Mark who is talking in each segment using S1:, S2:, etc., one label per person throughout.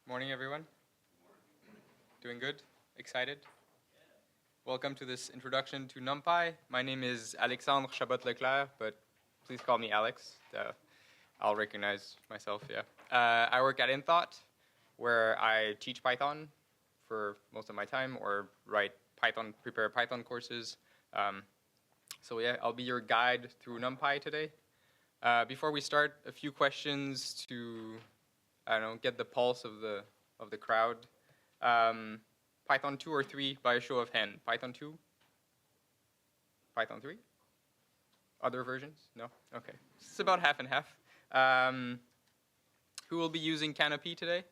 S1: Morning, everyone. Doing good? Excited? Welcome to this introduction to NumPy. My name is Alexandre Chabot LeClerc, but please call me Alex. I'll recognize myself, yeah. I work at InThought, where I teach Python for most of my time, or prepare Python courses. So yeah, I'll be your guide through NumPy today. Before we start, a few questions to, get the pulse of the crowd. Python 2 or 3 by a show of hand. Python 2? Python 3? Other versions? No? Okay. It's about half and half. Who will be using Canopy today?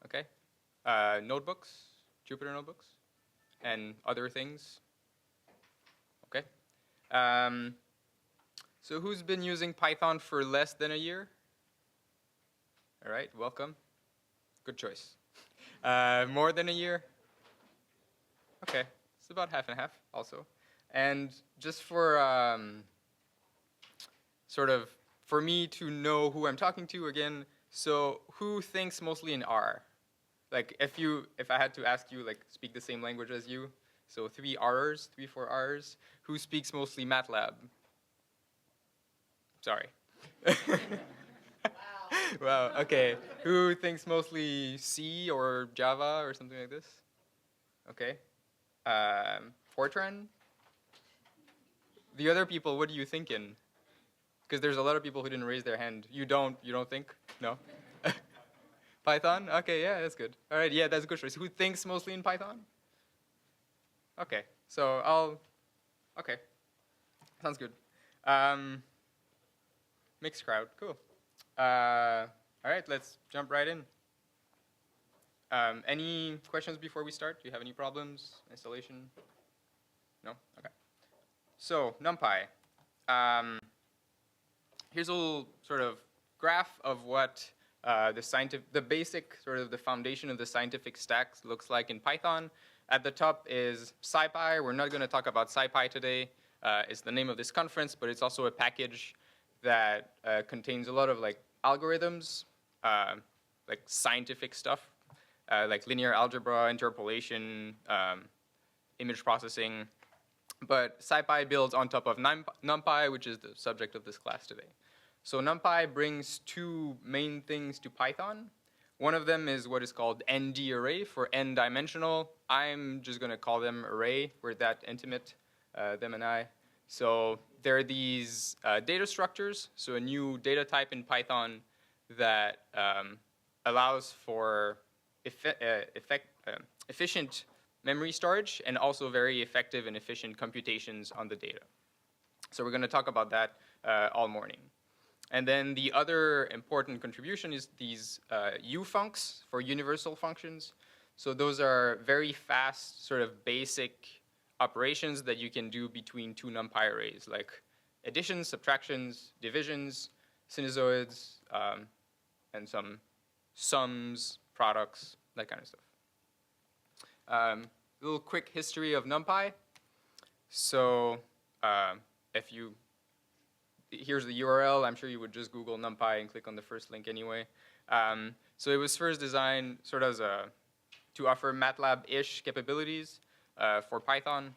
S1: Okay. Notebooks? Jupyter notebooks? And other things? Okay. So who's been using Python for less than a year? All right, welcome. Good choice. More than a year? Okay, it's about half and half also. And just for for me to know who I'm talking to again, so who thinks mostly in R? Like if I had to ask you, like, speak the same language as you, so 3 R's, 4 R's, who speaks mostly MATLAB? Sorry. Wow, okay. Who thinks mostly C or Java or something like this? Okay. Fortran? The other people, what are you thinking? Because there's a lot of people who didn't raise their hand. You don't think? No? Python? Okay, yeah, that's good. All right, yeah, that's a good choice. Who thinks mostly in Python? Okay, so okay. Sounds good. Mixed crowd, cool. All right, let's jump right in. Any questions before we start? Do you have any problems? Installation? No? Okay. So, NumPy. Here's a little sort of graph of what the basic sort of the foundation of the scientific stack looks like in Python. At the top is SciPy. We're not going to talk about SciPy today. It's the name of this conference, but it's also a package that contains a lot of like algorithms, like scientific stuff, like linear algebra, interpolation, image processing. But SciPy builds on top of NumPy, which is the subject of this class today. So NumPy brings 2 main things to Python. One of them is what is called ND array for n-dimensional. I'm just going to call them array. We're that intimate, them and I. So there are these data structures, so a new data type in Python that allows for efficient memory storage and also very effective and efficient computations on the data. So we're going to talk about that all morning. And then the other important contribution is these ufuncs for universal functions. So those are very fast, sort of basic operations that you can do between 2 NumPy arrays, like additions, subtractions, divisions, sinusoids, and some sums, products, that kind of stuff. A little quick history of NumPy. So here's the URL. I'm sure you would just Google NumPy and click on the first link anyway. So it was first designed sort of to offer MATLAB-ish capabilities for Python,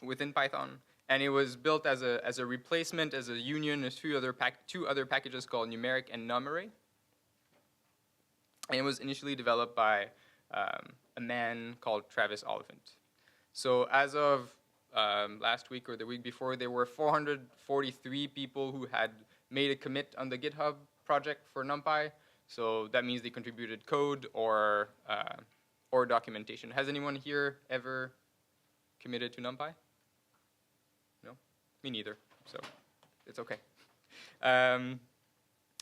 S1: within Python. And it was built as a replacement, as a union of 2 other packages called numeric and numarray. And it was initially developed by a man called Travis Oliphant. So as of last week or the week before, there were 443 people who had made a commit on the GitHub project for NumPy. So that means they contributed code or documentation. Has anyone here ever committed to NumPy? No? Me neither, so it's okay.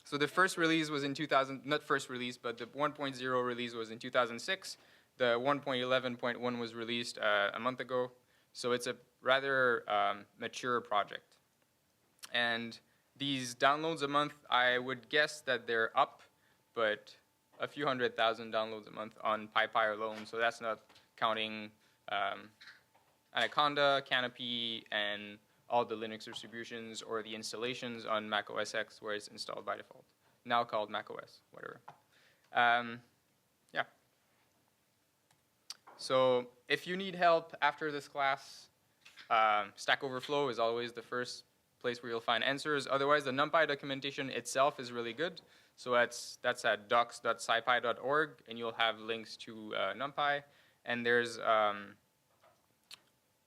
S1: So the first release was in 2000, not first release, but the 1.0 release was in 2006. The 1.11.1 was released a month ago. So it's a rather mature project. And these downloads a month, I would guess that they're up, but a few 100,000 downloads a month on PyPy alone. So that's not counting Anaconda, Canopy, and all the Linux distributions or the installations on Mac OS X where it's installed by default. Now called Mac OS, whatever. Yeah. So if you need help after this class, Stack Overflow is always the first place where you'll find answers. Otherwise, the NumPy documentation itself is really good. So that's at docs.scipy.org, and you'll have links to NumPy. And there's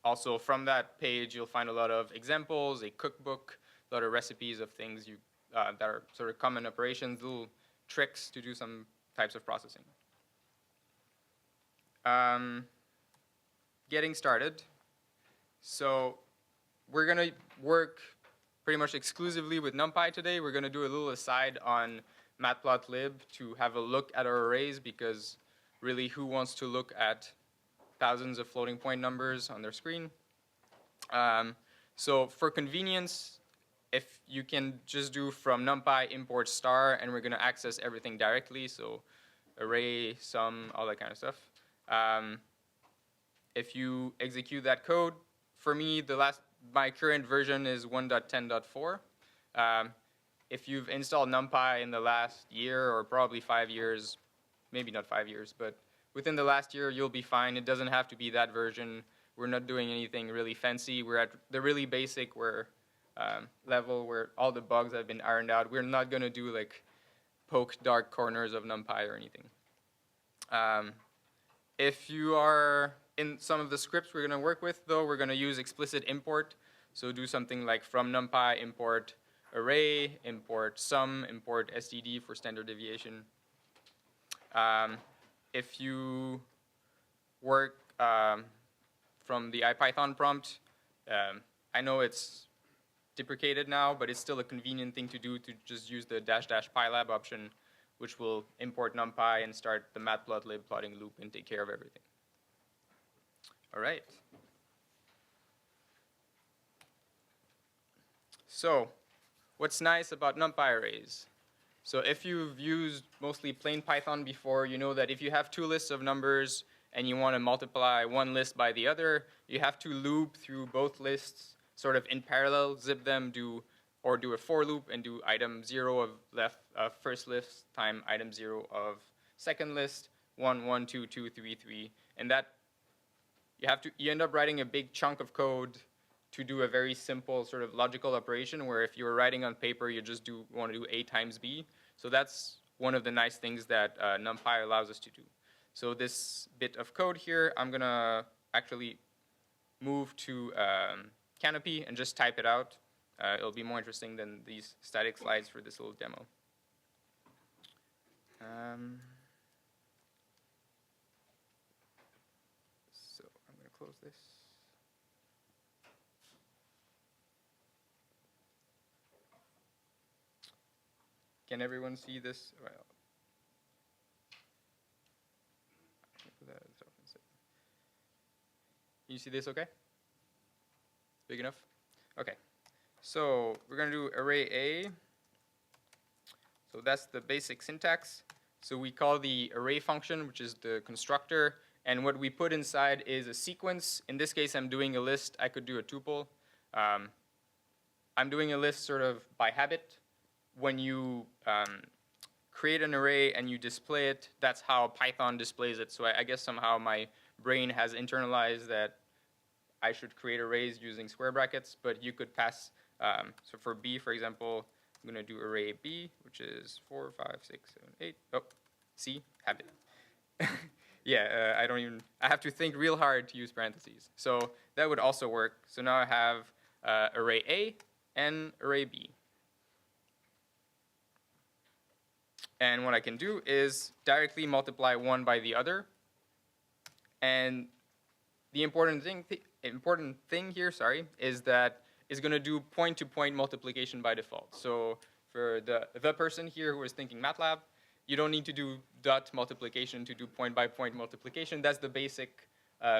S1: also from that page, you'll find a lot of examples, a cookbook, a lot of recipes of things that are sort of common operations, little tricks to do some types of processing. Getting started. So we're going to work pretty much exclusively with NumPy today. We're going to do a little aside on matplotlib to have a look at our arrays, because really, who wants to look at thousands of floating point numbers on their screen? So for convenience, if you can just do from NumPy import star, and we're going to access everything directly, so array, sum, all that kind of stuff. If you execute that code, for me, my current version is 1.10.4. If you've installed NumPy in the last year, or probably 5 years, maybe not 5 years, but within the last year, you'll be fine. It doesn't have to be that version. We're not doing anything really fancy. We're at the really basic level where all the bugs have been ironed out. We're not going to do like poke dark corners of NumPy or anything. If you are in some of the scripts we're going to work with, though, we're going to use explicit import. So do something like from NumPy import array, import sum, import std for standard deviation. If you work from the IPython prompt, I know it's deprecated now, but it's still a convenient thing to do, to just use the --pylab option, which will import NumPy and start the matplotlib plotting loop and take care of everything. All right. So what's nice about NumPy arrays? So if you've used mostly plain Python before, you know that if you have two lists of numbers and you want to multiply one list by the other, you have to loop through both lists sort of in parallel, zip them, do a for loop and do item 0 of first list time item 0 of second list, 1, 1, 2, 2, 3, 3. And that you end up writing a big chunk of code to do a very simple sort of logical operation, where if you were writing on paper, you just want to do A times B. So that's one of the nice things that NumPy allows us to do. So this bit of code here, I'm going to actually move to Canopy and just type it out. It'll be more interesting than these static slides for this little demo. So I'm going to close this. Can everyone see this? Well, can you see this okay? Big enough? Okay. So we're going to do array A. So that's the basic syntax. So we call the array function, which is the constructor, and what we put inside is a sequence. In this case, I'm doing a list. I could do a tuple. I'm doing a list sort of by habit. When you create an array and you display it, that's how Python displays it. So I guess somehow my brain has internalized that I should create arrays using square brackets, but you could pass, so for B, for example, I'm going to do array B, which is 4, 5, 6, 7, 8. Oh, C, habit. Yeah, I have to think real hard to use parentheses. So that would also work. So now I have array A and array B. And what I can do is directly multiply one by the other. And the important thing here, is that it's going to do point-to-point multiplication by default. So for the person here who is thinking MATLAB, you don't need to do dot multiplication to do point-by-point multiplication. That's the basic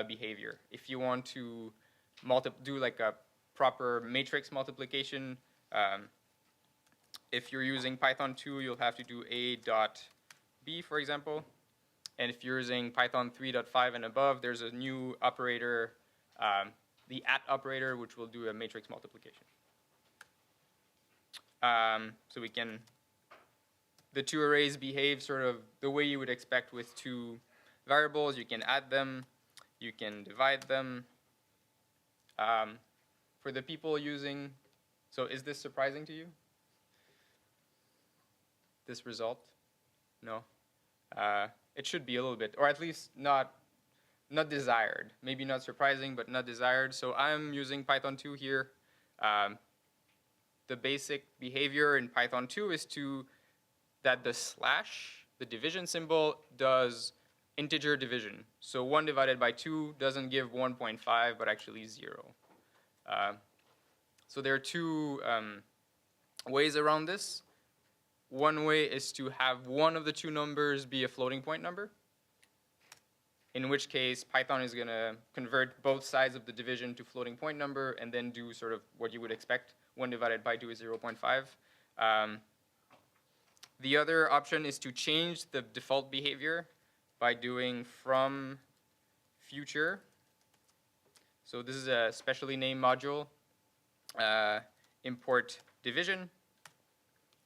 S1: behavior. If you want to do like a proper matrix multiplication, if you're using Python 2, you'll have to do a dot b, for example. And if you're using Python 3.5 and above, there's a new operator, the at operator, which will do a matrix multiplication. So we can the two arrays behave sort of the way you would expect with two variables. You can add them, you can divide them. For the people using, so is this surprising to you? This result? No? It should be a little bit, or at least not desired. Maybe not surprising, but not desired. So I'm using Python 2 here. The basic behavior in Python 2 is that the slash, the division symbol, does integer division. So 1 divided by 2 doesn't give 1.5, but actually 0. So there are two ways around this. One way is to have one of the two numbers be a floating point number, in which case Python is going to convert both sides of the division to floating point number and then do sort of what you would expect. 1 divided by 2 is 0.5. The other option is to change the default behavior by doing from future. So this is a specially named module, import division.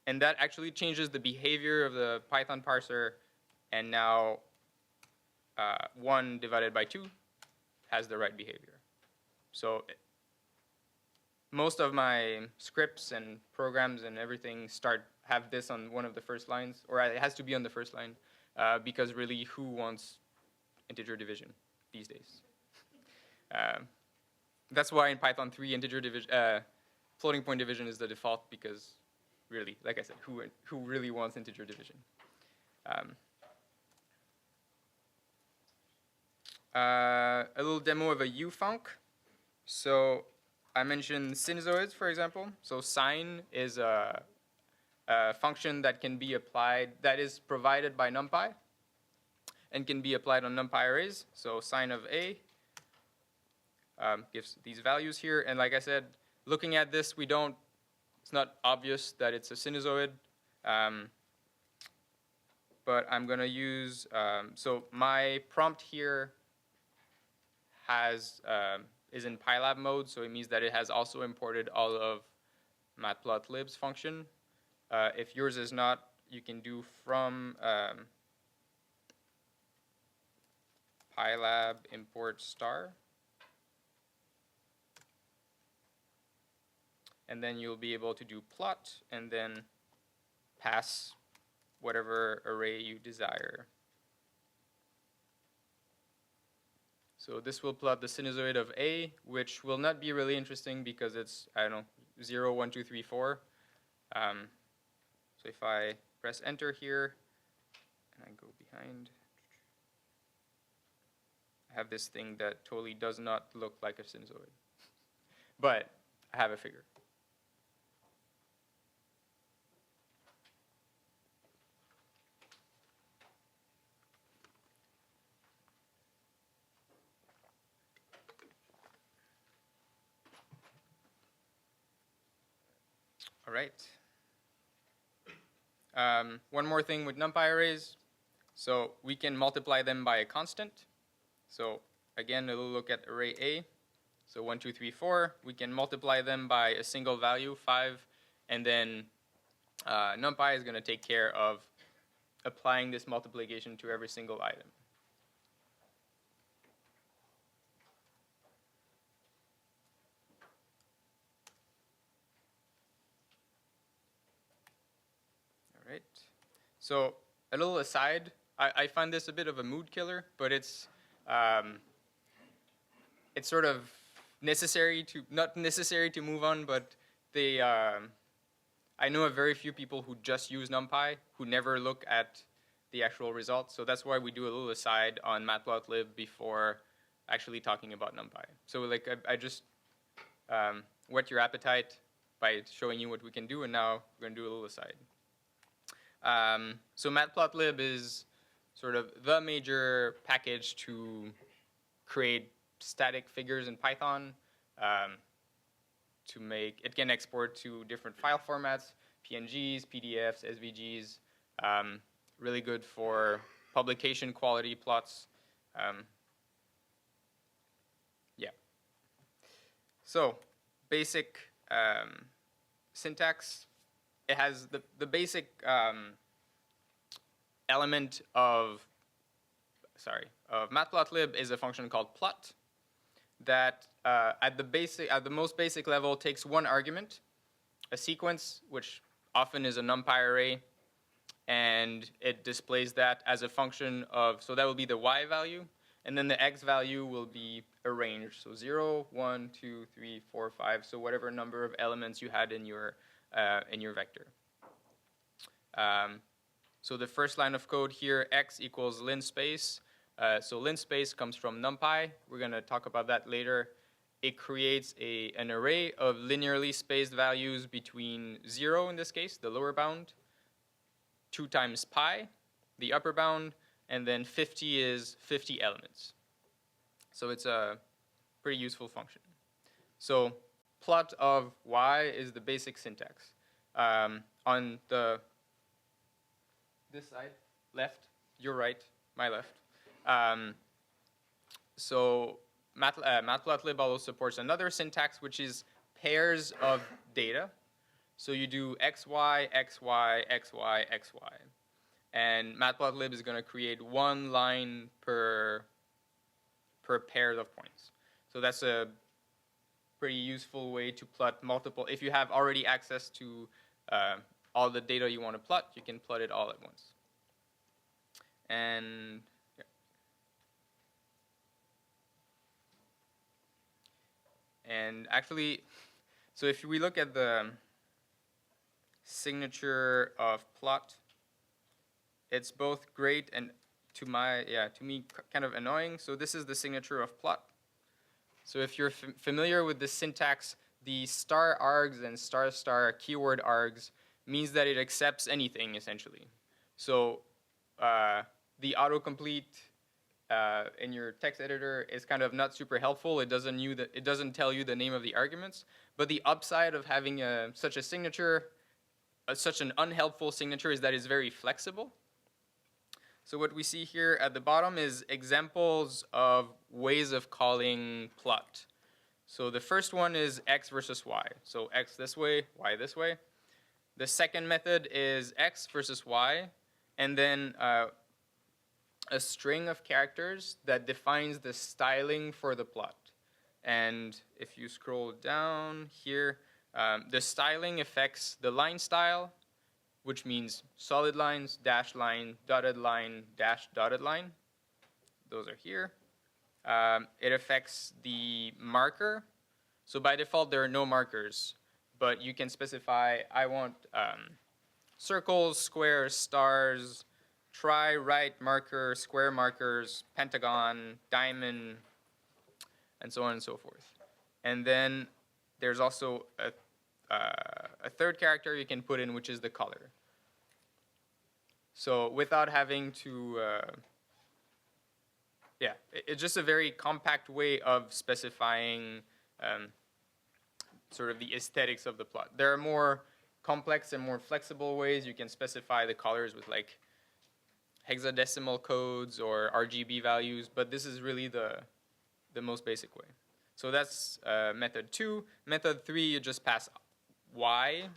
S1: And that actually changes the behavior of the Python parser, and now 1 divided by 2 has the right behavior. So most of my scripts and programs and everything have this on one of the first lines, or it has to be on the first line, because really, who wants integer division these days? That's why in Python 3, integer division, floating point division is the default, because really, like I said, who really wants integer division? A little demo of a ufunc. So I mentioned sinusoids, for example. So sine is a function that can be applied, that is provided by NumPy, and can be applied on NumPy arrays. So sine of A gives these values here. And like I said, looking at this, it's not obvious that it's a sinusoid. But I'm going to use, so my prompt here is in Pylab mode, so it means that it has also imported all of matplotlib's function. If yours is not, you can do from Pylab import star. And then you'll be able to do plot and then pass whatever array you desire. So this will plot the sinusoid of A, which will not be really interesting because it's, 0, 1, 2, 3, 4. So if I press enter here and I go behind, I have this thing that totally does not look like a sinusoid. But I have a figure. All right. One more thing with NumPy arrays. So we can multiply them by a constant. So again, a little look at array A. So 1, 2, 3, 4. We can multiply them by a single value, 5. And then NumPy is going to take care of applying this multiplication to every single item. Right. So a little aside, I find this a bit of a mood killer, but it's sort of not necessary to move on, but I know of very few people who just use NumPy, who never look at the actual results. So that's why we do a little aside on matplotlib before actually talking about NumPy. So like I just whet your appetite by showing you what we can do, and now we're going to do a little aside. So matplotlib is sort of the major package to create static figures in Python. It can export to different file formats, PNGs, PDFs, SVGs. Really good for publication quality plots. Yeah. So basic syntax. It has the basic element of matplotlib is a function called plot that at the most basic level takes one argument, a sequence, which often is a NumPy array, and it displays that as a function of, so that will be the y value, and then the x value will be arranged. So 0, 1, 2, 3, 4, 5, so whatever number of elements you had in your vector. So the first line of code here, x equals linspace. So linspace comes from NumPy. We're going to talk about that later. It creates an array of linearly spaced values between 0 in this case, the lower bound, 2 times pi, the upper bound, and then 50 is 50 elements. So it's a pretty useful function. So plot of y is the basic syntax. On this side, left, your right, my left. So matplotlib also supports another syntax, which is pairs of data. So you do xy, xy, xy, xy. And matplotlib is going to create one line per pair of points. So that's a pretty useful way to plot multiple. If you have already access to all the data you want to plot, you can plot it all at once. And yeah. And actually, so if we look at the signature of plot, it's both great and to me kind of annoying. So this is the signature of plot. So if you're familiar with the syntax, the star args and star keyword args means that it accepts anything essentially. So the autocomplete in your text editor is kind of not super helpful. It doesn't tell you the name of the arguments. But the upside of having such a signature, such an unhelpful signature, is that it's very flexible. So what we see here at the bottom is examples of ways of calling plot. So the first one is x versus y. So x this way, y this way. The second method is x versus y, and then a string of characters that defines the styling for the plot. And if you scroll down here, the styling affects the line style, which means solid lines, dashed line, dash dotted line. Those are here. It affects the marker. So by default, there are no markers, but you can specify, I want circles, squares, stars, try, right marker, square markers, pentagon, diamond, and so on and so forth. And then there's also a third character you can put in, which is the color. So without having to, it's just a very compact way of specifying sort of the aesthetics of the plot. There are more complex and more flexible ways you can specify the colors with like hexadecimal codes or RGB values, but this is really the most basic way. So that's method 2. Method 3, you just pass y,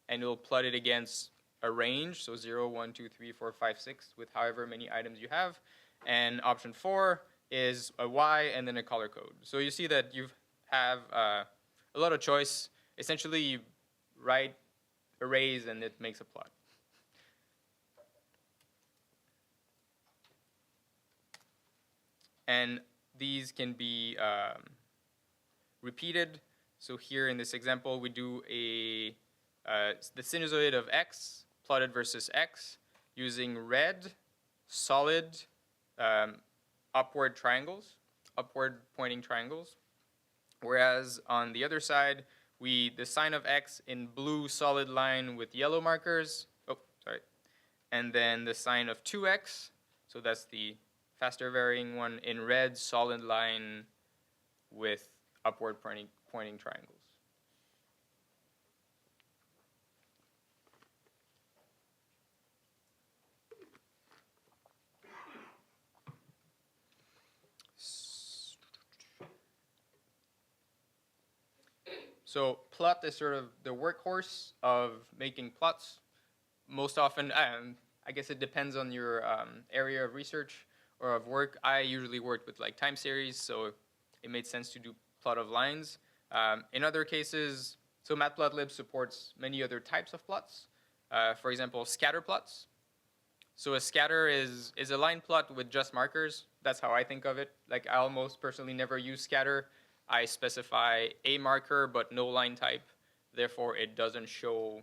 S1: and you'll plot it against a range, so 0, 1, 2, 3, 4, 5, 6, with however many items you have. And option 4 is a y and then a color code. So you see that you have a lot of choice. Essentially, you write arrays and it makes a plot. And these can be repeated. So here in this example, we do the sinusoid of x plotted versus x using red, solid, upward pointing triangles. Whereas on the other side, the sine of x in blue solid line with yellow markers. And then the sine of 2x, so that's the faster varying one, in red solid line with upward pointing triangles. So plot is sort of the workhorse of making plots. Most often, I I guess it depends on your area of research or of work. I usually work with like time series, so it made sense to do plot of lines. In other cases, so matplotlib supports many other types of plots. For example, scatter plots. So a scatter is a line plot with just markers. That's how I think of it. Like I almost personally never use scatter. I specify a marker but no line type. Therefore, it doesn't show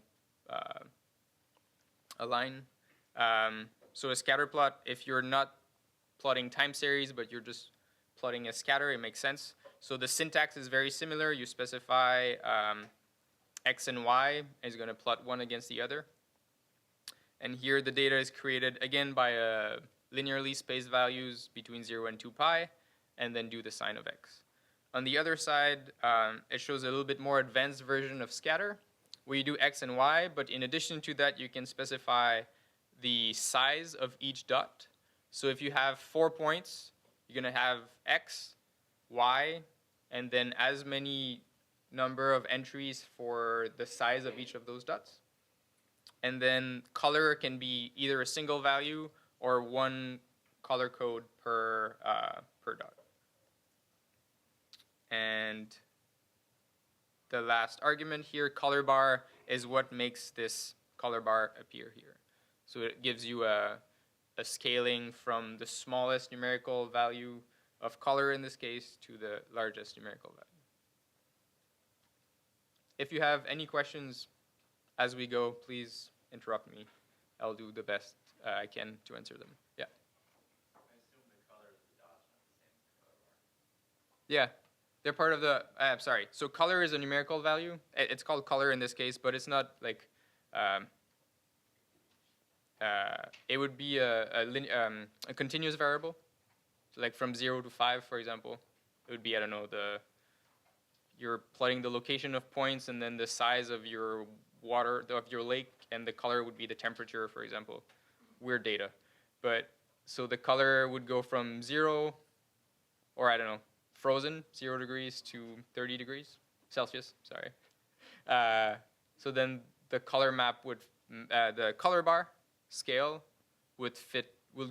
S1: a line. So a scatter plot, if you're not plotting time series but you're just plotting a scatter, it makes sense. So the syntax is very similar. You specify x and y is going to plot one against the other. And here the data is created again by linearly spaced values between 0 and 2 pi, and then do the sign of x. On the other side, it shows a little bit more advanced version of scatter, where you do x and y, but in addition to that, you can specify the size of each dot. So if you have 4 points, you're going to have x, y, and then as many number of entries for the size of each of those dots. And then color can be either a single value or one color code per dot. And the last argument here, color bar, is what makes this color bar appear here. So it gives you a scaling from the smallest numerical value of color in this case to the largest numerical value. If you have any questions as we go, please interrupt me. I'll do the best I can to answer them. Yeah.
S2: I assume the color of the dots are the same color bar.
S1: Yeah, they're part of the. Sorry. So color is a numerical value. It's called color in this case, but it's not like. It would be a continuous variable. So like from 0 to 5, for example, it would be, I don't know, you're plotting the location of points and then the size of your water, of your lake, and the color would be the temperature, for example. Weird data. But so the color would go from 0, or I don't know, frozen, 0 degrees to 30 degrees Celsius, sorry. So then the color map would, the color bar scale would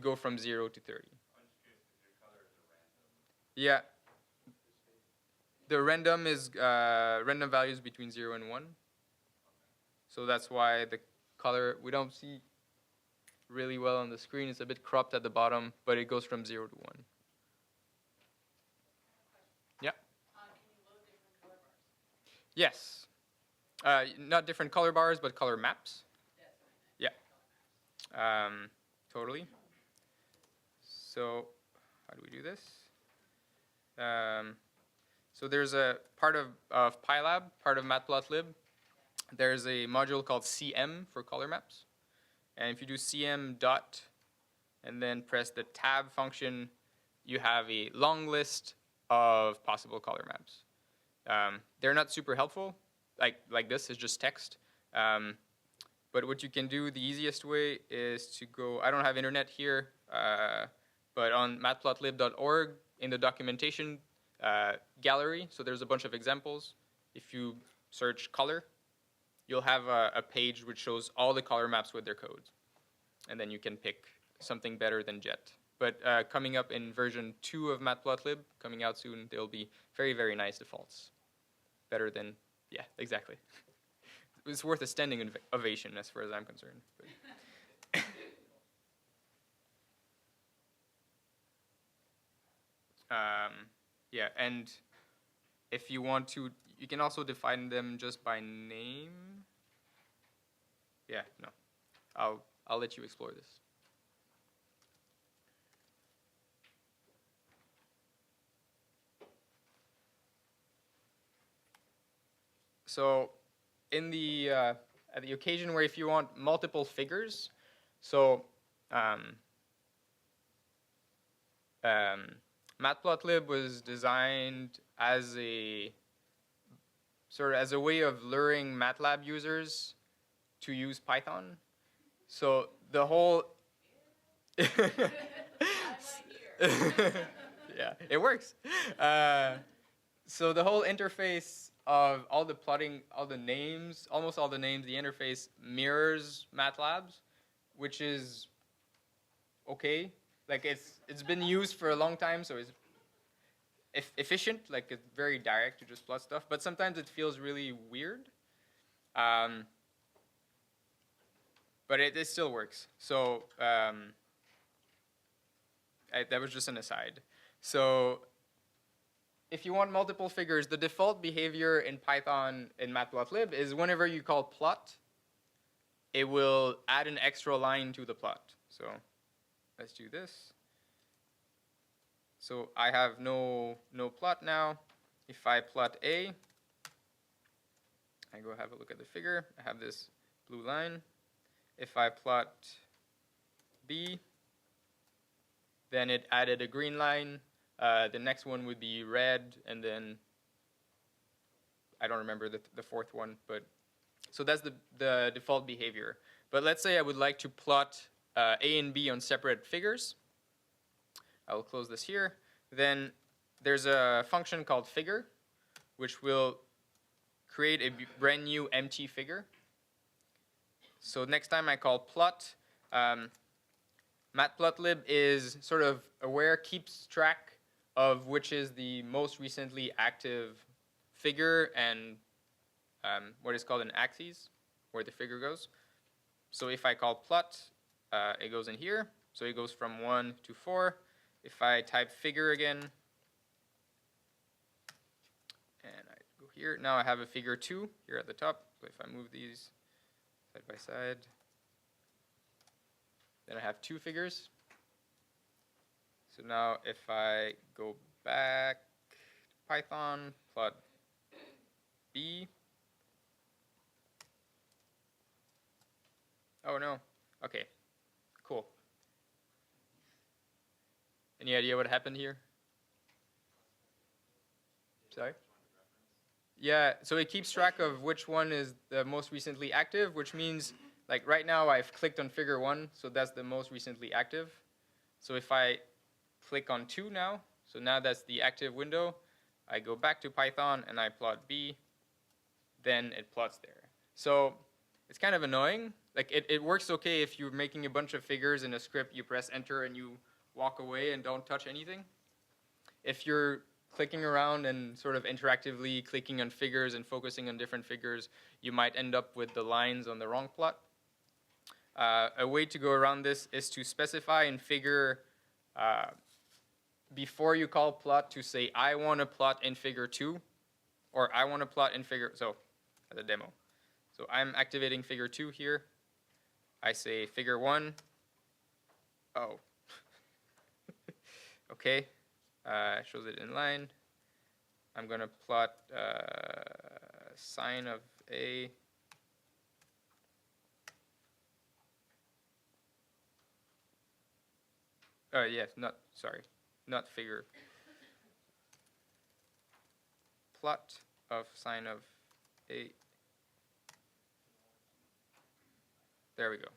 S1: go from 0 to 30.
S2: I'm just curious if your colors are random.
S1: Yeah. The random is random values between 0 and 1. So that's why the color, we don't see really well on the screen. It's a bit cropped at the bottom, but it goes from 0 to 1. Yeah?
S3: Can you load different color bars?
S1: Yes. Not different color bars, but color maps.
S3: That's what I meant.
S1: Yeah. Totally. So how do we do this? So there's a part of PyLab, part of matplotlib. There's a module called CM for color maps. And if you do CM dot and then press the tab function, you have a long list of possible color maps. They're not super helpful. Like this is just text. But what you can do, the easiest way is to go, I don't have internet here, but on matplotlib.org in the documentation gallery, so there's a bunch of examples. If you search color, you'll have a page which shows all the color maps with their codes. And then you can pick something better than Jet. But coming up in version 2 of matplotlib, coming out soon, there'll be very, very nice defaults. Better than, yeah, exactly. It's worth a standing ovation as far as I'm concerned. Yeah, and if you want to, you can also define them just by name. Yeah, no, I'll let you explore this. So, in the at the occasion where if you want multiple figures, so matplotlib was designed as a way of luring MATLAB users to use Python. So the whole yeah, it works. So the whole interface of all the plotting, all the names, almost all the names, the interface mirrors MATLAB's, which is okay. Like it's been used for a long time, so it's efficient. Like it's very direct to just plot stuff. But sometimes it feels really weird. But it still works. So that was just an aside. So if you want multiple figures, the default behavior in Python in matplotlib is whenever you call plot, it will add an extra line to the plot. So let's do this. So I have no plot now. If I plot A, I go have a look at the figure. I have this blue line. If I plot B, then it added a green line. The next one would be red, and then I don't remember the fourth one. But so that's the default behavior. But let's say I would like to plot A and B on separate figures. I will close this here. Then there's a function called figure, which will create a brand new empty figure. So next time I call plot, matplotlib is sort of aware, keeps track of which is the most recently active figure and what is called an axis, where the figure goes. So if I call plot, it goes in here. So it goes from 1 to 4. If I type figure again, and I go here, now I have a figure 2 here at the top. So if I move these side by side, then I have 2 figures. So now if I go back to Python, plot B. Oh no, okay, cool. Any idea what happened here? Sorry? Yeah, so it keeps track of which one is the most recently active, which means, like right now I've clicked on figure 1, so that's the most recently active. So if I click on 2 now, so now that's the active window, I go back to Python and I plot B, then it plots there. So it's kind of annoying. Like it works okay if you're making a bunch of figures in a script, you press enter and you walk away and don't touch anything. If you're clicking around and sort of interactively clicking on figures and focusing on different figures, you might end up with the lines on the wrong plot. A way to go around this is to specify in figure, before you call plot, to say I want to plot in figure 2, or I want to plot in figure, so as a demo. So I'm activating figure 2 here. I say figure 1. Oh. Okay, shows it in line. I'm going to plot sine of A. Yes, not figure. Plot of sine of A. There we go.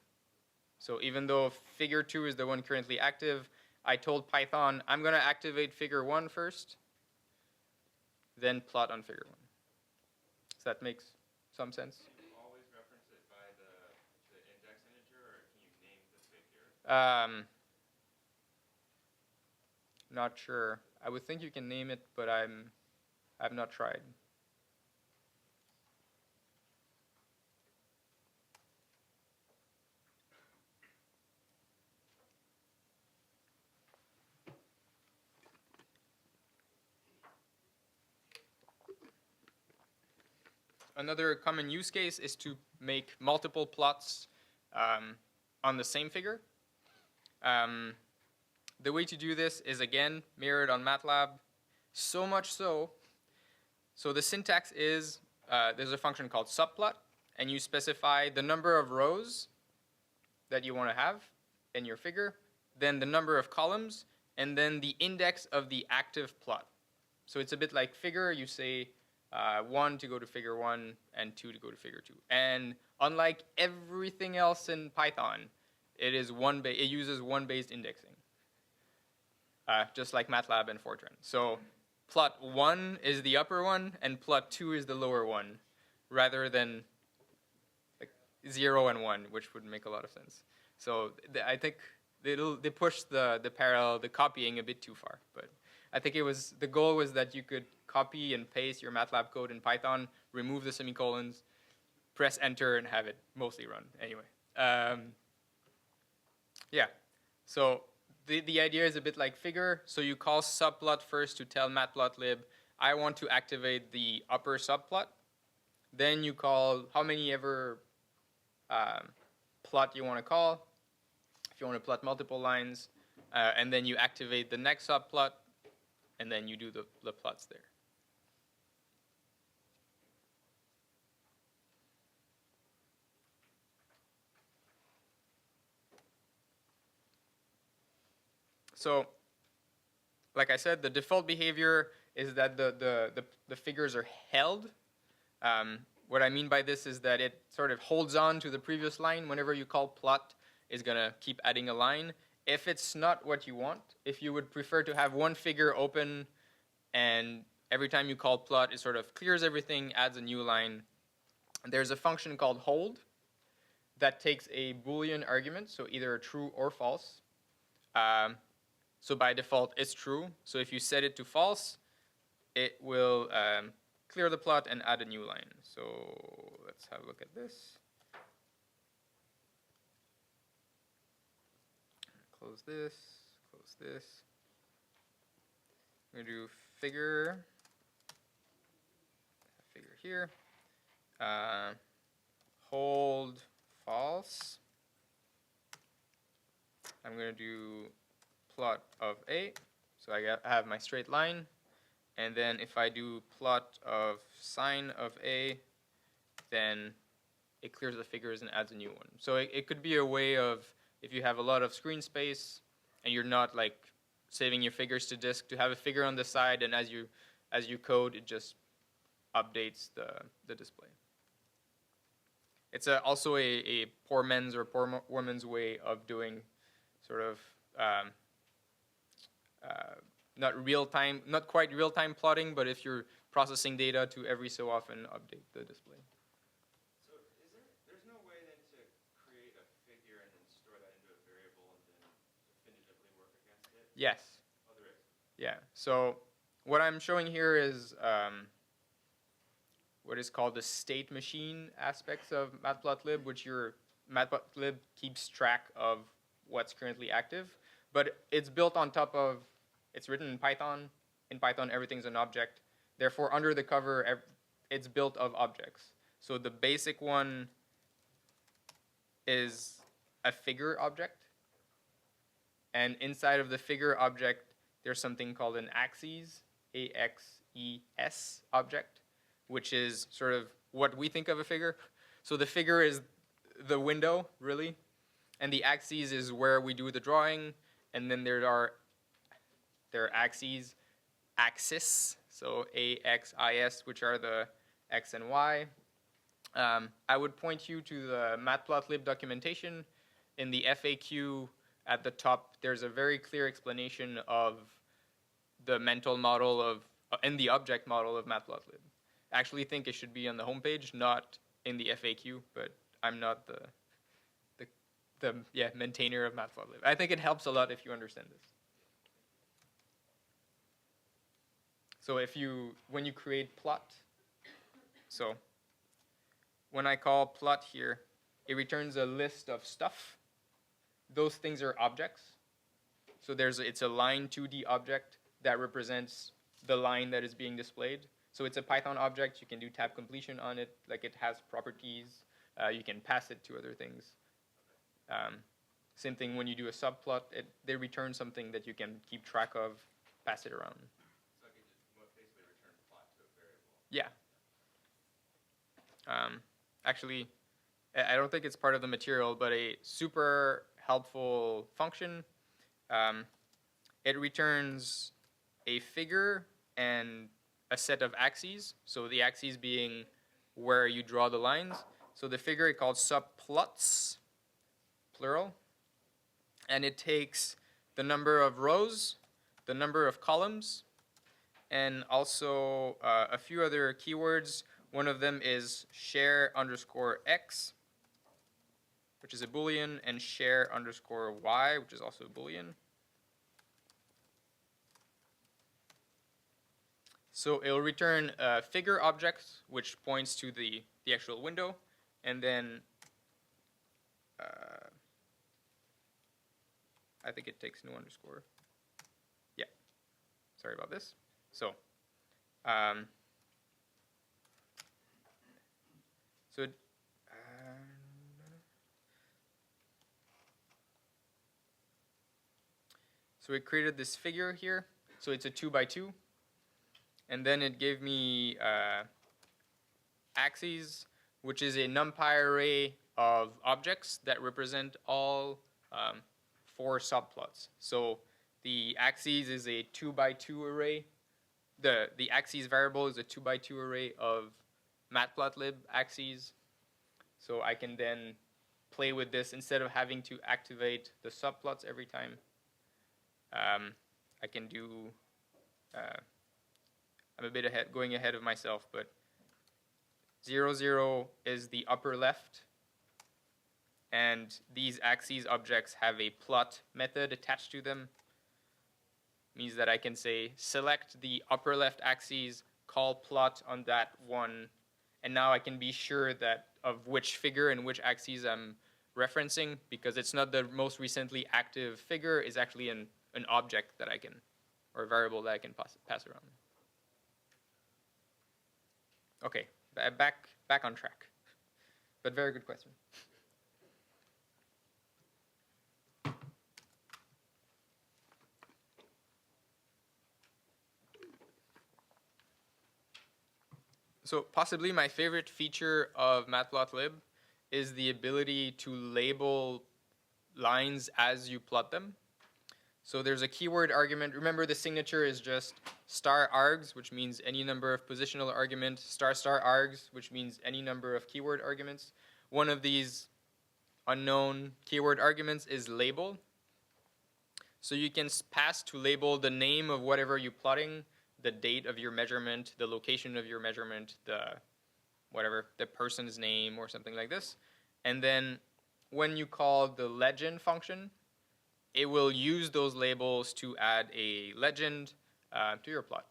S1: So even though figure 2 is the one currently active, I told Python, I'm going to activate figure 1 first, then plot on figure 1. Does that make some sense?
S2: Can you always reference it by the index integer, or can you name the figure?
S1: Not sure. I would think you can name it, but I've not tried. Another common use case is to make multiple plots on the same figure. The way to do this is, again, mirrored on MATLAB. So much so the syntax is, there's a function called subplot, and you specify the number of rows that you want to have in your figure, then the number of columns, and then the index of the active plot. So it's a bit like figure, you say 1 to go to figure 1 and 2 to go to figure 2. And unlike everything else in Python, it uses one-based indexing, just like MATLAB and Fortran. So plot 1 is the upper one and plot 2 is the lower one, rather than like 0 and 1, which would make a lot of sense. So I think they pushed the parallel, the copying a bit too far. But I think the goal was that you could copy and paste your MATLAB code in Python, remove the semicolons, press enter, and have it mostly run anyway. Yeah, so the idea is a bit like figure. So you call subplot first to tell matplotlib, I want to activate the upper subplot. Then you call how many ever plot you want to call, if you want to plot multiple lines, and then you activate the next subplot, and then you do the plots there. So, like I said, the default behavior is that the figures are held. What I mean by this is that it sort of holds on to the previous line. Whenever you call plot, it's going to keep adding a line. If it's not what you want, if you would prefer to have one figure open and every time you call plot, it sort of clears everything, adds a new line, there's a function called hold that takes a Boolean argument, so either true or false. So by default, it's true. So if you set it to false, it will clear the plot and add a new line. So let's have a look at this. Close this, close this. I'm going to do figure here. Hold false. I'm going to do plot of A. So I have my straight line. And then if I do plot of sine of A, then it clears the figures and adds a new one. So it could be a way of, if you have a lot of screen space and you're not like saving your figures to disk, to have a figure on the side, and as you code, it just updates the display. It's also a poor man's or poor woman's way of doing sort of not quite real-time plotting, but if you're processing data to every so often update the display.
S2: So there's no way then to create a figure and then store that into a variable and then definitively work against it?
S1: Yes.
S2: Oh, there is.
S1: Yeah. So what I'm showing here is what is called the state machine aspects of matplotlib, which your matplotlib keeps track of what's currently active, but it's built on top of, it's written in Python. In Python, everything's an object. Therefore, under the cover, it's built of objects. So the basic one is a figure object. And inside of the figure object, there's something called an axes, A-X-E-S object, which is sort of what we think of a figure. So the figure is the window, really. And the axes is where we do the drawing. And then there are axes, so A-X-I-S, which are the X and Y. I would point you to the matplotlib documentation. In the FAQ at the top, there's a very clear explanation of the mental model of, and the object model of matplotlib. I actually think it should be on the homepage, not in the FAQ, but I'm not the maintainer of matplotlib. I think it helps a lot if you understand this. So when you create plot, so when I call plot here, it returns a list of stuff. Those things are objects. So it's a line 2D object that represents the line that is being displayed. So it's a Python object. You can do tab completion on it. Like it has properties. You can pass it to other things. Same thing when you do a subplot. They return something that you can keep track of, pass it around.
S2: So I could just basically return plot to a variable.
S1: Yeah. Actually, I don't think it's part of the material, but a super helpful function. It returns a figure and a set of axes. So the axes being where you draw the lines. So the figure is called subplots, plural. And it takes the number of rows, the number of columns, and also a few other keywords. One of them is share_x. which is a Boolean, and share underscore y, which is also a Boolean. So it'll return a figure object, which points to the actual window, and then I think it takes no underscore. Yeah, sorry about this. So, so it created this figure here. So it's a 2 by 2. And then it gave me axes, which is a NumPy array of objects that represent all 4 subplots. So the axes is a 2 by 2 array. The axes variable is a 2 by 2 array of matplotlib axes. So I can then play with this instead of having to activate the subplots every time. I can do. I'm a bit going ahead of myself, but 0, 0 is the upper left, and these axes objects have a plot method attached to them. Means that I can say select the upper left axis, call plot on that one, and now I can be sure that of which figure and which axes I'm referencing, because it's not the most recently active figure, it's actually an object that I can, or a variable that I can pass around. Okay, back on track, but very good question. So possibly my favorite feature of matplotlib is the ability to label lines as you plot them. So there's a keyword argument. Remember, the signature is just star args, which means any number of positional arguments, star star args, which means any number of keyword arguments. One of these unknown keyword arguments is label. So you can pass to label the name of whatever you're plotting, the date of your measurement, the location of your measurement, the person's name or something like this. And then when you call the legend function, it will use those labels to add a legend to your plot.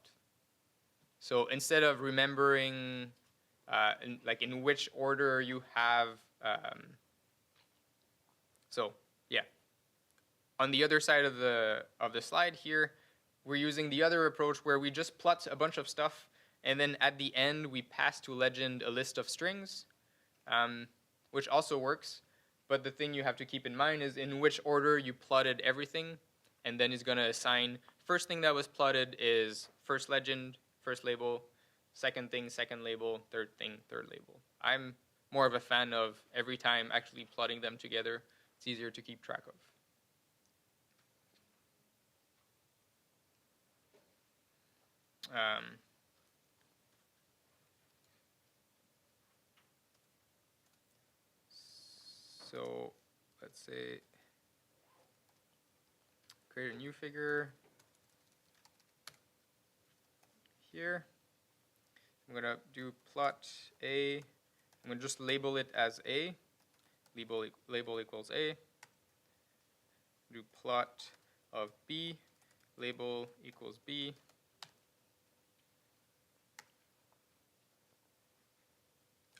S1: So instead of remembering in which order you have, so yeah. On the other side of the slide here, we're using the other approach where we just plot a bunch of stuff, and then at the end we pass to legend a list of strings, which also works. But the thing you have to keep in mind is in which order you plotted everything, and then it's going to assign first thing that was plotted is first legend, first label, second thing, second label, third thing, third label. I'm more of a fan of every time actually plotting them together. It's easier to keep track of. So let's say create a new figure here. I'm going to do plot A. I'm going to just label it as A. Label equals A. Do plot of B. Label equals B.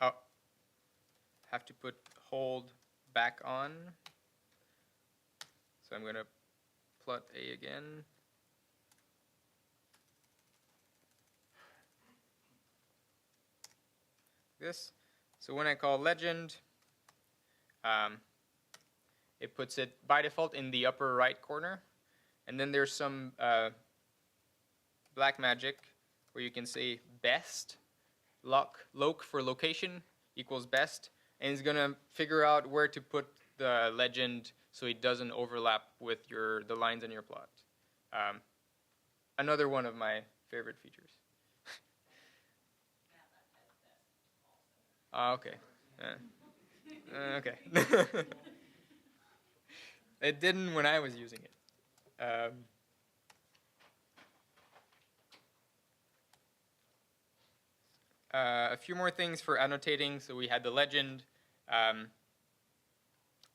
S1: Oh, have to put hold back on. So I'm going to plot A again. This. So when I call legend, it puts it by default in the upper right corner. And then there's some black magic where you can say best, loc for location equals best, and it's going to figure out where to put the legend so it doesn't overlap with the lines in your plot. Another one of my favorite features. Okay. Okay. It didn't when I was using it. A few more things for annotating. So we had the legend.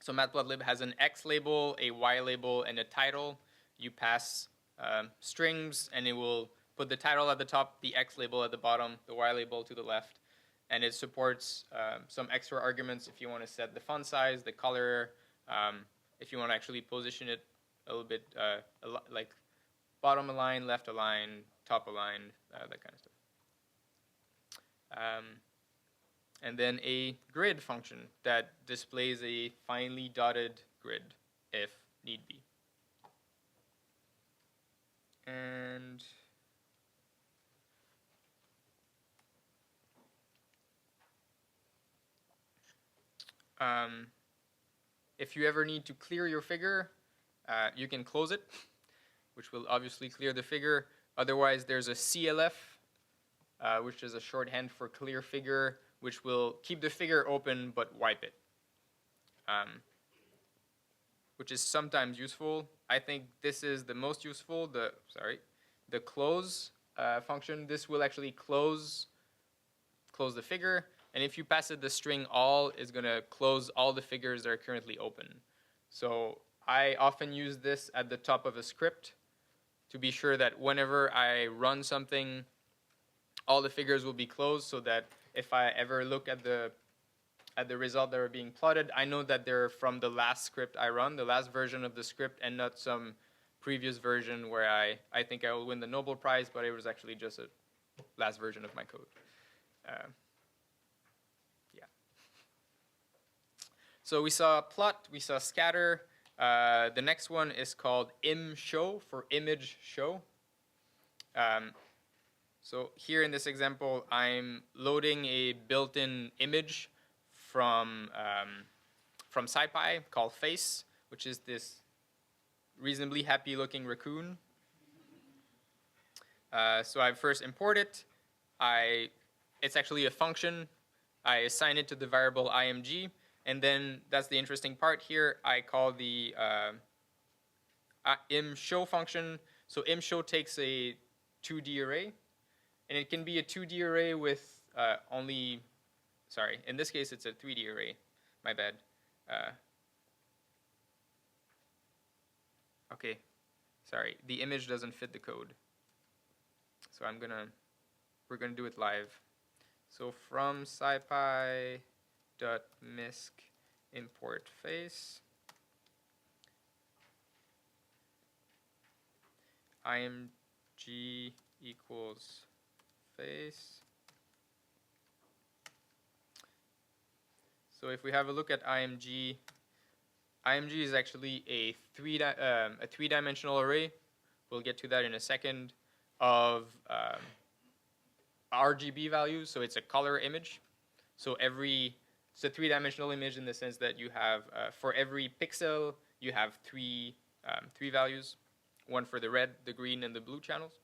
S1: So matplotlib has an X label, a Y label, and a title. You pass strings, and it will put the title at the top, the X label at the bottom, the Y label to the left. And it supports some extra arguments if you want to set the font size, the color, if you want to actually position it a little bit, like bottom align, left align, top align, that kind of stuff. And then a grid function that displays a finely dotted grid if need be. And if you ever need to clear your figure, you can close it, which will obviously clear the figure. Otherwise, there's a CLF, which is a shorthand for clear figure, which will keep the figure open but wipe it, which is sometimes useful. I think this is the most useful, the close function. This will actually close the figure, and if you pass it the string all, it's going to close all the figures that are currently open. So I often use this at the top of a script to be sure that whenever I run something, all the figures will be closed, so that if I ever look at the result that are being plotted, I know that they're from the last script I run, the last version of the script, and not some previous version where I think I will win the Nobel Prize, but it was actually just a last version of my code. Yeah. So we saw plot, we saw scatter. The next one is called imShow for image show. So here in this example, I'm loading a built-in image from SciPy called face, which is this reasonably happy-looking raccoon. So I first import it. It's actually a function. I assign it to the variable img, and then that's the interesting part here. I call the imShow function. So imShow takes a 2D array, and it can be a 2D array with in this case it's a 3D array. My bad. Okay, sorry, the image doesn't fit the code. So we're gonna do it live. So from SciPy.misc import face, img equals face. So if we have a look at img is actually a three-dimensional array. We'll get to that in a second, of RGB values. So it's a color image. So it's a three-dimensional image in the sense that you have for every pixel you have three values, one for the red, the green, and the blue channels.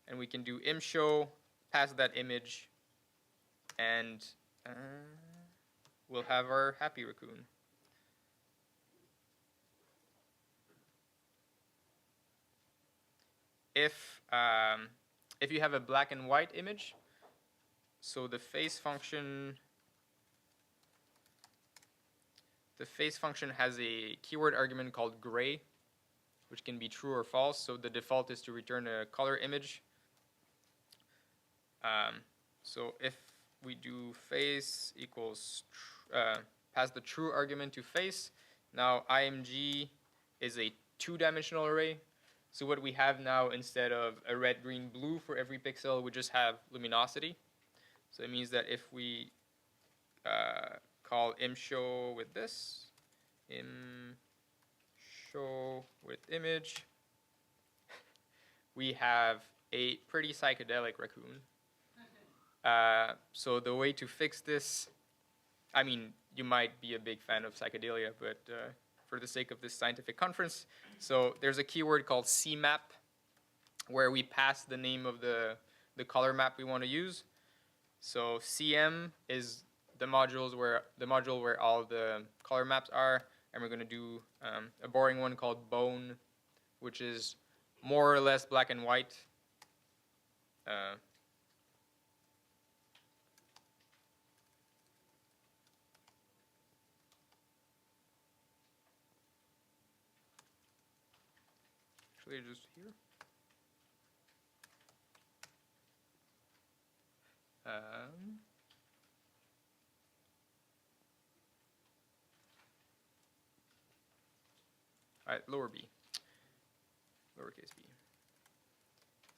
S1: And we can do imShow, pass that image, and we'll have our happy raccoon. If you have a black and white image, so the face function has a keyword argument called gray, which can be true or false. So the default is to return a color image. So if we do face equals pass the true argument to face, now img is a two-dimensional array. So what we have now, instead of a red, green, blue for every pixel, we just have luminosity. So it means that if we call imShow with this, imShow with image, we have a pretty psychedelic raccoon. So the way to fix this, I mean, you might be a big fan of psychedelia, but for the sake of this scientific conference, so there's a keyword called CMap, where we pass the name of the color map we want to use. So CM is the module where all the color maps are, and we're going to do a boring one called bone, which is more or less black and white. actually just here. All right, lower b, lowercase b.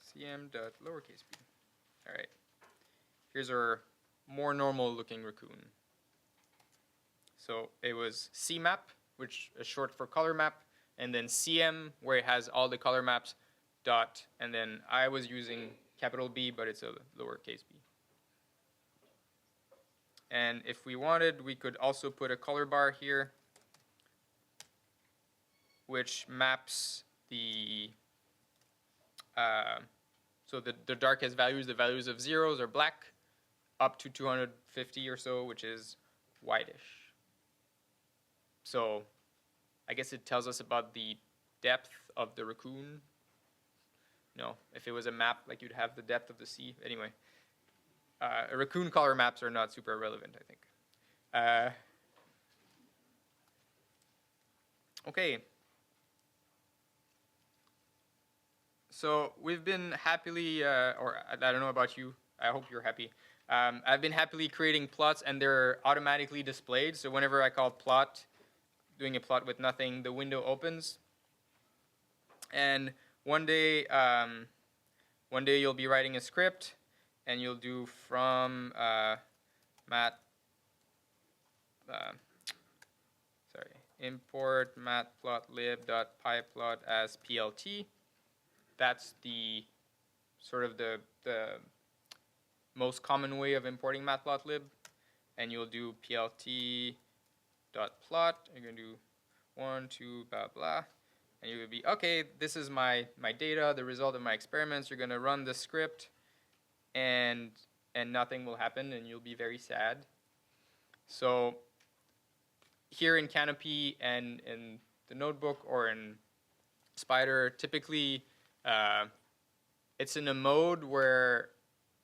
S1: Cm dot lowercase b. All right. Here's our more normal looking raccoon. So it was CMap, which is short for color map, and then CM, where it has all the color maps, dot, and then I was using capital B, but it's a lowercase b. And if we wanted, we could also put a color bar here, which maps the, so the darkest values, the values of zeros are black, up to 250 or so, which is whitish. So I guess it tells us about the depth of the raccoon. No, if it was a map, like you'd have the depth of the sea. Anyway, raccoon color maps are not super relevant, I think. Okay. So we've been happily, or I don't know about you, I hope you're happy. I've been happily creating plots, and they're automatically displayed. So whenever I call plot, doing a plot with nothing, the window opens. And one day you'll be writing a script, and you'll do from import matplotlib.pyplot as plt. That's the sort of the most common way of importing matplotlib. And you'll do plt.plot. You're going to do 1, 2, blah, blah. And you would be, okay, this is my data, the result of my experiments. You're going to run the script, and nothing will happen, and you'll be very sad. So here in Canopy and in the notebook or in Spider, typically it's in a mode where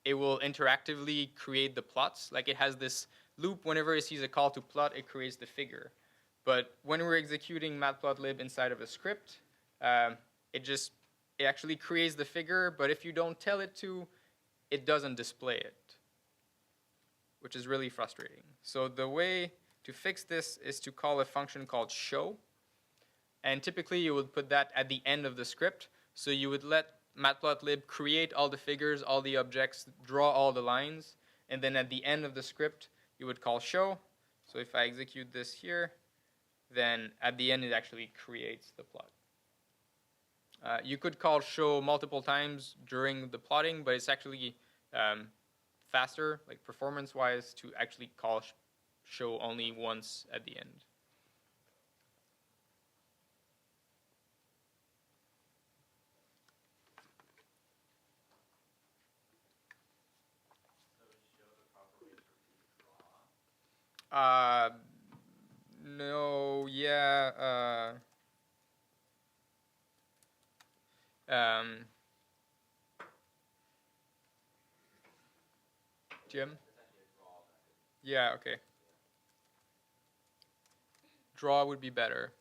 S1: it will interactively create the plots. Like it has this loop. Whenever it sees a call to plot, it creates the figure. But when we're executing matplotlib inside of a script, it actually creates the figure, but if you don't tell it to, it doesn't display it, which is really frustrating. So the way to fix this is to call a function called show. And typically you would put that at the end of the script. So you would let matplotlib create all the figures, all the objects, draw all the lines, and then at the end of the script you would call show. So if I execute this here, then at the end it actually creates the plot. You could call show multiple times during the plotting, but it's actually faster, like performance-wise, to actually call show only once at the end. No, yeah. Jim? Yeah, okay. Draw would be better.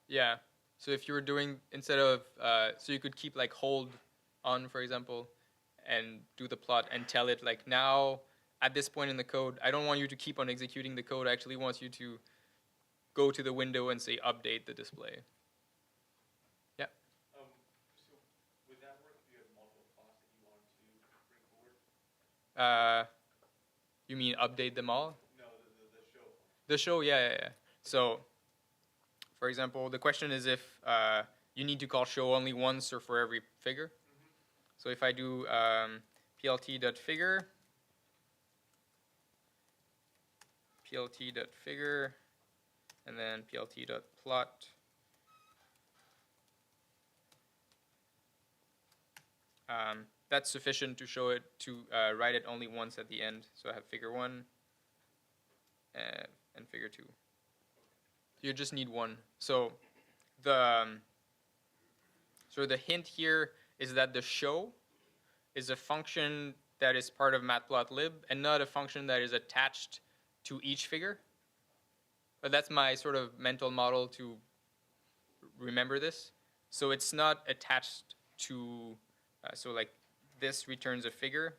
S1: Yeah. So if you were doing, instead of, so you could keep like hold on, for example, and do the plot and tell it like now, at this point in the code, I don't want you to keep on executing the code. I actually want you to go to the window and say update the display. Yeah.
S4: So would that work if you have multiple plots that you want to bring forward?
S1: You mean update them all?
S4: No, the show.
S1: The show, yeah. So, for example, the question is if you need to call show only once or for every figure.
S4: Mm-hmm.
S1: So if I do plt.figure, and then plt.plot, that's sufficient to show it, to write it only once at the end. So I have figure 1 and figure 2. You just need one. So the hint here is that the show is a function that is part of matplotlib and not a function that is attached to each figure. But that's my sort of mental model to remember this. So it's not attached to, so like this returns a figure.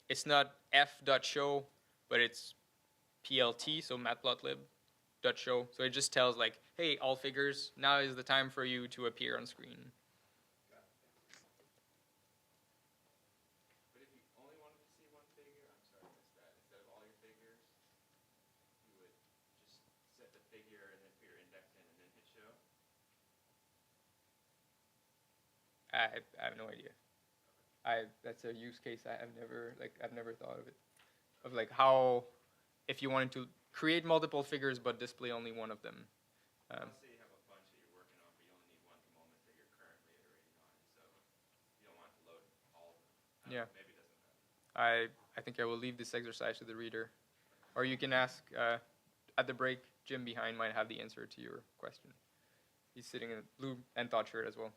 S1: It's not f.show, but it's plt, so matplotlib.show. So it just tells like, hey, all figures, now is the time for you to appear on screen.
S2: But if you only wanted to see one figure, I'm sorry, I missed that. Instead of all your figures, you would just set the figure and then put your index in and then hit show.
S1: I have no idea. That's a use case I've never thought of it. Of like how, if you wanted to create multiple figures but display only one of them.
S2: Let's say you have a bunch that you're working on, but you only need one at the moment that you're currently iterating on, so you don't want to load all of them.
S1: Yeah.
S2: Maybe it doesn't matter.
S1: I think I will leave this exercise to the reader. Or you can ask, at the break, Jim behind might have the answer to your question. He's sitting in a blue and thought shirt as well.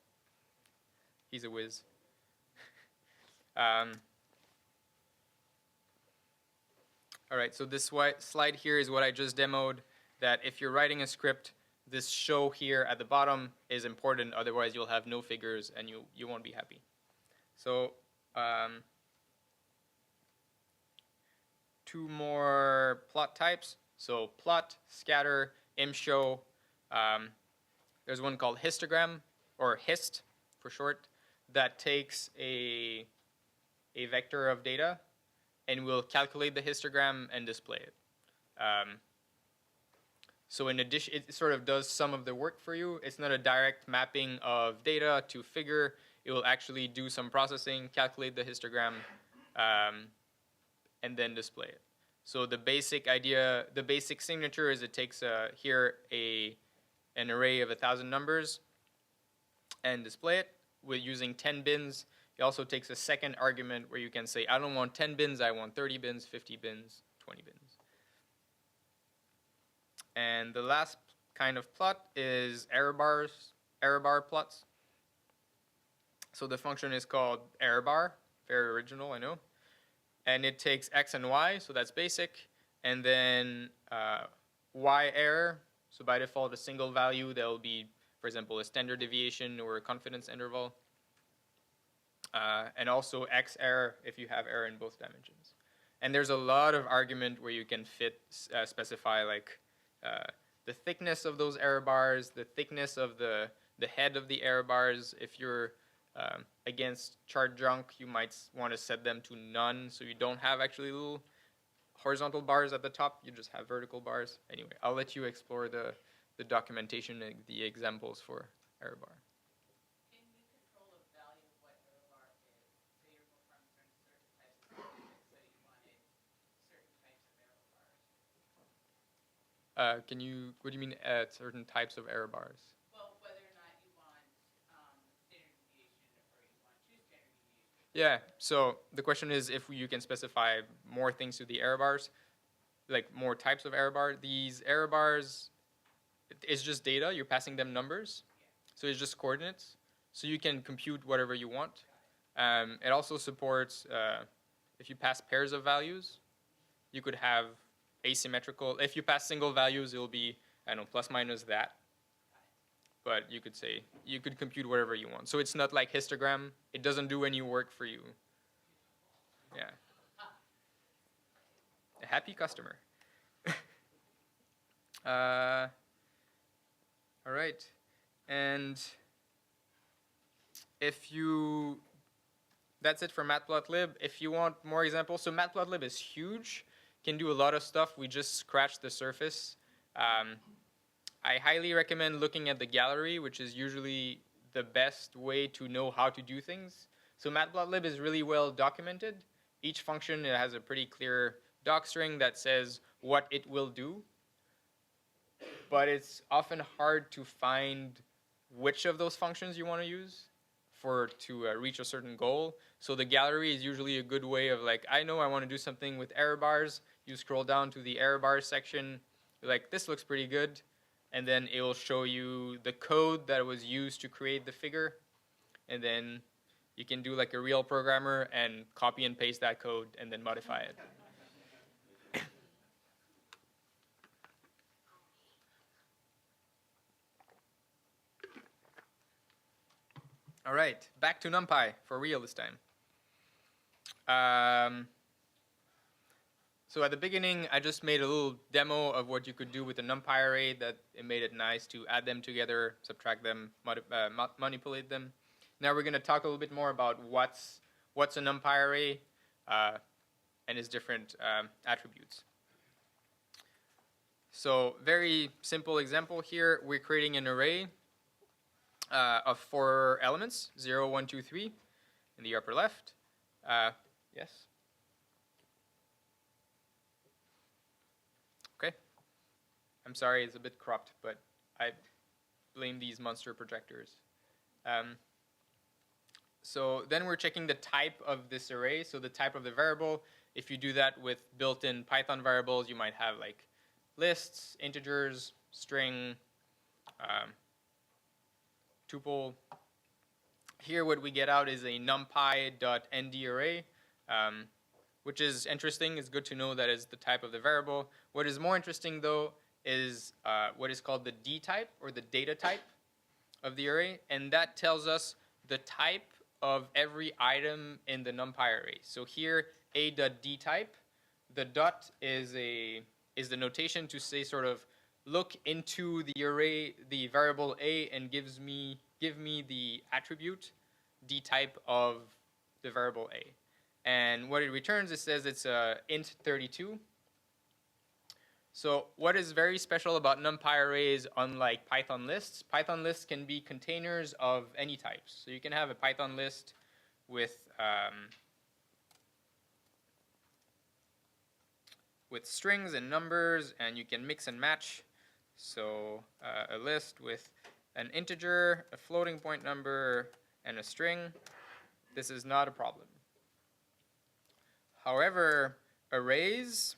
S1: He's a whiz. All right, so this slide here is what I just demoed, that if you're writing a script, this show here at the bottom is important, otherwise you'll have no figures and you won't be happy. So two more plot types. So plot, scatter, imshow. There's one called histogram, or hist for short, that takes a vector of data and will calculate the histogram and display it. So in addition, it sort of does some of the work for you. It's not a direct mapping of data to figure. It will actually do some processing, calculate the histogram, and then display it. So the basic idea, the basic signature is it takes here an array of 1,000 numbers and display it with using 10 bins. It also takes a second argument where you can say, I don't want 10 bins, I want 30 bins, 50 bins, 20 bins. And the last kind of plot is error bar plots. So the function is called error bar, very original, I know. And it takes x and y, so that's basic, and then y error. So by default, a single value that will be, for example, a standard deviation or a confidence interval. And also x error if you have error in both dimensions. And there's a lot of argument where you can specify like the thickness of those error bars, the thickness of the head of the error bars. If you're against chart junk, you might want to set them to none, so you don't have actually little horizontal bars at the top, you just have vertical bars. Anyway, I'll let you explore the documentation and the examples for error bar.
S3: Can you control the value of what error bar is? Say you're performing certain types of statistics, so you wanted certain types of error bars.
S1: What do you mean certain types of error bars?
S3: Well, whether or not you want standard deviation or you want two standard deviations.
S1: Yeah, so the question is if you can specify more things to the error bars, like more types of error bar. These error bars, it's just data, you're passing them numbers, so it's just coordinates. So you can compute whatever you want. It also supports, if you pass pairs of values, you could have asymmetrical. If you pass single values, it will be, I don't know, plus minus that. But you could say, you could compute whatever you want. So it's not like histogram. It doesn't do any work for you. Yeah. A happy customer. All right. And that's it for matplotlib. If you want more examples, so matplotlib is huge, can do a lot of stuff. We just scratched the surface. I highly recommend looking at the gallery, which is usually the best way to know how to do things. So matplotlib is really well documented. Each function has a pretty clear doc string that says what it will do. But it's often hard to find which of those functions you want to use to reach a certain goal. So the gallery is usually a good way of like, I know I want to do something with error bars. You scroll down to the error bars section. You're like, this looks pretty good. And then it will show you the code that was used to create the figure. And then you can do like a real programmer and copy and paste that code and then modify it. All right, back to NumPy for real this time. So at the beginning, I just made a little demo of what you could do with a NumPy array. That it made it nice to add them together, subtract them, manipulate them. Now we're going to talk a little bit more about what's a NumPy array and its different attributes. So very simple example here. We're creating an array of 4 elements, 0, 1, 2, 3 in the upper left. Yes? Okay. I'm sorry, it's a bit cropped, but I blame these monster projectors. So then we're checking the type of this array, so the type of the variable. If you do that with built-in Python variables, you might have like lists, integers, string, tuple. Here what we get out is a numpy.nd array, which is interesting. It's good to know that is the type of the variable. What is more interesting though is what is called the D type, or the data type of the array, and that tells us the type of every item in the NumPy array. So here a.dtype, the dot is the notation to say sort of look into the array, the variable a, and give me the attribute dtype of the variable a. And what it returns, it says it's int 32. So what is very special about NumPy arrays, unlike Python lists can be containers of any types. So you can have a Python list with strings and numbers, and you can mix and match. So a list with an integer, a floating point number, and a string, this is not a problem. However, arrays,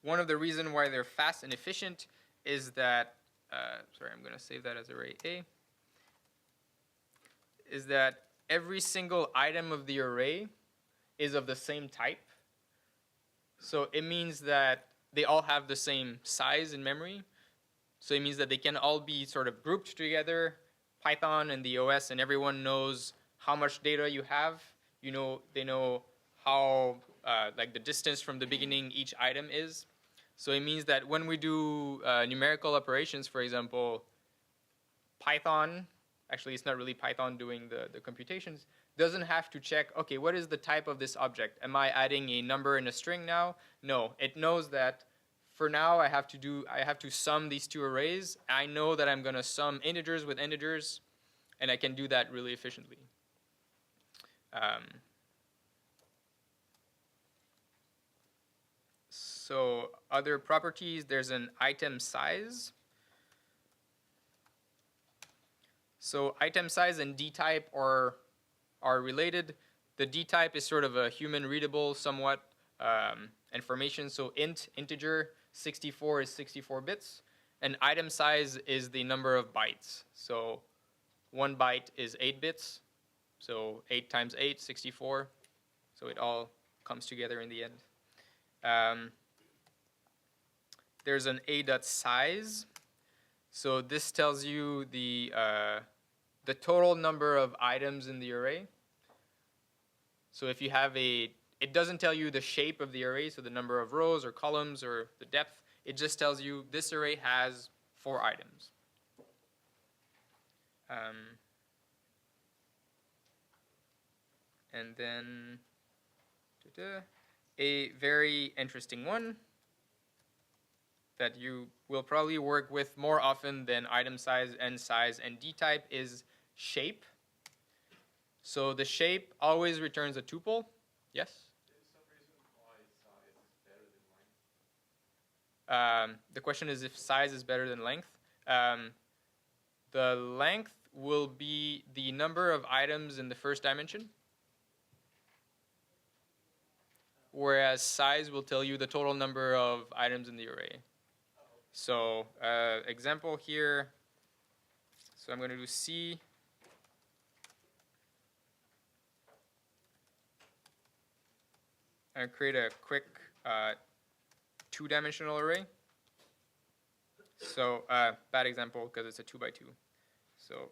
S1: one of the reasons why they're fast and efficient is that, sorry, I'm going to save that as array A, is that every single item of the array is of the same type. So it means that they all have the same size in memory. So it means that they can all be sort of grouped together, Python and the OS, and everyone knows how much data you have. You know, they know how, like the distance from the beginning each item is. So it means that when we do numerical operations, for example, Python, actually it's not really Python doing the computations, doesn't have to check, okay, what is the type of this object? Am I adding a number and a string now? No, it knows that for now I have to sum these two arrays. I know that I'm going to sum integers with integers, and I can do that really efficiently. So other properties, there's an item size. So item size and dtype are related. The dtype is sort of a human readable somewhat information. So integer 64 is 64 bits, and item size is the number of bytes. So 1 byte is 8 bits. So 8 times 8, 64. So it all comes together in the end. There's an a.size. So this tells you the total number of items in the array. So if you have it doesn't tell you the shape of the array, so the number of rows or columns or the depth. It just tells you this array has 4 items. And then a very interesting one that you will probably work with more often than item size, n size, and dtype is shape. So the shape always returns a tuple. Yes?
S4: There's some reason why size is better than length.
S1: The question is if size is better than length. The length will be the number of items in the first dimension, whereas size will tell you the total number of items in the array. So example here, so I'm going to do C. And create a quick 2-dimensional array. So bad example because it's a 2 by 2. So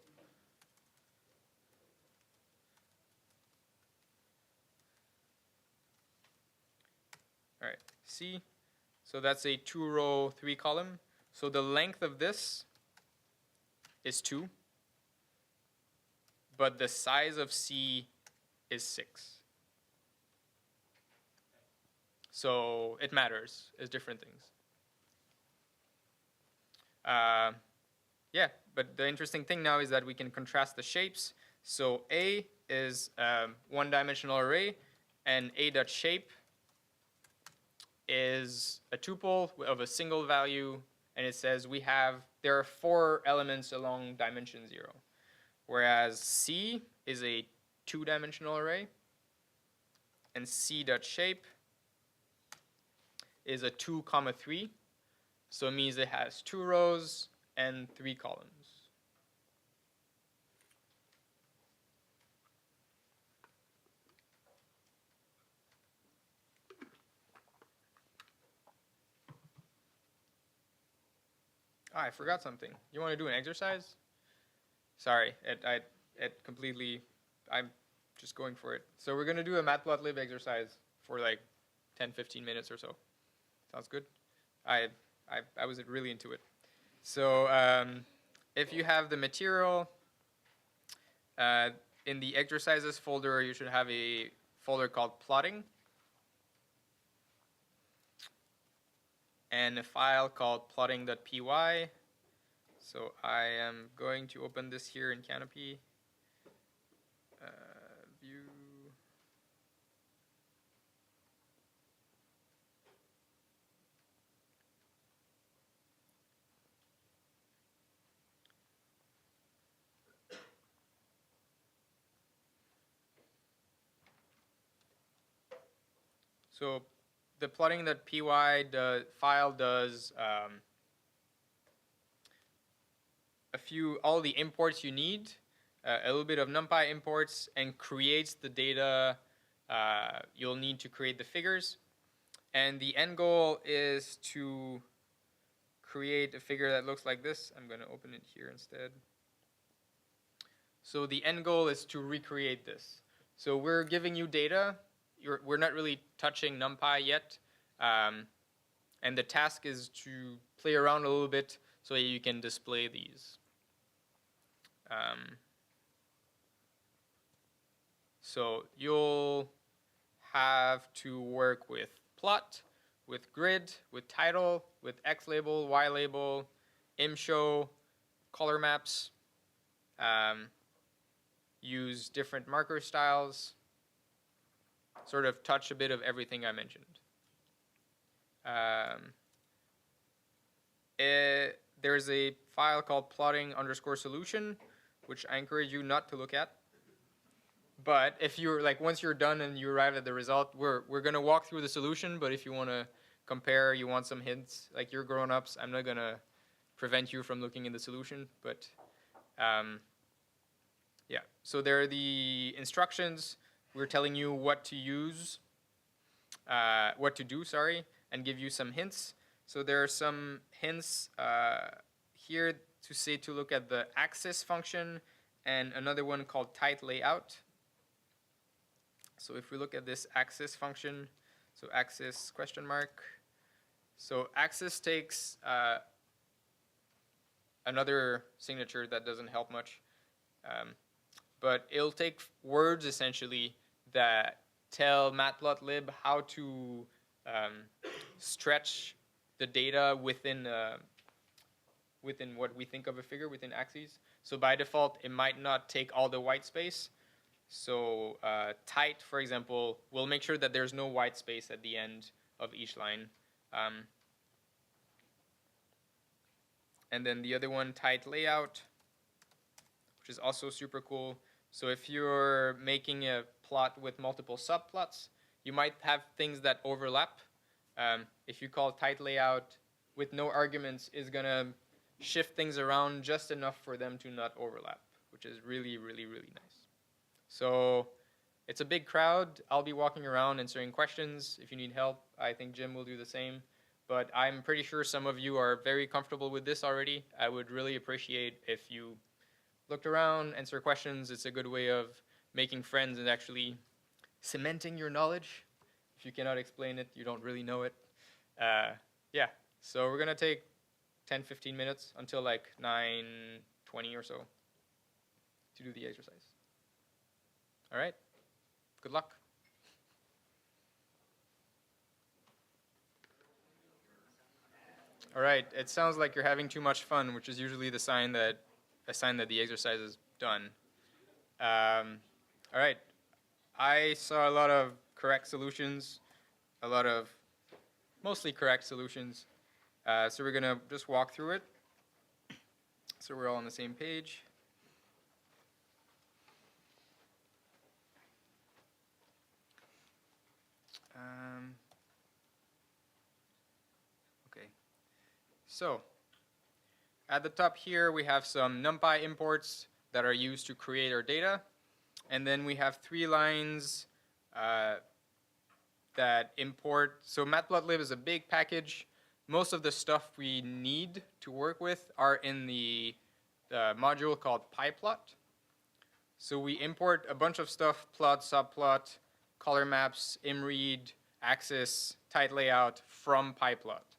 S1: All right, C. So that's a 2-row, 3-column. So the length of this is 2, but the size of C is 6. So it matters. It's different things. Yeah, but the interesting thing now is that we can contrast the shapes. So A is one-dimensional array, and A.shape is a tuple of a single value, and it says there are 4 elements along dimension 0. Whereas C is a 2-dimensional array, and C.shape is a 2, 3. So it means it has 2 rows and 3 columns. I forgot something. You want to do an exercise? Sorry, I'm just going for it. So we're going to do a matplotlib exercise for like 10, 15 minutes or so. Sounds good? I was really into it. So if you have the material, in the exercises folder, you should have a folder called plotting, and a file called plotting.py. So I am going to open this here in Canopy. View. So the plotting.py file does all the imports you need, a little bit of NumPy imports, and creates the data you'll need to create the figures. And the end goal is to create a figure that looks like this. I'm going to open it here instead. So the end goal is to recreate this. So we're giving you data. We're not really touching NumPy yet. And the task is to play around a little bit so that you can display these. So you'll have to work with plot, with grid, with title, with X label, Y label, imshow, color maps, use different marker styles, sort of touch a bit of everything I mentioned. There's a file called plotting_solution, which I encourage you not to look at. But if you're once you're done and you arrive at the result, we're gonna walk through the solution. But if you want to compare, you want some hints, like you're grown-ups, I'm not gonna prevent you from looking in the solution. But yeah, so there are the instructions. We're telling you what to use, what to do, and give you some hints. So there are some hints here to say to look at the axis function and another one called tight layout. So if we look at this axis function, so axis ? So axis takes another signature that doesn't help much, but it'll take words essentially that tell matplotlib how to stretch the data within what we think of a figure, within axes. So by default, it might not take all the white space. So tight, for example, will make sure that there's no white space at the end of each line. And then the other one, tight layout, which is also super cool. So if you're making a plot with multiple subplots, you might have things that overlap. If you call tight layout with no arguments, is going to shift things around just enough for them to not overlap, which is really, really, really nice. So it's a big crowd. I'll be walking around answering questions. If you need help, I think Jim will do the same. But I'm pretty sure some of you are very comfortable with this already. I would really appreciate if you looked around, answer questions. It's a good way of making friends and actually cementing your knowledge, If you cannot explain it, you don't really know it. Yeah, so we're going to take 10-15 minutes until like 9:20 or so to do the exercise. All right, good luck. All right, it sounds like you're having too much fun, which is usually a sign that the exercise is done. All right, I saw a lot of correct solutions, mostly correct solutions. So we're gonna just walk through it, so we're all on the same page. Okay, so at the top here we have some NumPy imports that are used to create our data, and then we have 3 lines that import. So matplotlib is a big package. Most of the stuff we need to work with are in the module called pyplot. So we import a bunch of stuff: plot, subplot, color maps, imread, axis, tight layout from pyplot.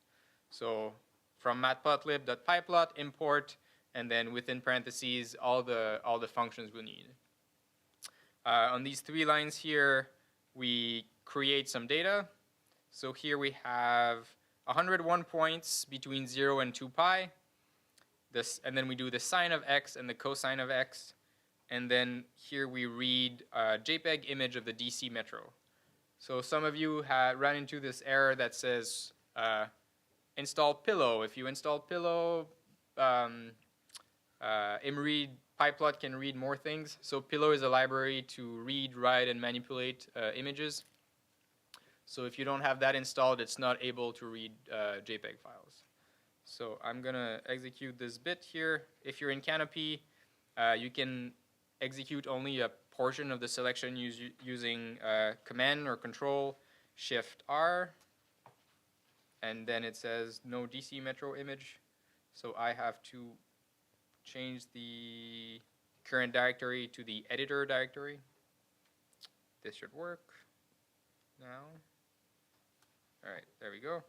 S1: So from matplotlib.pyplot import, and then within parentheses all the functions we need. On these 3 lines here, we create some data. So here we have 101 points between 0 and 2 pi. And then we do the sine of x and the cosine of x. And then here we read a JPEG image of the DC metro. So some of you ran into this error that says install Pillow. If you install Pillow, imread pyplot can read more things. So Pillow is a library to read, write, and manipulate images. So if you don't have that installed, it's not able to read JPEG files. So I'm gonna execute this bit here. If you're in Canopy, you can execute only a portion of the selection using Command or Control Shift R, and then it says no DC Metro image. So I have to change the current directory to the editor directory. This should work now. All right, there we go.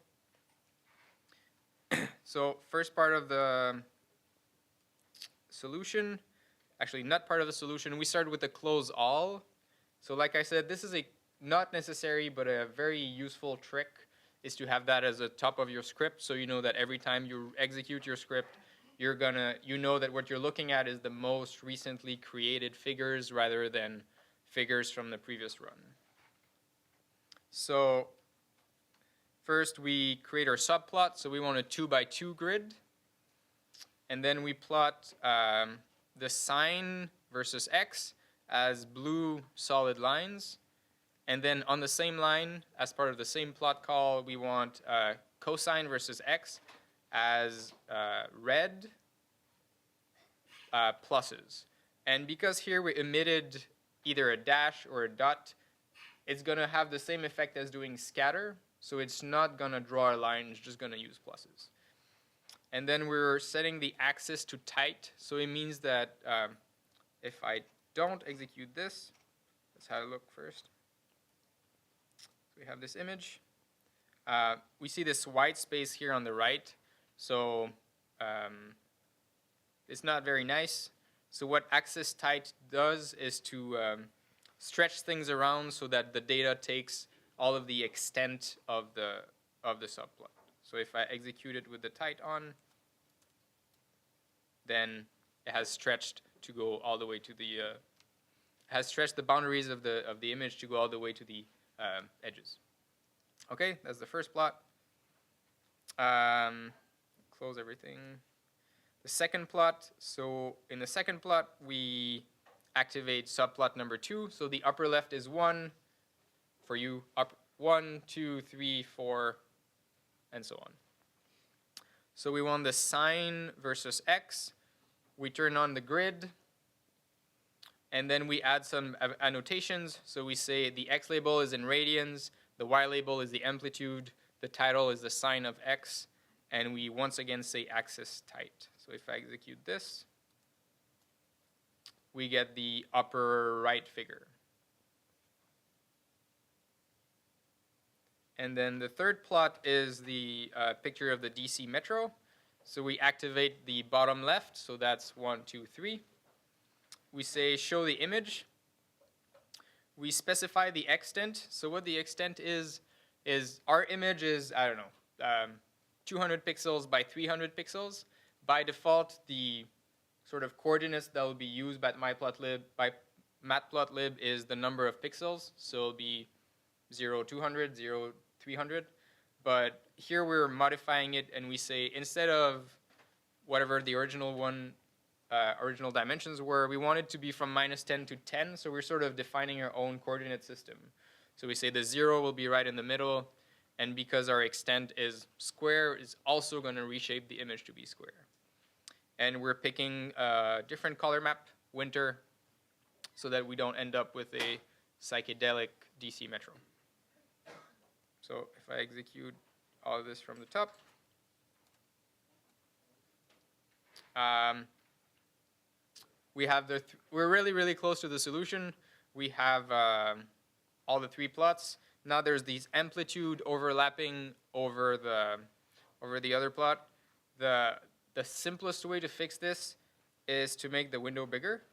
S1: So first part of the solution, actually not part of the solution, we started with the close all. So like I said, this is a not necessary but a very useful trick, is to have that as a top of your script, so you know that every time you execute your script, you know that what you're looking at is the most recently created figures rather than figures from the previous run. So first we create our subplot. So we want a 2x2 grid, and then we plot the sine versus x as blue solid lines, and then on the same line, as part of the same plot call, we want cosine versus x as red pluses. And because here we omitted either a dash or a dot, it's going to have the same effect as doing scatter. So it's not going to draw a line, it's just going to use pluses. And then we're setting the axis to tight. So it means that if I don't execute this, let's have a look first. So we have this image. We see this white space here on the right. So it's not very nice. So what axis tight does is to stretch things around so that the data takes all of the extent of the subplot. So if I execute it with the tight on, then it has stretched to go all the way to the has stretched the boundaries of the image to go all the way to the edges. Okay, that's the first plot. Close everything. The second plot. So in the second plot, we activate subplot number 2. So the upper left is 1. For you, up 1, 2, 3, 4, and so on. So we want the sine versus x. We turn on the grid, and then we add some annotations. So we say the x label is in radians, the y label is the amplitude, the title is the sine of x, and we once again say axis tight. So if I execute this, we get the upper right figure. And then the third plot is the picture of the DC metro. So we activate the bottom left, so that's 1, 2, 3. We say show the image. We specify the extent. So what the extent is our image is, I don't know, 200 pixels by 300 pixels. By default, the sort of coordinates that will be used by matplotlib is the number of pixels. So it'll be 0, 200, 0, 300. But here we're modifying it, and we say instead of whatever the original dimensions were, we want it to be from -10 to 10. So we're sort of defining our own coordinate system. So we say the 0 will be right in the middle, and because our extent is square, it's also going to reshape the image to be square. And we're picking a different color map, winter, so that we don't end up with a psychedelic DC metro. So if I execute all of this from the top, we have we're really, really close to the solution. We have all the 3 plots. Now there's these amplitude overlapping over the other plot. The simplest way to fix this is to make the window bigger.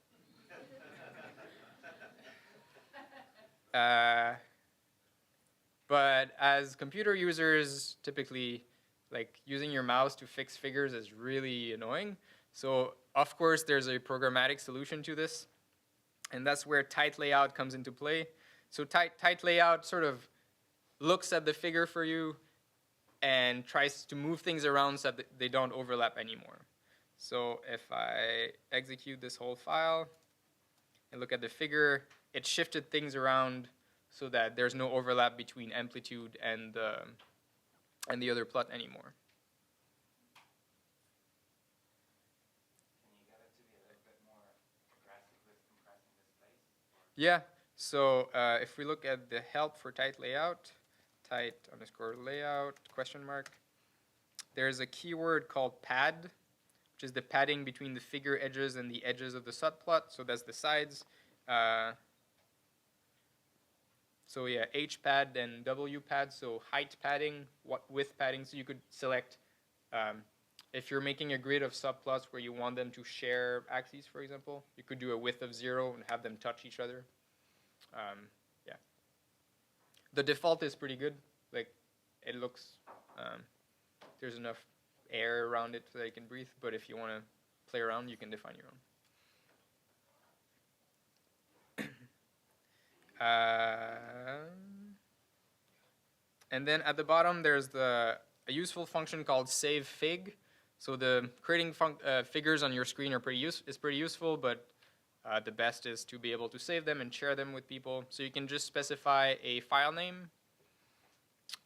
S1: But as computer users, typically, like using your mouse to fix figures is really annoying. So of course, there's a programmatic solution to this, and that's where tight layout comes into play. So tight layout sort of looks at the figure for you and tries to move things around so that they don't overlap anymore. So if I execute this whole file and look at the figure, it shifted things around so that there's no overlap between amplitude and the other plot anymore.
S2: Can you get it to be a little bit more aggressive with compressing the space?
S1: Yeah, so if we look at the help for tight layout, tight_layout, question mark, there's a keyword called pad, which is the padding between the figure edges and the edges of the subplot, so that's the sides. So yeah, H pad and W pad, so height padding, width padding, so you could select if you're making a grid of subplots where you want them to share axes, for example, you could do a width of 0 and have them touch each other. Yeah. The default is pretty good. Like, it looks, there's enough air around it so that you can breathe, but if you want to play around, you can define your own. And then at the bottom, there's a useful function called save fig. So the creating figures on your screen is pretty useful, but the best is to be able to save them and share them with people. So you can just specify a file name,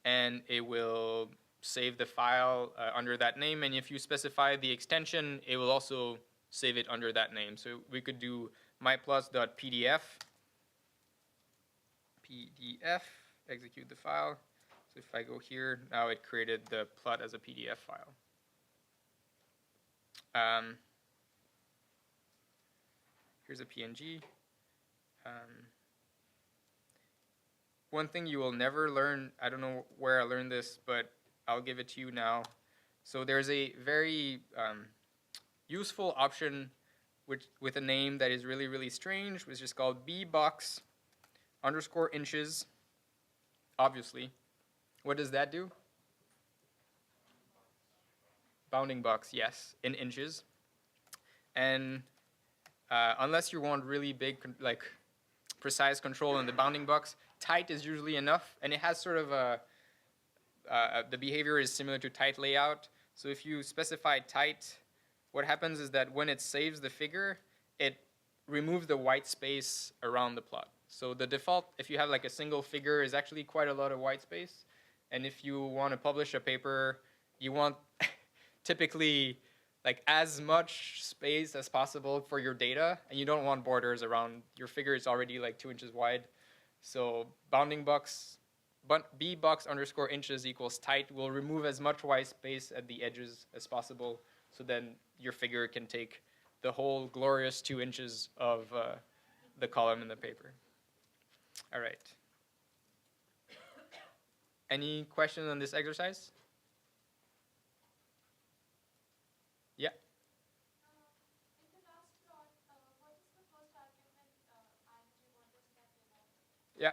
S1: and it will save the file under that name. And if you specify the extension, it will also save it under that name. So we could do myplots.pdf, execute the file. So if I go here, now it created the plot as a PDF file. Here's a PNG. One thing you will never learn, I don't know where I learned this, but I'll give it to you now. So there's a very useful option with a name that is really, really strange, which is called bbox_inches, obviously. What does that do? Bounding box, yes, in inches. And unless you want really big, like precise control in the bounding box, tight is usually enough, and it has sort of the behavior is similar to tight layout. So if you specify tight, what happens is that when it saves the figure, it removes the white space around the plot. So the default, if you have like a single figure, is actually quite a lot of white space. And if you want to publish a paper, you want typically like as much space as possible for your data, and you don't want borders around your figure. It's already like 2 inches wide. So bounding box, bbox_inches equals tight will remove as much white space at the edges as possible, so then your figure can take the whole glorious 2 inches of the column in the paper. All right. Any questions on this exercise? Yeah.
S5: In the last plot, what is the first argument IMG? What does that denote?
S1: Yeah.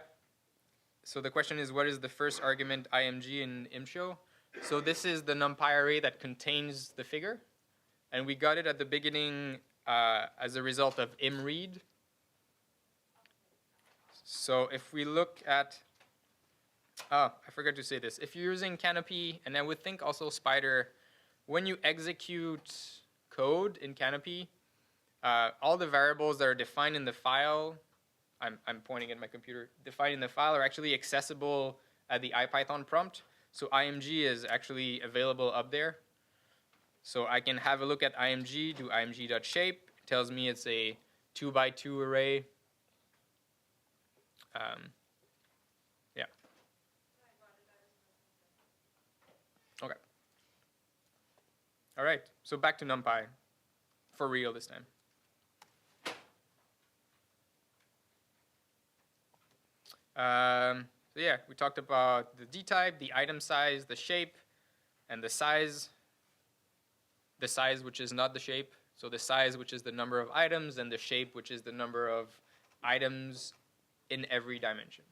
S1: So the question is, what is the first argument IMG in ImShow? So this is the NumPy array that contains the figure, and we got it at the beginning as a result of imread. So if we look at, I forgot to say this. If you're using Canopy, and I would think also Spider, when you execute code in Canopy, all the variables that are defined in the file, I'm pointing at my computer, defined in the file are actually accessible at the IPython prompt. So IMG is actually available up there. So I can have a look at IMG, do img.shape. It tells me it's a 2x2 array. Yeah. Okay. All right. So back to NumPy, for real this time. So yeah, we talked about the D type, the item size, the shape, and the size. The size, which is not the shape. So the size, which is the number of items, and the shape, which is the number of items in every dimension.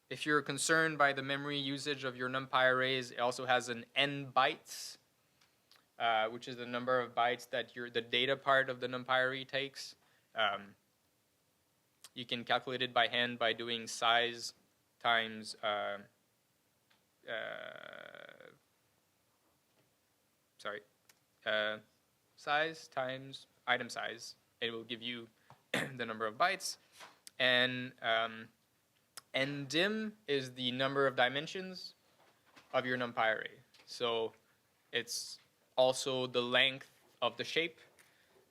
S1: If you're concerned by the memory usage of your NumPy arrays, it also has an n bytes, which is the number of bytes that the data part of the NumPy array takes. You can calculate it by hand by doing size times size times item size. It will give you the number of bytes. And ndim is the number of dimensions of your NumPy array. So it's also the length of the shape.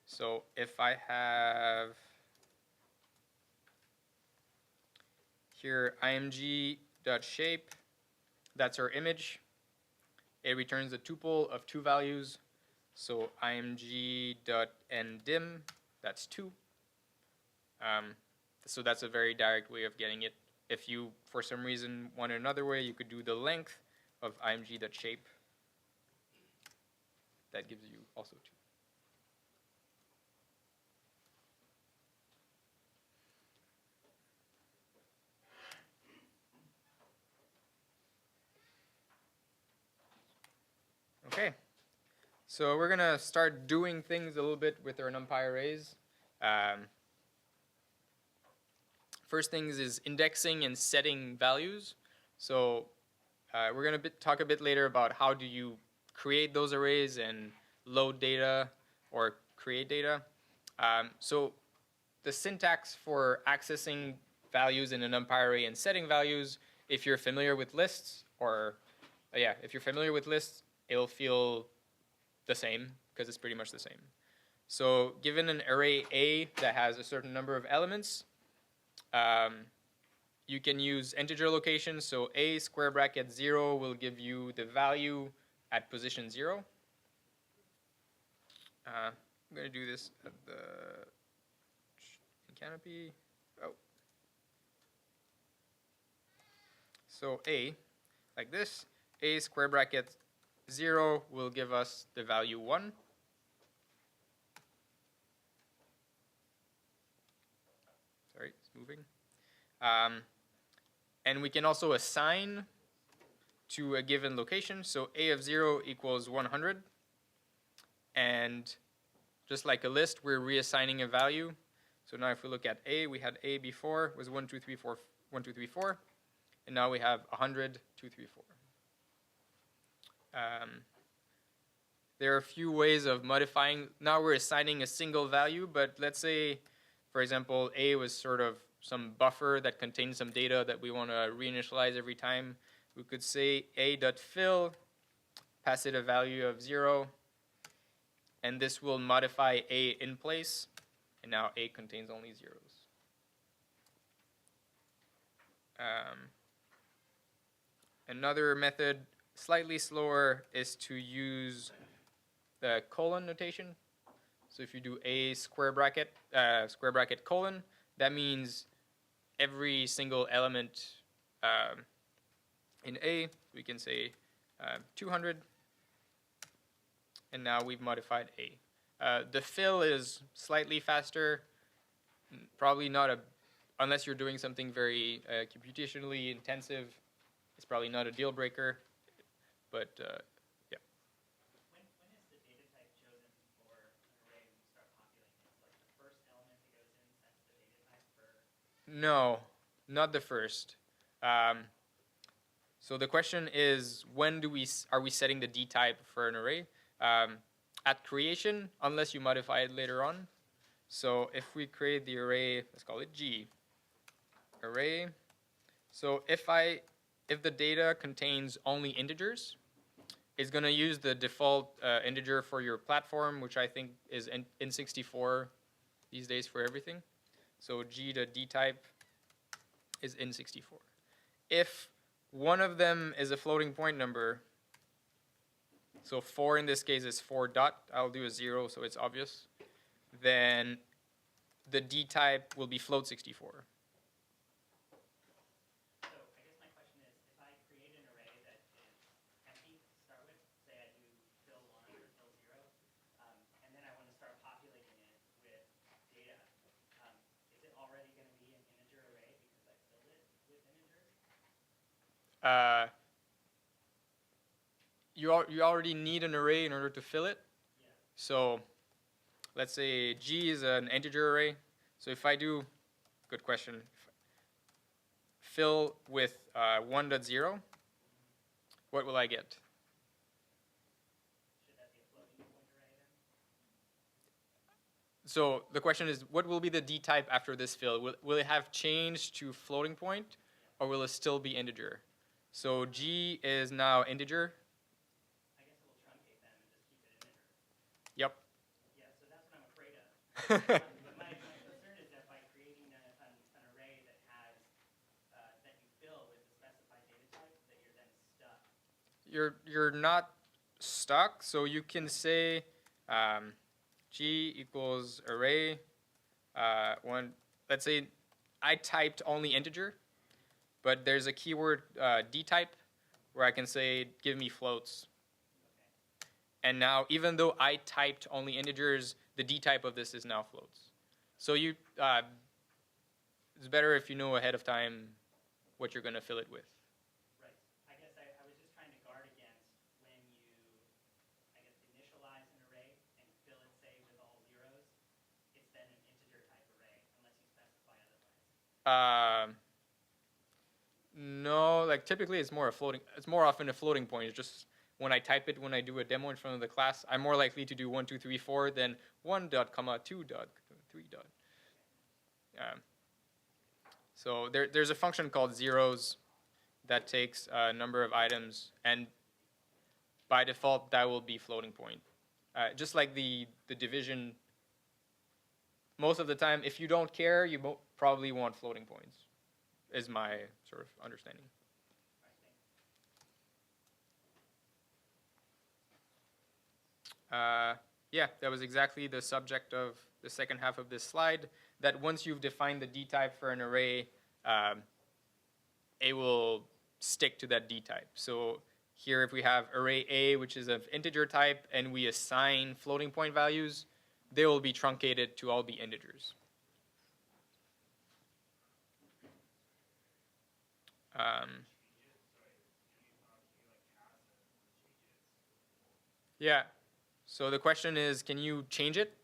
S1: So if I have here img.shape, that's our image. It returns a tuple of 2 values. So img.ndim, that's 2. So that's a very direct way of getting it. If you, for some reason, want another way, you could do the length of img.shape. That gives you also 2. Okay, so we're gonna start doing things a little bit with our NumPy arrays. First things is indexing and setting values. So we're gonna talk a bit later about how do you create those arrays and load data or create data. So the syntax for accessing values in a NumPy array and setting values, if you're familiar with lists, or if you're familiar with lists, it'll feel the same because it's pretty much the same. So given an array A that has a certain number of elements, you can use integer locations. So A square bracket 0 will give you the value at position 0. I'm going to do this at the Canopy. Oh. So A, like this, A square bracket 0 will give us the value 1. Sorry, it's moving. And we can also assign to a given location. So A of 0 equals 100. And just like a list, we're reassigning a value. So now if we look at A, we had A before, was 1, 2, 3, 4, 1, 2, 3, 4. And now we have 100, 2, 3, 4. There are a few ways of modifying. Now we're assigning a single value, but let's say, for example, A was sort of some buffer that contains some data that we want to reinitialize every time. We could say A.fill, pass it a value of 0, and this will modify A in place, and now A contains only zeros. Another method, slightly slower, is to use the colon notation. So if you do A square bracket colon, that means every single element in A. We can say 200, and now we've modified A. The fill is slightly faster, probably not unless you're doing something very computationally intensive, it's probably not a deal breaker, but yeah.
S6: When is the data type chosen for an array when you start populating it? Like the first element that goes in sets the data type for?
S1: No, not the first. So the question is, when are we setting the D type for an array? At creation, unless you modify it later on. So if we create the array, let's call it G, array. So if the data contains only integers, it's going to use the default integer for your platform, which I think is in64 these days for everything. So G to D type is in64. If one of them is a floating point number, so 4 in this case is 4 dot, I'll do a 0 so it's obvious, then the D type will be float 64.
S6: So I guess my question is, if I create an array that is empty to start with, say I do fill 1 or fill 0, and then I want to start populating it with data, is it already going to be an integer array because I filled it with integers?
S1: You already need an array in order to fill it.
S6: Yeah.
S1: So let's say G is an integer array. So if I do, good question, fill with 1.0, what will I get?
S6: Should that be a floating point array then?
S1: So the question is, what will be the D type after this fill? Will it have changed to floating point, or will it still be integer? So G is now integer.
S6: I guess it will truncate them and just keep it integer.
S1: Yep.
S6: Yeah, so that's what I'm afraid of. But my concern is that by creating an array that has that you fill with the specified data type, that you're then stuck.
S1: You're not stuck, so you can say G equals array one. Let's say I typed only integer, but there's a keyword D type where I can say give me floats. And now, even though I typed only integers, the D type of this is now floats. So it's better if you know ahead of time what you're going to fill it with.
S6: Right. I guess I was just trying to guard against when you, I guess, initialize an array and fill it, say, with all zeros, it's then an integer type array, unless you specify otherwise.
S1: No, like typically it's more often a floating point. It's just when I type it, when I do a demo in front of the class, I'm more likely to do 1, 2, 3, 4 than 1 dot, comma, 2 dot, 3 dot. So there's a function called zeros that takes a number of items, and by default that will be floating point. Just like the division, most of the time, if you don't care, you probably want floating points, is my sort of understanding. Yeah, that was exactly the subject of the second half of this slide, that once you've defined the D type for an array, it will stick to that D type. So here if we have array A, which is of integer type, and we assign floating point values, they will be truncated to all be integers. Yeah. So the question is, can you change it?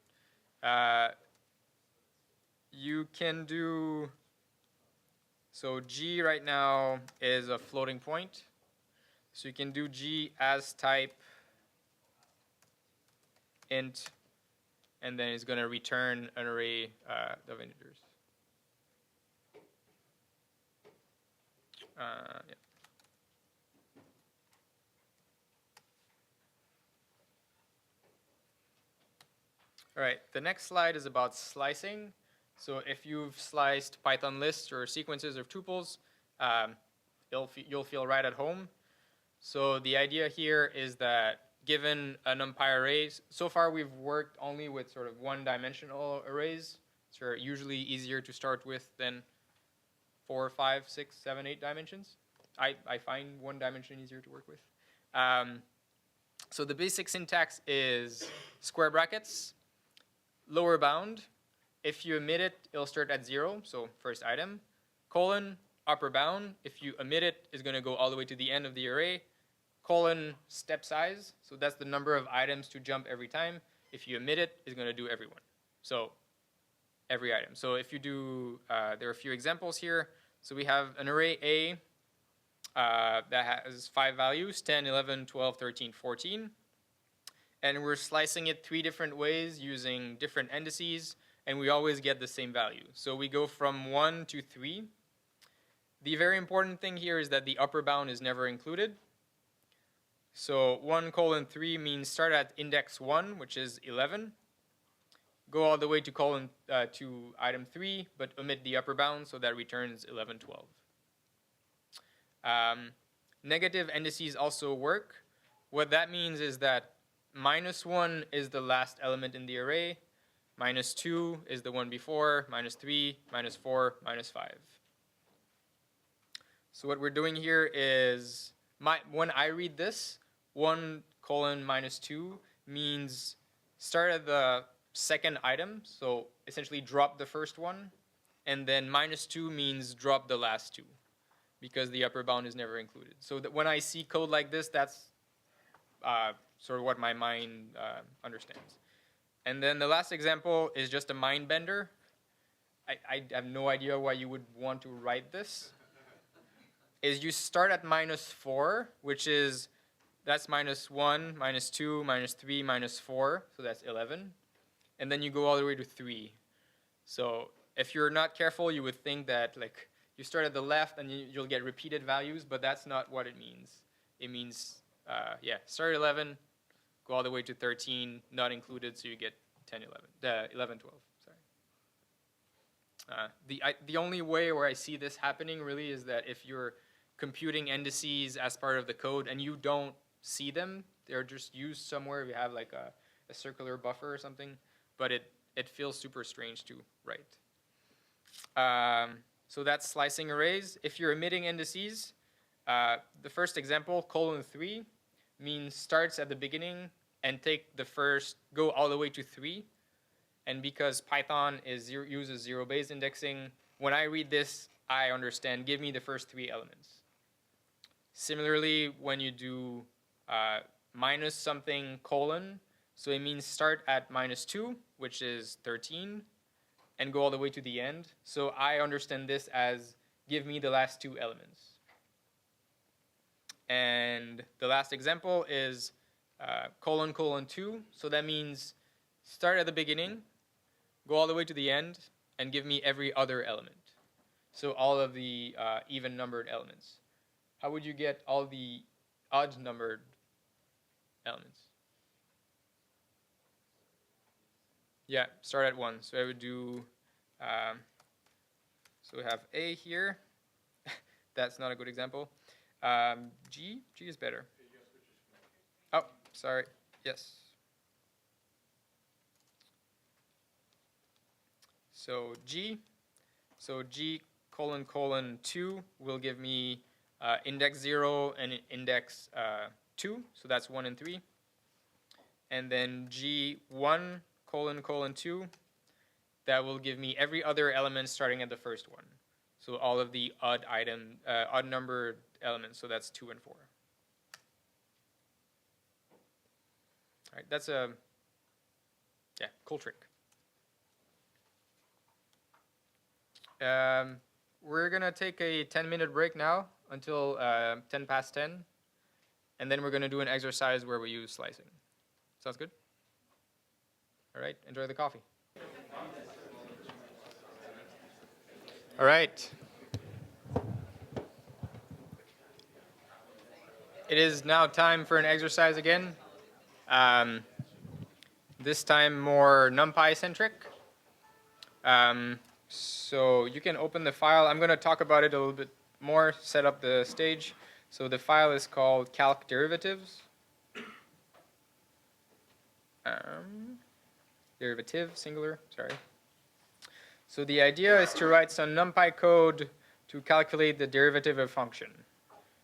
S1: You can do, so G right now is a floating point. So you can do G as type int, and then it's going to return an array of integers. Yeah. All right, the next slide is about slicing. So if you've sliced Python lists or sequences or tuples, you'll feel right at home. So the idea here is that given a NumPy array, so far we've worked only with sort of one-dimensional arrays, which are usually easier to start with than 4, 5, 6, 7, 8 dimensions. I find one dimension easier to work with. So the basic syntax is square brackets, lower bound. If you omit it, it'll start at 0, so first item, colon, upper bound. If you omit it, it's going to go all the way to the end of the array, colon, step size. So that's the number of items to jump every time. If you omit it, it's going to do every one. So every item. So if you do, there are a few examples here. So we have an array A that has 5 values, 10, 11, 12, 13, 14. And we're slicing it 3 different ways using different indices, and we always get the same value. So we go from 1 to 3. The very important thing here is that the upper bound is never included. So 1 colon 3 means start at index 1, which is 11. Go all the way to colon to item 3, but omit the upper bound, so that returns 11, 12. Negative indices also work. What that means is that -1 is the last element in the array, -2 is the one before, -3, -4, -5. So what we're doing here is, when I read this, 1 colon -2 means start at the second item, so essentially drop the first one, and then -2 means drop the last 2, because the upper bound is never included. So that when I see code like this, that's sort of what my mind understands. And then the last example is just a mind bender. I have no idea why you would want to write this. Is you start at -4, which is, that's -1, -2, -3, -4, so that's 11. And then you go all the way to 3. So if you're not careful, you would think that like you start at the left and you'll get repeated values, but that's not what it means. It means, start at 11, go all the way to 13, not included, so you get 10, 11, 11, 12, sorry. The only way where I see this happening really is that if you're computing indices as part of the code and you don't see them, they're just used somewhere. You have like a circular buffer or something, but it feels super strange to write. So that's slicing arrays. If you're omitting indices, the first example, colon 3, means starts at the beginning and go all the way to 3. And because Python uses zero-based indexing, when I read this, I understand, give me the first 3 elements. Similarly, when you do minus something colon, so it means start at -2, which is 13, and go all the way to the end. So I understand this as give me the last 2 elements. And the last example is colon 2. So that means start at the beginning, go all the way to the end, and give me every other element. So all of the even numbered elements. How would you get all the odd numbered elements? Yeah, start at 1. So I would do, so we have A here. That's not a good example. G is better. Oh, sorry. Yes. So G colon 2 will give me index 0 and index 2. So that's 1 and 3. And then G1 colon 2, that will give me every other element starting at the first one. So all of the odd numbered elements, so that's 2 and 4. All right, that's a cool trick. We're gonna take a 10-minute break now until 10 past 10, and then we're gonna do an exercise where we use slicing. Sounds good? All right, enjoy the coffee. All right. It is now time for an exercise again. This time more NumPy centric. So you can open the file. I'm going to talk about it a little bit more, set up the stage. So the file is called calc derivatives. Derivative, singular, sorry. So the idea is to write some NumPy code to calculate the derivative of function.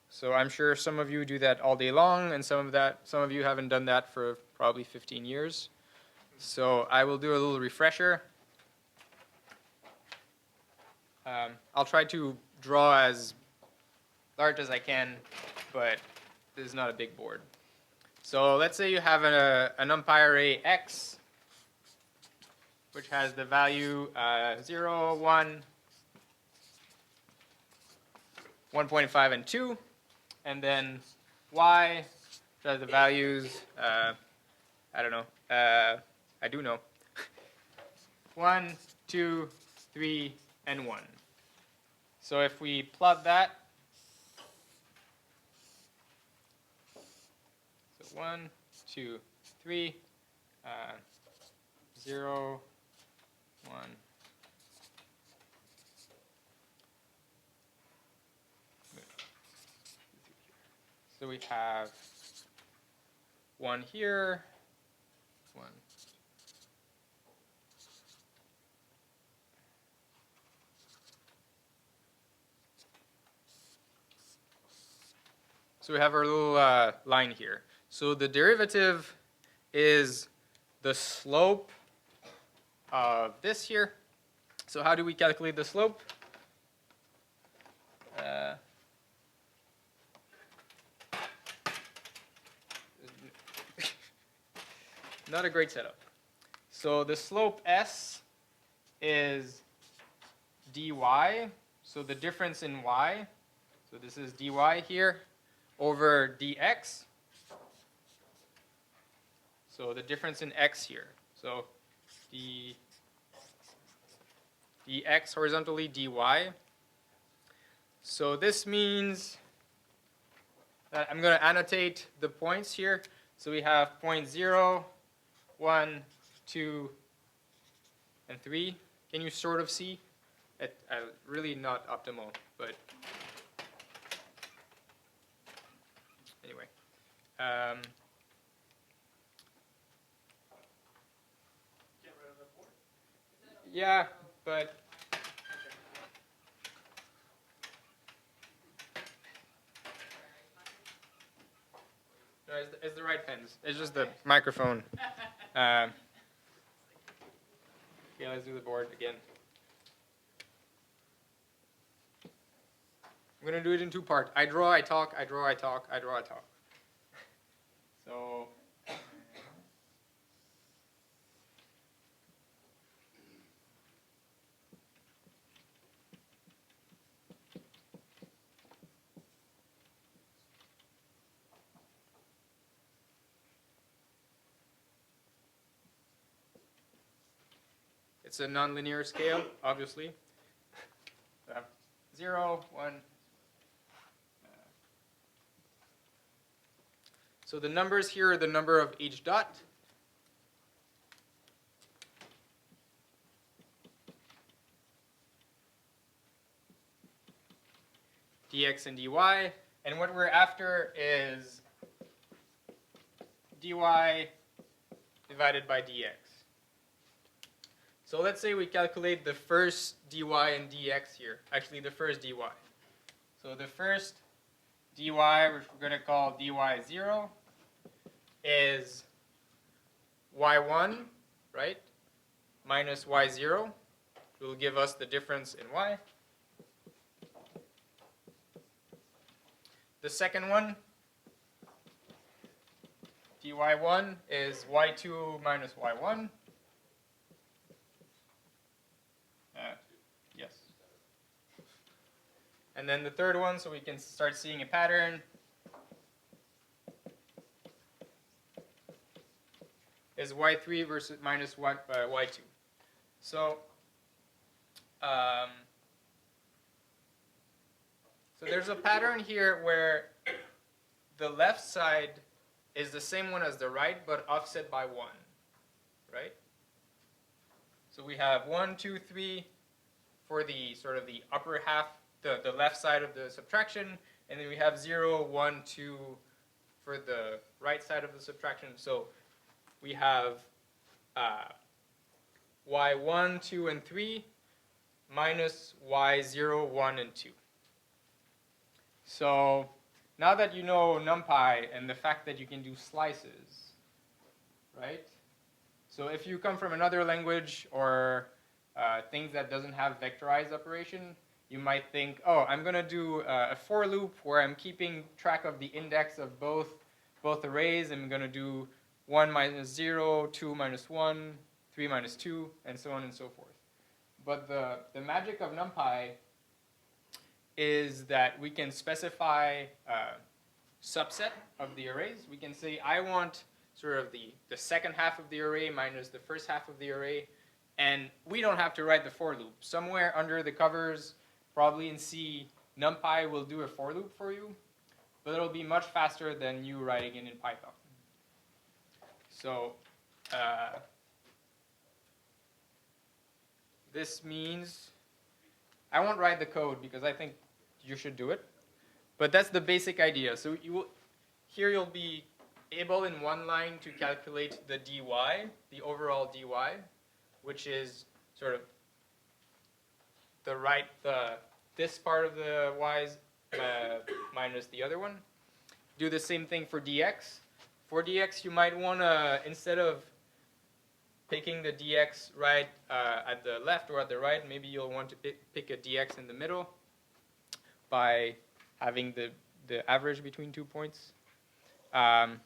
S1: So I'm sure some of you do that all day long, and some of you haven't done that for probably 15 years. So I will do a little refresher. I'll try to draw as large as I can, but this is not a big board. So let's say you have a NumPy array X, which has the value 0, 1, 1.5, and 2, and then Y, which has the values, I don't know, I do know, 1, 2, 3, and 1. So if we plot that, so 1, 2, 3, 0, 1. So we have 1 here, 1. So we have our little line here. So the derivative is the slope of this here. So how do we calculate the slope? Not a great setup. So the slope S is dy, so the difference in y, so this is dy here, over dx. So the difference in x here. So dx horizontally dy. So this means that I'm going to annotate the points here. So we have point 0, 1, 2, and 3. Can you sort of see? Really not optimal, but anyway. Yeah, but no, it's the right pens. It's just the microphone. Okay, let's do the board again. I'm going to do it in 2 parts. I draw, I talk, I draw, I talk, I draw, I talk. So it's a nonlinear scale, obviously. 0, 1. So the numbers here are the number of each dot. Dx and dy. And what we're after is dy divided by dx. So let's say we calculate the first dy and dx here. Actually, the first dy. So the first dy, which we're going to call dy0, is y1, right, minus y0, which will give us the difference in y. The second one, dy1, is y2 minus y1. Yes. And then the third one, so we can start seeing a pattern, is y3 versus minus y2. So, so there's a pattern here where the left side is the same one as the right, but offset by 1, right? So we have 1, 2, 3 for the sort of the upper half, the left side of the subtraction, and then we have 0, 1, 2 for the right side of the subtraction. So we have y1, 2, and 3 minus y0, 1, and 2. So now that you know NumPy and the fact that you can do slices, right? So if you come from another language or things that doesn't have vectorized operation, you might think, oh, I'm going to do a for loop where I'm keeping track of the index of both arrays. I'm going to do 1 minus 0, 2 minus 1, 3 minus 2, and so on and so forth. But the magic of NumPy is that we can specify a subset of the arrays. We can say, I want sort of the second half of the array minus the first half of the array. And we don't have to write the for loop. Somewhere under the covers, probably in C, NumPy will do a for loop for you. But it'll be much faster than you writing it in Python. So this means I won't write the code because I think you should do it. But that's the basic idea. So here you'll be able in one line to calculate the dy, the overall dy, which is sort of this part of the y's minus the other one. Do the same thing for dx. For dx, you might want to, instead of picking the dx right at the left or at the right, maybe you'll want to pick a dx in the middle by having the average between 2 points. But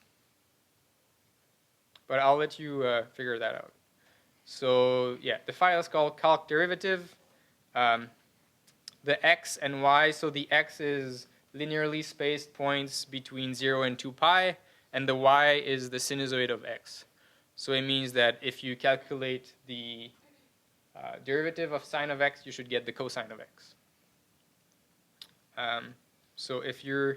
S1: I'll let you figure that out. So yeah, the file is called calc derivative. The x and y, so the x is linearly spaced points between 0 and 2 pi, and the y is the sinusoid of x. So it means that if you calculate the derivative of sine of x, you should get the cosine of x. So if you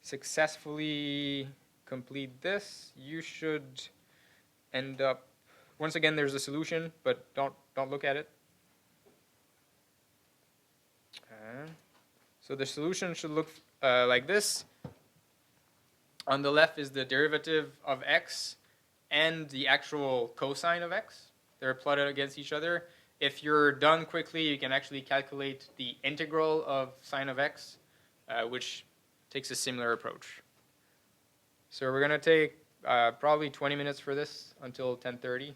S1: successfully complete this, you should end up, once again, there's a solution, but don't look at it. So the solution should look like this. On the left is the derivative of x and the actual cosine of x. They're plotted against each other. If you're done quickly, you can actually calculate the integral of sine of x, which takes a similar approach. So we're going to take probably 20 minutes for this until 10:30.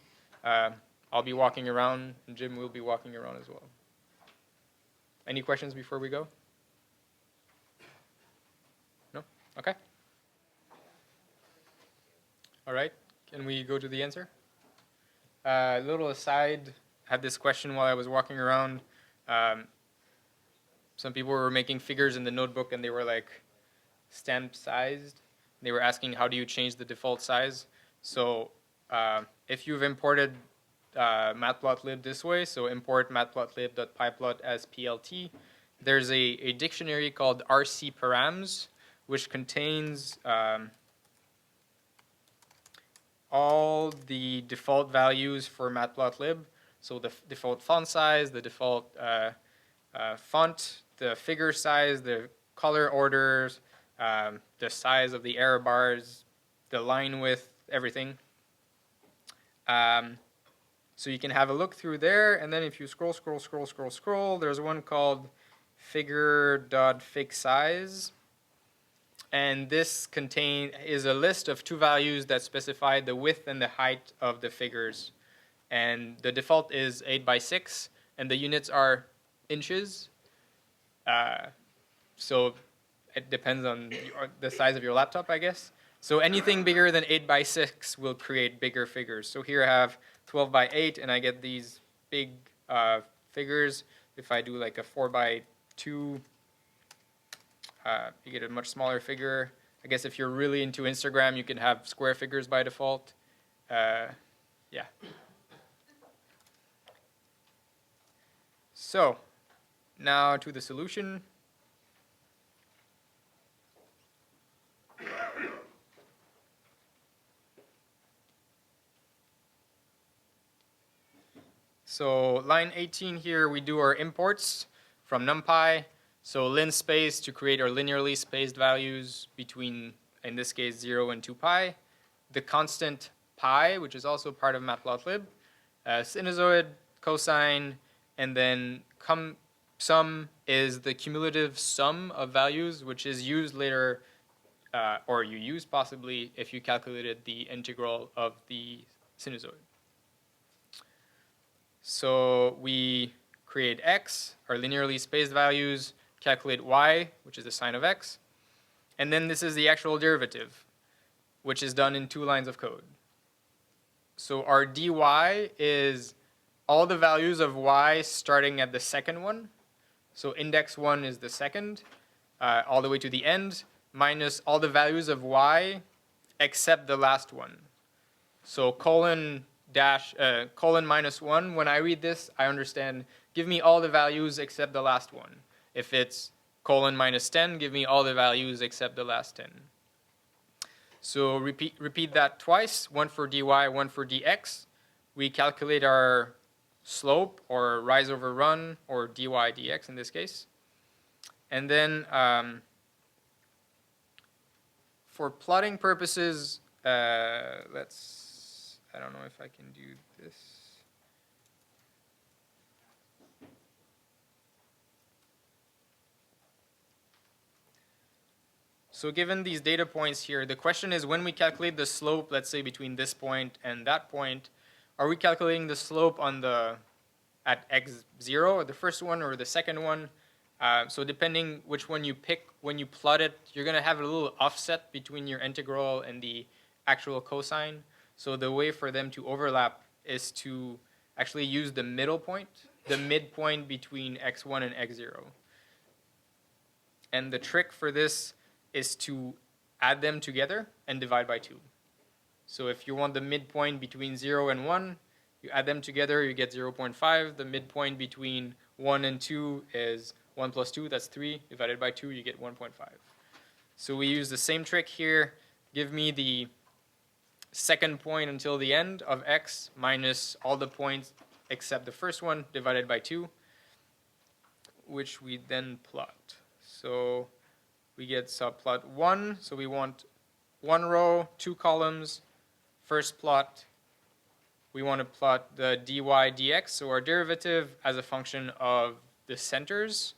S1: I'll be walking around, and Jim will be walking around as well. Any questions before we go? No? Okay. All right. Can we go to the answer? A little aside, I had this question while I was walking around. Some people were making figures in the notebook, and they were like stamp sized. They were asking, how do you change the default size? So if you've imported matplotlib this way, so import matplotlib.pyplot as plt, there's a dictionary called rcparams, which contains all the default values for matplotlib. So the default font size, the default font, the figure size, the color orders, the size of the error bars, the line width, everything. So you can have a look through there, and then if you scroll, there's one called figure.figsize. And this is a list of two values that specify the width and the height of the figures. And the default is 8 by 6, and the units are inches. So it depends on the size of your laptop, I guess. So anything bigger than 8 by 6 will create bigger figures. So here I have 12 by 8, and I get these big figures. If I do like a 4 by 2, you get a much smaller figure. I guess if you're really into Instagram, you can have square figures by default. Yeah. So now to the solution. So line 18 here, we do our imports from NumPy. So linspace to create our linearly spaced values between, in this case, 0 and 2 pi. The constant pi, which is also part of matplotlib. Sinusoid, cosine, and then sum is the cumulative sum of values, which is used later, or you use possibly if you calculated the integral of the sinusoid. So we create x, our linearly spaced values, calculate y, which is the sine of x, and then this is the actual derivative, which is done in 2 lines of code. So our dy is all the values of y starting at the second one. So index 1 is the second, all the way to the end, minus all the values of y except the last one. So colon minus 1, when I read this, I understand, give me all the values except the last one. If it's colon minus 10, give me all the values except the last 10. So repeat that twice, one for dy, one for dx. We calculate our slope, or rise over run, or dy dx in this case. And then for plotting purposes, I don't know if I can do this. So given these data points here, the question is when we calculate the slope, let's say between this point and that point, are we calculating the slope at x0, or the first one, or the second one? So depending which one you pick, when you plot it, you're going to have a little offset between your integral and the actual cosine. So the way for them to overlap is to actually use the middle point, the midpoint between x1 and x0. And the trick for this is to add them together and divide by 2. So if you want the midpoint between 0 and 1, you add them together, you get 0.5. The midpoint between 1 and 2 is 1 plus 2, that's 3. Divided by 2, you get 1.5. So we use the same trick here. Give me the second point until the end of x minus all the points except the first one divided by 2, which we then plot. So we get subplot 1. So we want 1 row, 2 columns. First plot, we want to plot the dy dx, so our derivative as a function of the centers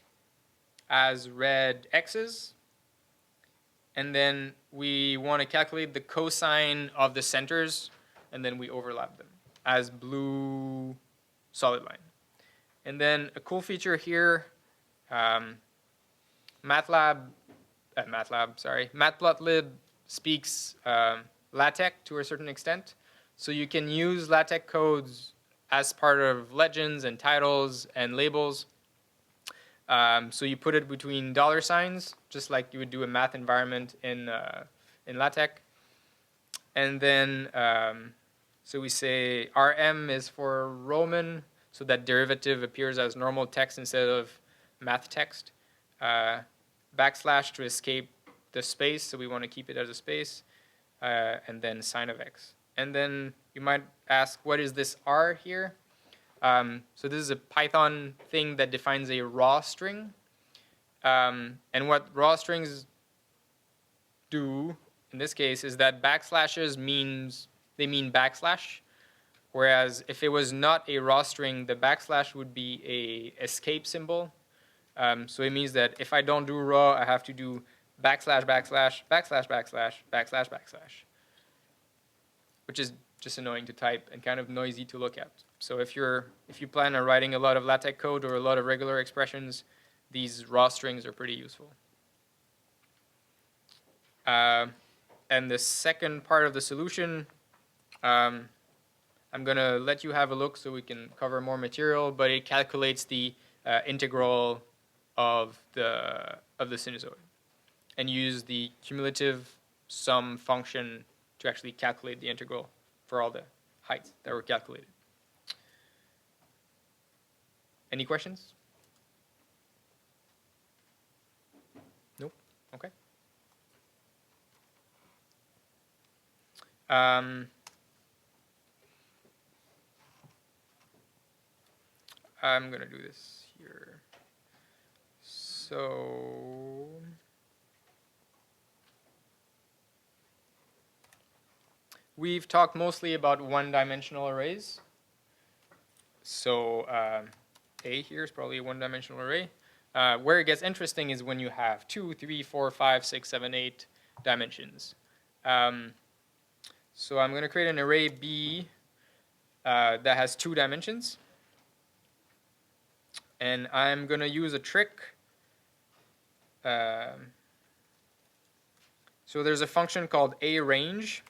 S1: as red x's. And then we want to calculate the cosine of the centers, and then we overlap them as blue solid line. And then a cool feature here, matplotlib speaks LaTeX to a certain extent. So you can use LaTeX codes as part of legends and titles and labels. So you put it between dollar signs, just like you would do a math environment in LaTeX. And then, so we say RM is for Roman, so that derivative appears as normal text instead of math text. Backslash to escape the space, so we want to keep it as a space. And then sine of x. And then you might ask, what is this R here? So this is a Python thing that defines a raw string. And what raw strings do in this case is that backslashes mean backslash, whereas if it was not a raw string, the backslash would be a escape symbol. So it means that if I don't do raw, I have to do backslash, backslash, backslash, backslash, backslash, backslash, which is just annoying to type and kind of noisy to look at. So if you plan on writing a lot of LaTeX code or a lot of regular expressions, these raw strings are pretty useful. And the second part of the solution, I'm going to let you have a look so we can cover more material, but it calculates the integral of the sinusoid and use the cumulative sum function to actually calculate the integral for all the heights that were calculated. Any questions? Nope. Okay. I'm going to do this here. So we've talked mostly about one-dimensional arrays. So A here is probably a one-dimensional array. Where it gets interesting is when you have 2, 3, 4, 5, 6, 7, 8 dimensions. So I'm going to create an array B that has 2 dimensions. And I'm going to use a trick. So there's a function called aRange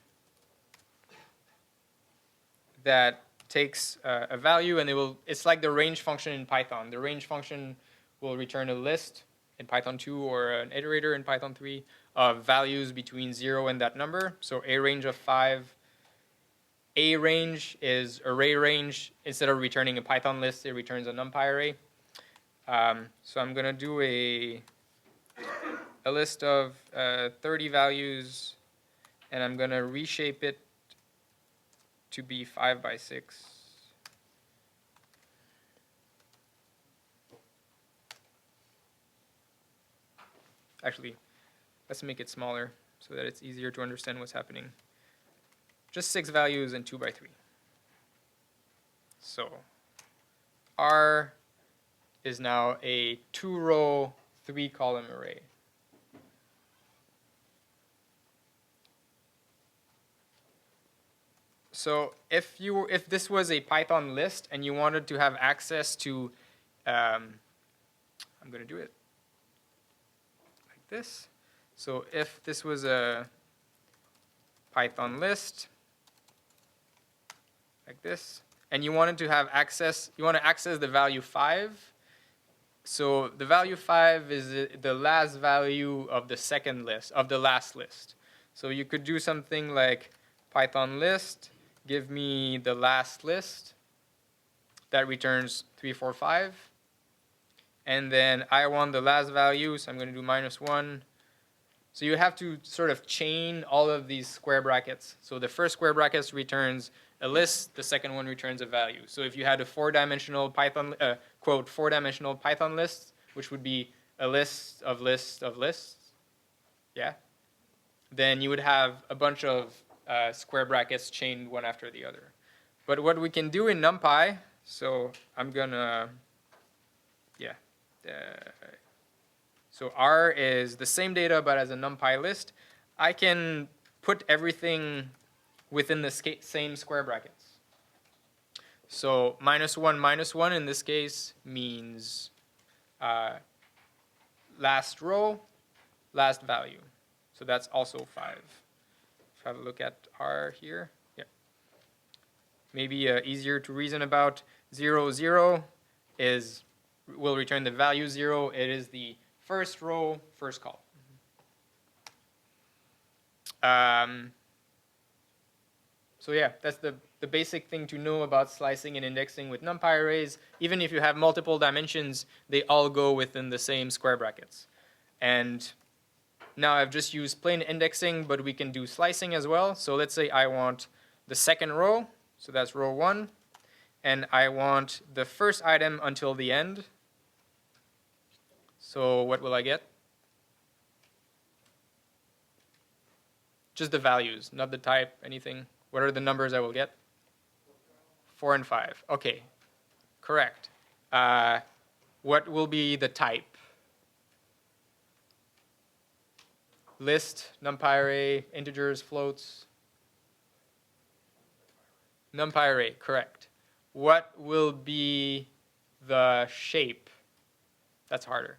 S1: that takes a value, and it's like the range function in Python. The range function will return a list in Python 2 or an iterator in Python 3 of values between 0 and that number. So a range of 5. A range is array range. Instead of returning a Python list, it returns a NumPy array. So I'm going to do a list of 30 values, and I'm going to reshape it to be 5 by 6. Actually, let's make it smaller so that it's easier to understand what's happening. Just 6 values and 2 by 3. So R is now a 2-row, 3-column array. So if this was a Python list and you wanted to have access to, I'm going to do it like this. So if this was a Python list like this, and you wanted to have access, you want to access the value 5. So the value 5 is the last value of the second list, of the last list. So you could do something like Python list, give me the last list that returns 3, 4, 5. And then I want the last value, so I'm going to do -1. So you have to sort of chain all of these square brackets. So the first square bracket returns a list, the second one returns a value. So if you had a 4-dimensional Python, quote, 4-dimensional Python list, which would be a list of lists of lists, yeah, then you would have a bunch of square brackets chained one after the other. But what we can do in NumPy, so I'm gonna, yeah. So R is the same data but as a NumPy list. I can put everything within the same square brackets. So -1 in this case means last row, last value. So that's also 5. Let's have a look at R here. Yeah. Maybe easier to reason about. 0, 0 will return the value 0. It is the first row, first column. So yeah, that's the basic thing to know about slicing and indexing with NumPy arrays. Even if you have multiple dimensions, they all go within the same square brackets. And now I've just used plain indexing, but we can do slicing as well. So let's say I want the second row, so that's row 1, and I want the first item until the end. So what will I get? Just the values, not the type, anything. What are the numbers I will get? 4 and 5. Okay, correct. What will be the type? List, NumPy array, integers, floats. NumPy array, correct. What will be the shape? That's harder.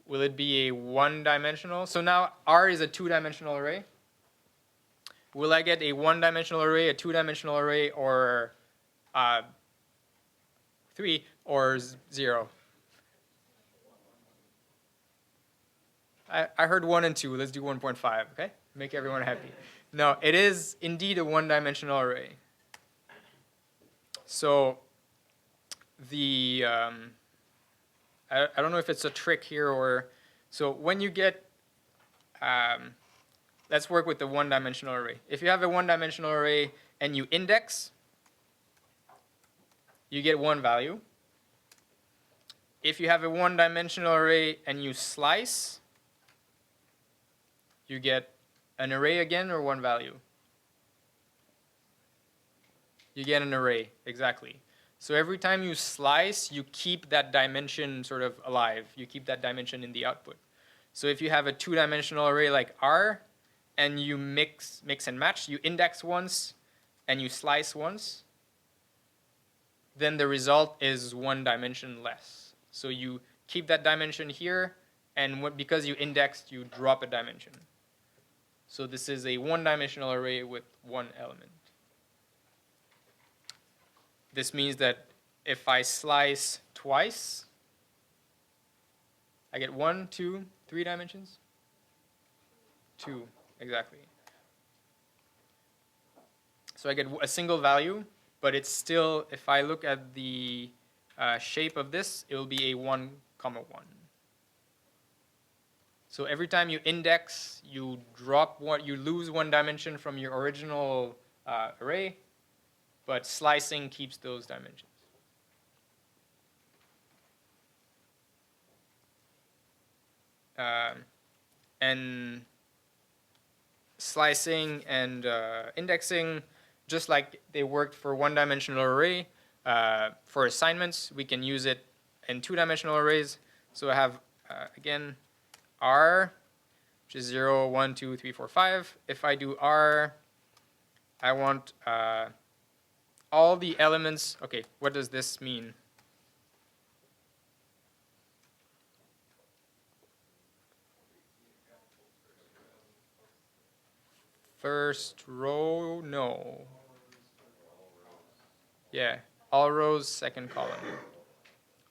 S1: Will it be a 1-dimensional? So now R is a 2-dimensional array. Will I get a 1-dimensional array, a 2-dimensional array, or 3, or 0? I heard 1 and 2. Let's do 1.5, okay? Make everyone happy. No, it is indeed a 1-dimensional array. So the I don't know if it's a trick here or so when you get let's work with the 1-dimensional array. If you have a 1-dimensional array and you index, you get 1 value. If you have a 1-dimensional array and you slice, you get an array again or 1 value? You get an array, exactly. So every time you slice, you keep that dimension sort of alive. You keep that dimension in the output. So if you have a two-dimensional array like R, and you mix and match, you index once, and you slice once, then the result is one dimension less. So you keep that dimension here, and because you indexed, you drop a dimension. So this is a one-dimensional array with one element. This means that if I slice twice, I get 1, 2, 3 dimensions? 2, exactly. So I get a single value, but it's still, if I look at the shape of this, it will be a 1, 1. So every time you index, you drop one, you lose one dimension from your original array, but slicing keeps those dimensions. And slicing and indexing, just like they worked for one-dimensional array, for assignments, we can use it in two-dimensional arrays. So I have, again, R, which is 0, 1, 2, 3, 4, 5. If I do R, I want all the elements. Okay, what does this mean? First row, no. Yeah, all rows, second column.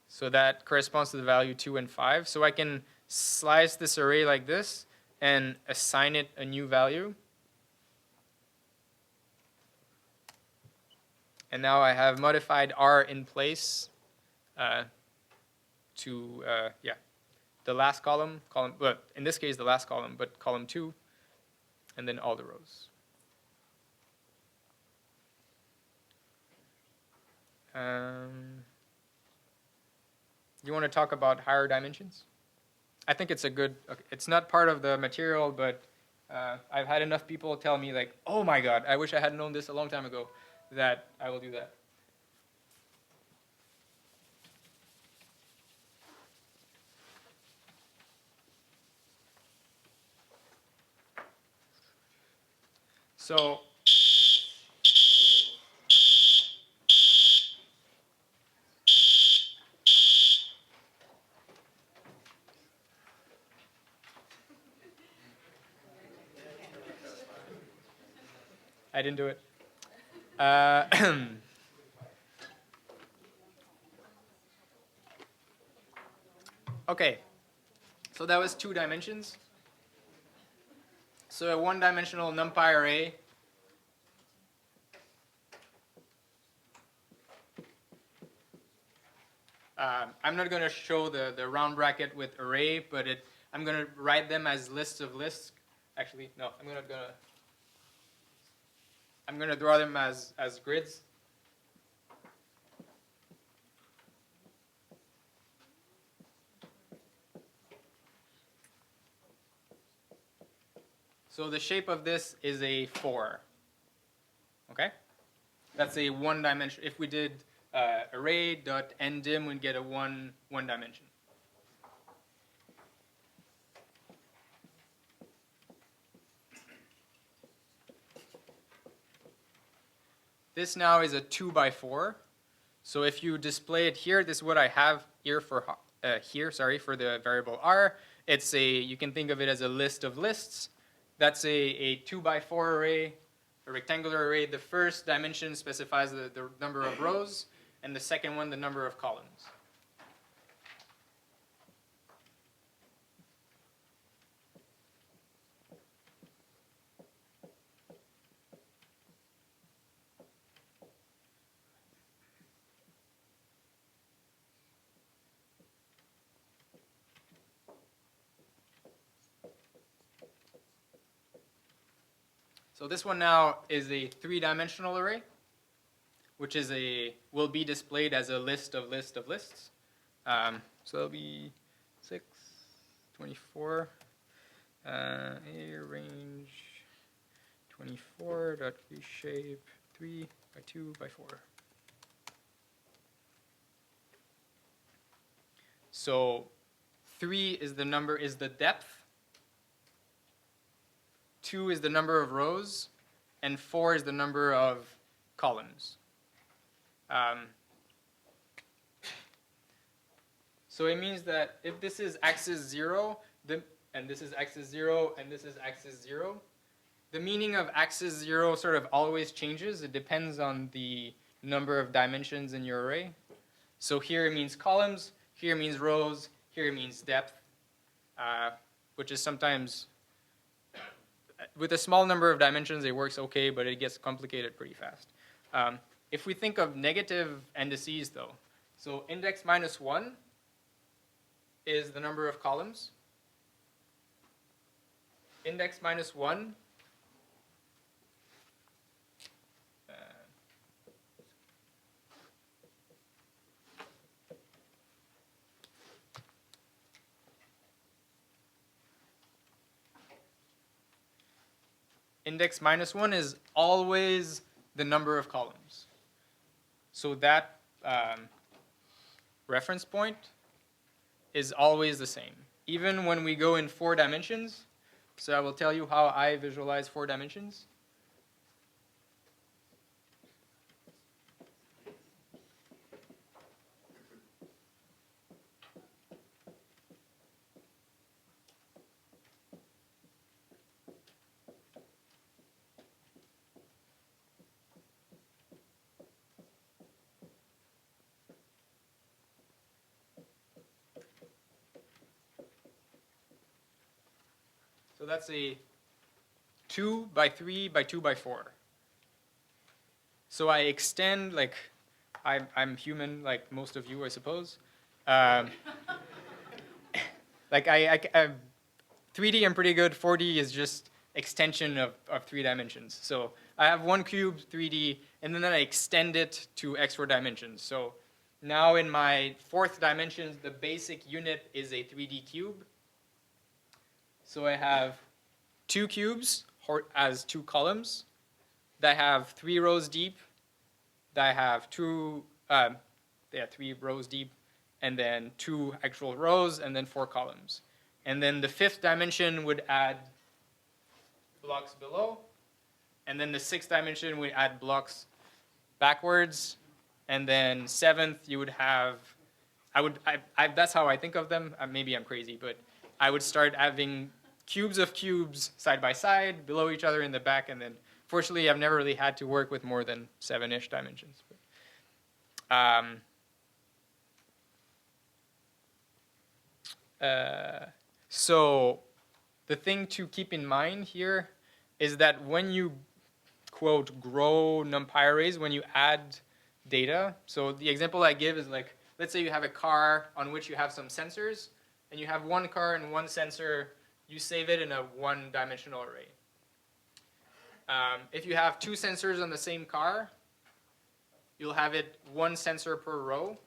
S1: So that corresponds to the value 2 and 5. So I can slice this array like this and assign it a new value. And now I have modified R in place to, the last column, well, in this case the last column, but column 2, and then all the rows. You want to talk about higher dimensions? I think it's a good, it's not part of the material, but I've had enough people tell me like, oh my god, I wish I had known this a long time ago, that I will do that. So I didn't do it. Okay, so that was 2 dimensions. So a one-dimensional NumPy array I'm not going to show the round bracket with array, but I'm going to write them as lists of lists. Actually, no, I'm going to draw them as grids. So the shape of this is a 4. Okay? That's a one dimension. If we did array.ndim, we'd get a one dimension. This now is a 2 by 4. So if you display it here, this is what I have here for for the variable r. It's you can think of it as a list of lists. That's a 2 by 4 array, a rectangular array. The first dimension specifies the number of rows, and the second one the number of columns. So this one now is a 3-dimensional array, which is will be displayed as a list of lists. So it'll be 6, 24, a range 24 dot reshape 3 by 2 by 4. So 3 is the depth, 2 is the number of rows, and 4 is the number of columns. So it means that if this is axis 0, and this is axis 0, and this is axis 0, the meaning of axis 0 sort of always changes. It depends on the number of dimensions in your array. So here it means columns, here it means rows, here it means depth, which is sometimes, with a small number of dimensions, it works okay, but it gets complicated pretty fast. If we think of negative indices, though, so index -1 is the number of columns. Index -1 index -1 is always the number of columns. So that reference point is always the same, even when we go in 4 dimensions. So I will tell you how I visualize 4 dimensions. So that's a 2 by 3 by 2 by 4. So I extend, like, I'm human, like most of you, I suppose. Like 3D, I'm pretty good. 4D is just extension of 3 dimensions. So I have one cube, 3D, and then I extend it to extra dimensions. So now in my 4th dimension, the basic unit is a 3D cube. So I have 2 cubes as 2 columns that have 3 rows deep, that have 3 rows deep, and then 2 actual rows, and then 4 columns. And then the 5th dimension would add blocks below, and then the 6th dimension would add blocks backwards, and then 7th you would have, that's how I think of them. Maybe I'm crazy, but I would start having cubes of cubes side by side, below each other in the back, and then fortunately I've never really had to work with more than 7-ish dimensions. So the thing to keep in mind here is that when you, quote, grow NumPy arrays, when you add data, so the example I give is like, let's say you have a car on which you have some sensors, and you have one car and one sensor, you save it in a 1-dimensional array. If you have 2 sensors on the same car, you'll have it 1 sensor per row.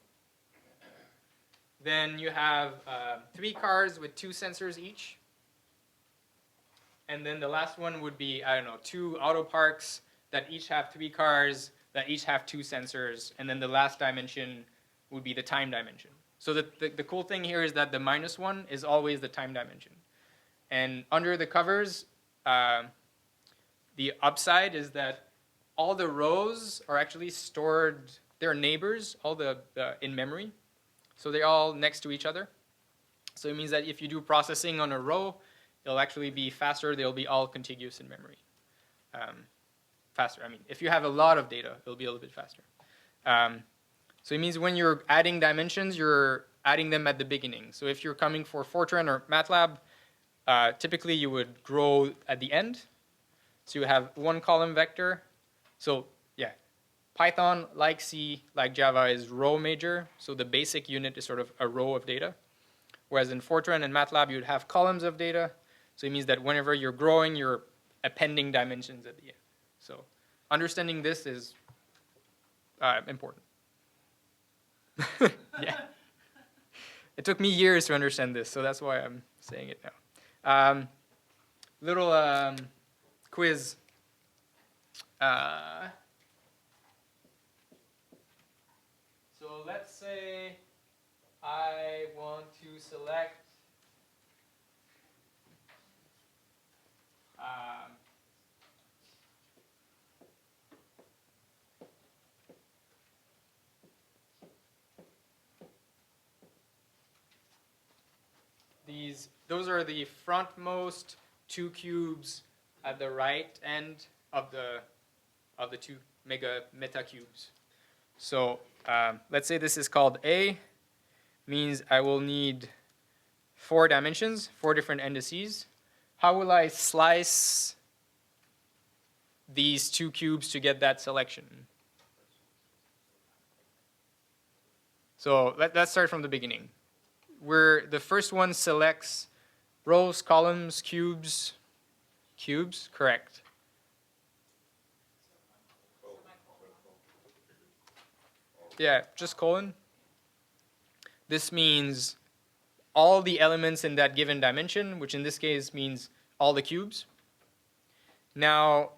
S1: Then you have 3 cars with 2 sensors each. And then the last one would be, I don't know, 2 auto parks that each have 3 cars, that each have 2 sensors. And then the last dimension would be the time dimension. So the cool thing here is that the -1 is always the time dimension. And under the covers, the upside is that all the rows are actually stored, they're neighbors, all in memory. So they're all next to each other. So it means that if you do processing on a row, it'll actually be faster. They'll be all contiguous in memory. Faster, I mean, if you have a lot of data, it'll be a little bit faster. So it means when you're adding dimensions, you're adding them at the beginning. So if you're coming for Fortran or MATLAB, typically you would grow at the end. So you have 1 column vector. So yeah, Python, like C, like Java, is row major. So the basic unit is sort of a row of data. Whereas in Fortran and MATLAB, you'd have columns of data. So it means that whenever you're growing, you're appending dimensions at the end. So understanding this is important. Yeah. It took me years to understand this, so that's why I'm saying it now. Little quiz. So let's say I want to select those are the frontmost two cubes at the right end of the two meta cubes. So let's say this is called A, means I will need 4 dimensions, 4 different indices. How will I slice these two cubes to get that selection? So let's start from the beginning. Where the first one selects rows, columns, cubes, correct. Yeah, just colon. This means all the elements in that given dimension, which in this case means all the cubes. Now,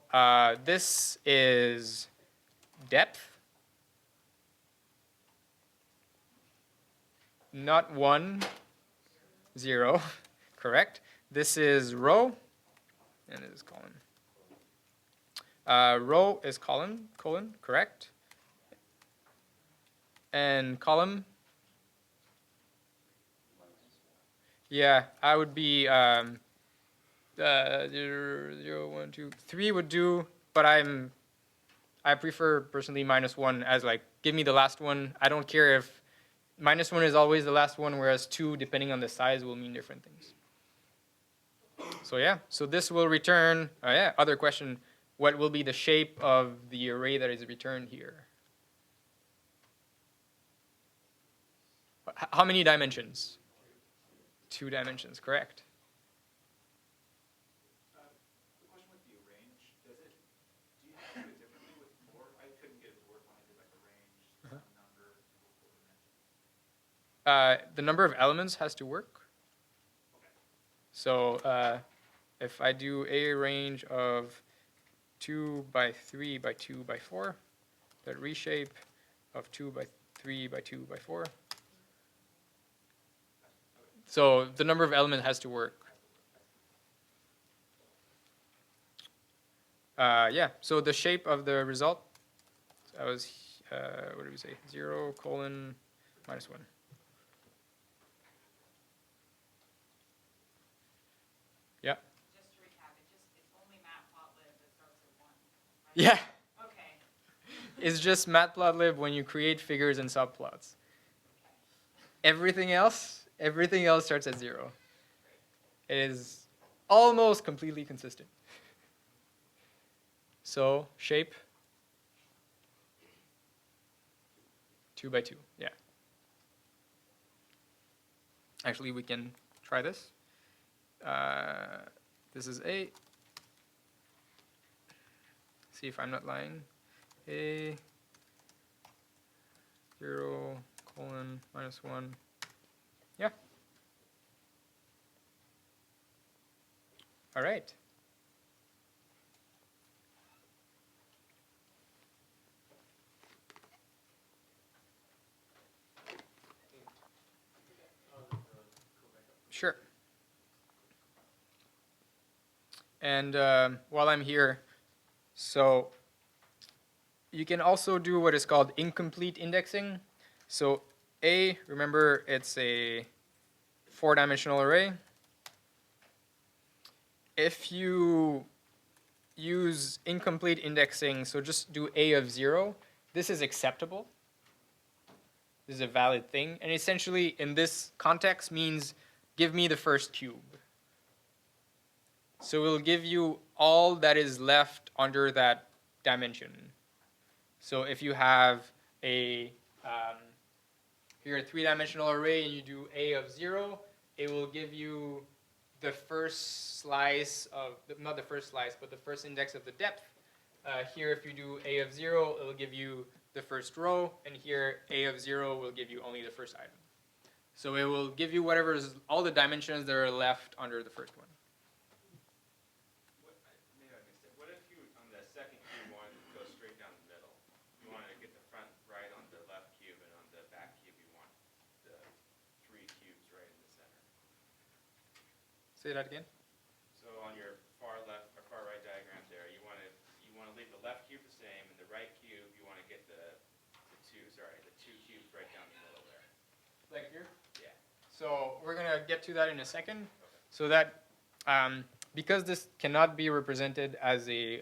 S1: this is depth. Not 1, 0, correct. This is row, and this is column. Row is column, correct. And column, yeah, I would be 0, 1, 2, 3 would do, but I prefer personally -1 as like give me the last one. I don't care if -1 is always the last one, whereas 2, depending on the size, will mean different things. So yeah, so this will return. Other question: what will be the shape of the array that is returned here? How many dimensions? 2 dimensions, correct.
S4: The question with the arrange, do you have to do it differently with more? I couldn't get it to work when I did like arrange, number, dimension.
S1: The number of elements has to work.
S4: Okay.
S1: So if I do a range of 2 by 3 by 2 by 4, that reshape of 2 by 3 by 2 by 4. So the number of elements has to work. Yeah, so the shape of the result, that was, what did we say? 0, colon, -1. Yeah.
S3: Just to recap, it's only matplotlib that starts at 1. Right?
S1: Yeah.
S3: Okay.
S1: It's just matplotlib when you create figures and subplots. Everything else starts at 0. It is almost completely consistent. So shape 2 by 2. Yeah. Actually, we can try this. This is A. See if I'm not lying. A 0, colon, -1. Yeah. All right. Sure. And while I'm here, so you can also do what is called incomplete indexing. So A, remember, it's a 4-dimensional array. If you use incomplete indexing, so just do A of 0, this is acceptable. This is a valid thing. And essentially, in this context, means give me the first cube. So we'll give you all that is left under that dimension. So if you have a here a 3-dimensional array and you do A of 0, it will give you the first slice of, not the first slice, but the first index of the depth. Here if you do A of 0, it will give you the first row, and here A of 0 will give you only the first item. So it will give you whatever is all the dimensions that are left under the first one.
S2: Maybe I missed it. What if you, on the second cube, wanted to go straight down the middle? You wanted to get the front right on the left cube, and on the back cube, you want the
S1: Say that again.
S2: So on your far left or far right diagram there, you want to leave the left cube the same, and the right cube you want to get the two cubes right down the middle there.
S1: Like here?
S2: Yeah.
S1: So we're going to get to that in a second. So that, because this cannot be represented as a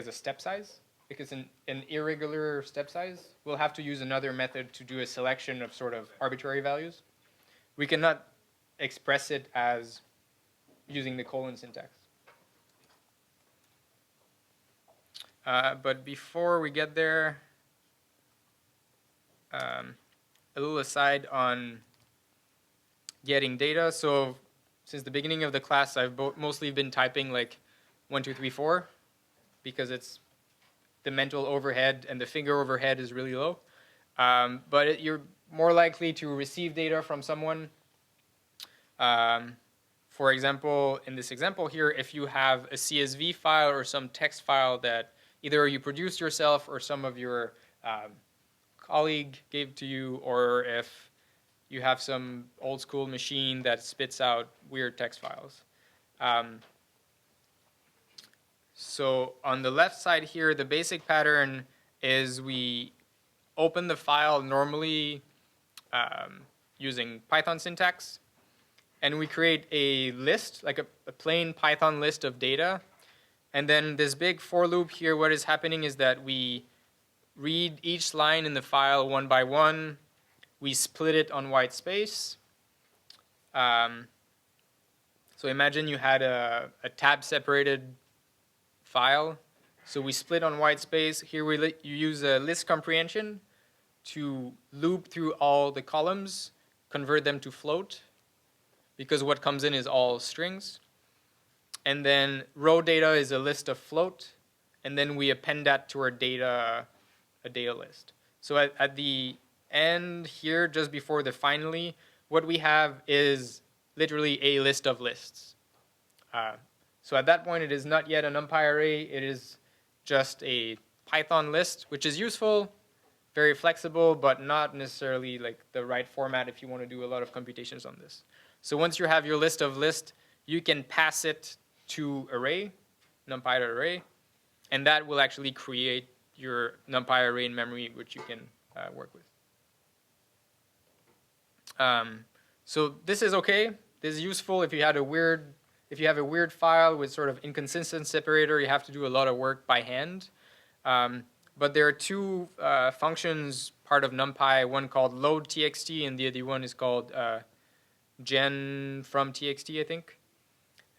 S1: step size, because an irregular step size, we'll have to use another method to do a selection of sort of arbitrary values. We cannot express it as using the colon syntax. But before we get there, a little aside on getting data. So since the beginning of the class, I've mostly been typing like 1, 2, 3, 4, because it's the mental overhead and the finger overhead is really low. But you're more likely to receive data from someone. For example, in this example here, if you have a CSV file or some text file that either you produced yourself or some of your colleague gave to you, or if you have some old school machine that spits out weird text files. So on the left side here, the basic pattern is we open the file normally using Python syntax, and we create a list, like a plain Python list of data. And then this big for loop here, what is happening is that we read each line in the file one by one. We split it on white space. So imagine you had a tab-separated file. So we split on white space. Here you use a list comprehension to loop through all the columns, convert them to float, because what comes in is all strings. And then row data is a list of float, and then we append that to our data, a data list. So at the end here, just before the finally, what we have is literally a list of lists. So at that point, it is not yet a NumPy array. It is just a Python list, which is useful, very flexible, but not necessarily like the right format if you want to do a lot of computations on this. So once you have your list of lists, you can pass it to array, NumPy array, and that will actually create your NumPy array in memory, which you can work with. So this is okay. This is useful if you have a weird file with sort of inconsistent separator. You have to do a lot of work by hand. But there are two functions part of NumPy. One called load.txt, and the other one is called gen from txt, I think,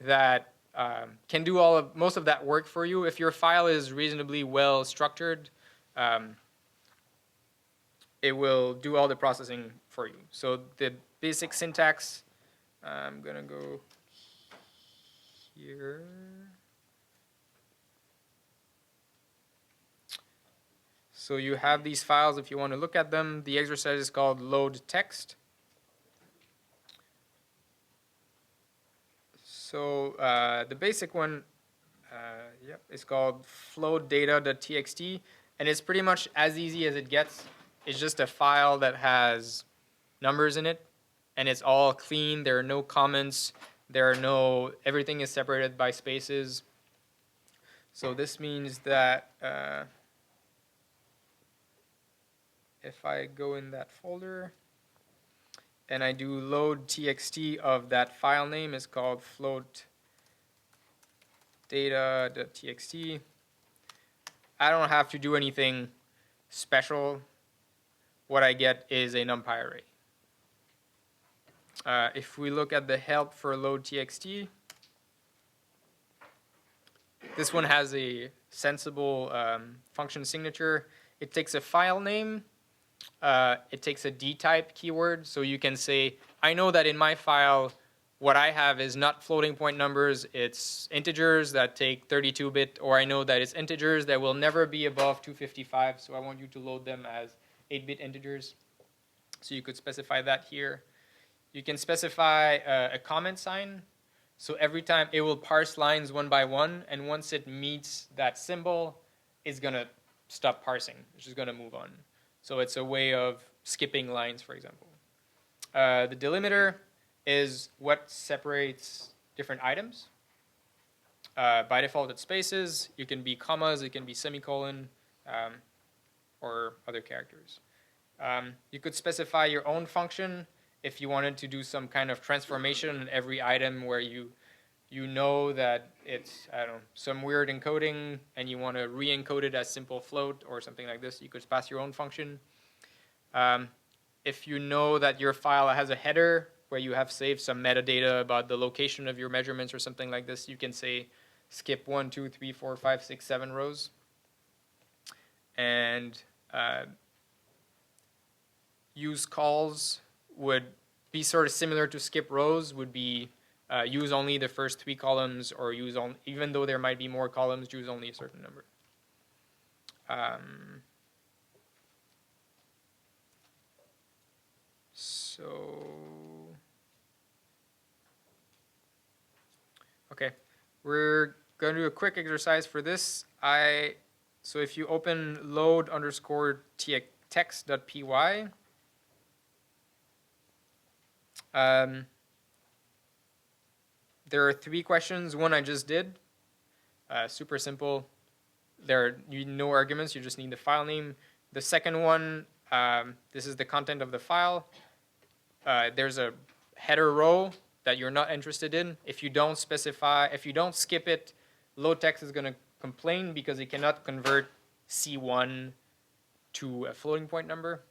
S1: that can do most of that work for you. If your file is reasonably well structured, it will do all the processing for you. So the basic syntax, I'm gonna go here. So you have these files if you want to look at them. The exercise is called load text. So the basic one is called floatdata.txt, and it's pretty much as easy as it gets. It's just a file that has numbers in it, and it's all clean. There are no comments. Everything is separated by spaces. So this means that if I go in that folder and I do load txt of that file name, is called floatdata.txt. I don't have to do anything special. What I get is a NumPy array. If we look at the help for load.txt, this one has a sensible function signature. It takes a file name. It takes a dtype keyword, so you can say, I know that in my file, what I have is not floating point numbers, it's integers that take 32-bit, or I know that it's integers that will never be above 255, so I want you to load them as 8-bit integers. So you could specify that here. You can specify a comment sign, so every time it will parse lines one by one, and once it meets that symbol, it's going to stop parsing. It's just going to move on. So it's a way of skipping lines, for example. The delimiter is what separates different items. By default, it's spaces. You can be commas. It can be semicolon, or other characters. You could specify your own function if you wanted to do some kind of transformation in every item where you know that it's, I don't know, some weird encoding and you want to re-encode it as simple float or something like this. You could pass your own function. If you know that your file has a header where you have saved some metadata about the location of your measurements or something like this, you can say skip 1, 2, 3, 4, 5, 6, 7 rows. And use calls would be sort of similar to skip rows, would be use only the first 3 columns, or use on, even though there might be more columns, use only a certain number. Okay, we're going to do a quick exercise for this. So if you open load underscore text.py, there are 3 questions. One I just did, super simple. There are no arguments, you just need the file name. The second one, this is the content of the file. There's a header row that you're not interested in. If you don't specify, if you don't skip it, load text is going to complain because it cannot convert C1 to a floating point number.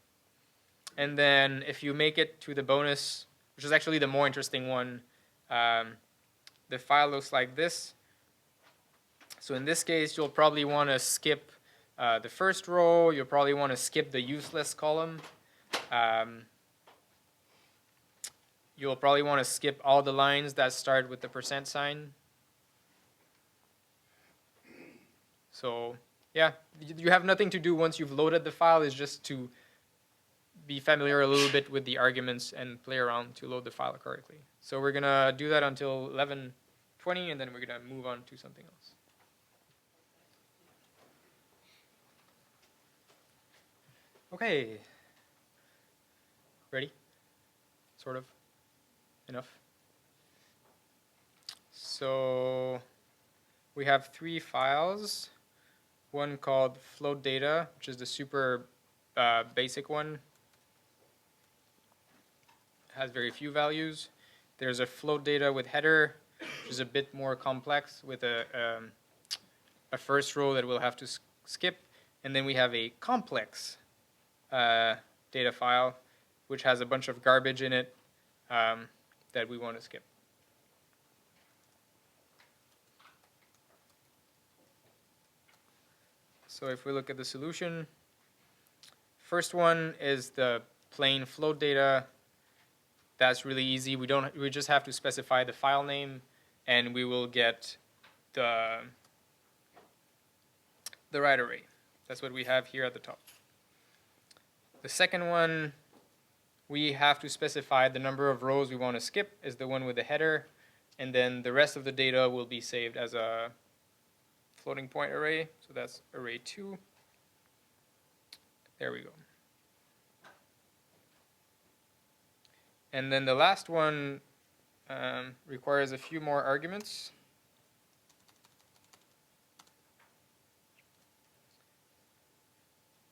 S1: And then if you make it to the bonus, which is actually the more interesting one, the file looks like this. So in this case, you'll probably want to skip the first row. You'll probably want to skip the useless column. You'll probably want to skip all the lines that start with the %sign. So yeah, you have nothing to do once you've loaded the file. Is just to be familiar a little bit with the arguments and play around to load the file correctly. So we're going to do that until 11:20, and then we're going to move on to something else. Okay. Ready? Sort of. Enough. So we have 3 files. One called float data, which is the super basic one. Has very few values. There's a float data with header, which is a bit more complex with a first row that we'll have to skip. And then we have a complex data file, which has a bunch of garbage in it that we want to skip. So if we look at the solution, first one is the plain float data. That's really easy. We just have to specify the file name, and we will get the right array. That's what we have here at the top. The second one, we have to specify the number of rows we want to skip, is the one with the header, and then the rest of the data will be saved as a floating point array. So that's array 2. There we go. And then the last one requires a few more arguments.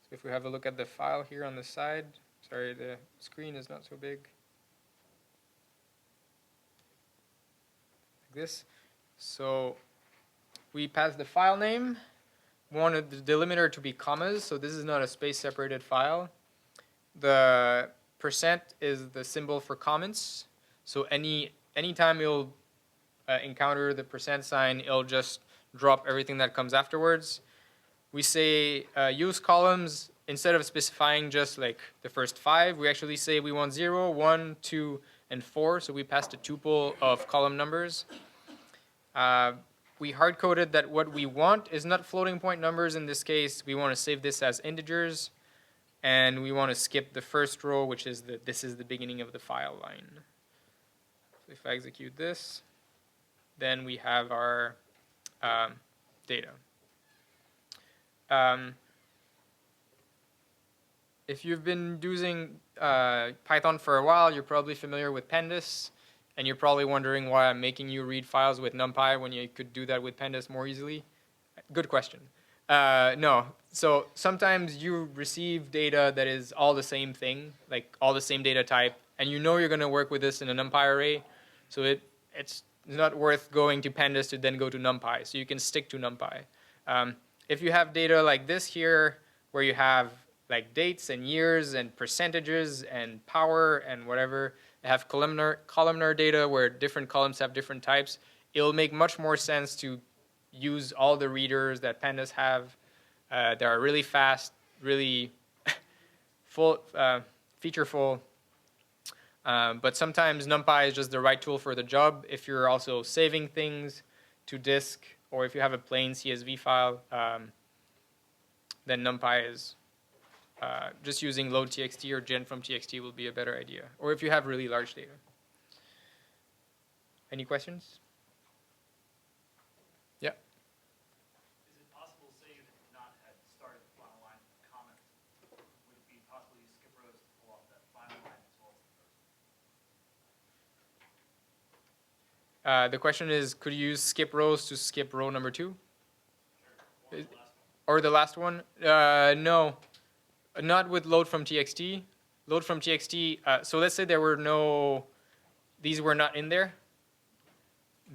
S1: So if we have a look at the file here on the side, sorry, the screen is not so big. Like this. So we pass the file name. We wanted the delimiter to be commas, so this is not a space-separated file. The % is the symbol for comments. So anytime you'll encounter the % it'll just drop everything that comes afterwards. We say use columns. Instead of specifying just like the first 5, we actually say we want 0, 1, 2, and 4. So we passed a tuple of column numbers. We hard-coded that what we want is not floating point numbers in this case. We want to save this as integers. And we want to skip the first row, which is this is the beginning of the file line. So if I execute this, then we have our data. If you've been using Python for a while, you're probably familiar with pandas. And you're probably wondering why I'm making you read files with NumPy when you could do that with pandas more easily. Good question. No. So sometimes you receive data that is all the same thing, like all the same data type, and you know you're going to work with this in a NumPy array, so it's not worth going to pandas to then go to NumPy. So you can stick to NumPy. If you have data like this here, where you have like dates and years and percentages and power and whatever, have columnar data where different columns have different types, it'll make much more sense to use all the readers that pandas have. They are really fast, really full, featureful. But sometimes NumPy is just the right tool for the job if you're also saving things to disk, or if you have a plain CSV file, then NumPy is just using load.txt or gen from txt will be a better idea, or if you have really large data. Any questions? Yeah.
S4: Is it possible, say you did not had started the final line with comments, would it be possible you skip rows to pull off that final line as well as the first?
S1: The question is, could you use skip rows to skip row number 2?
S4: Sure.
S1: Or the last one? No. Not with load from txt. Load from txt, so let's say there were no, these were not in there.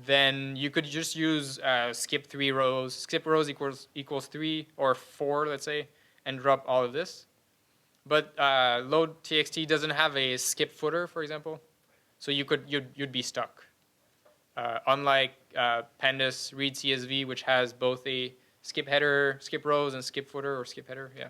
S1: Then you could just use skip 3 rows. Skip rows equals 3 or 4, let's say, and drop all of this. But load.txt doesn't have a skip footer, for example. So you'd be stuck. Unlike pandas read CSV, which has both a skip header, skip rows, and skip footer or skip header. Yeah.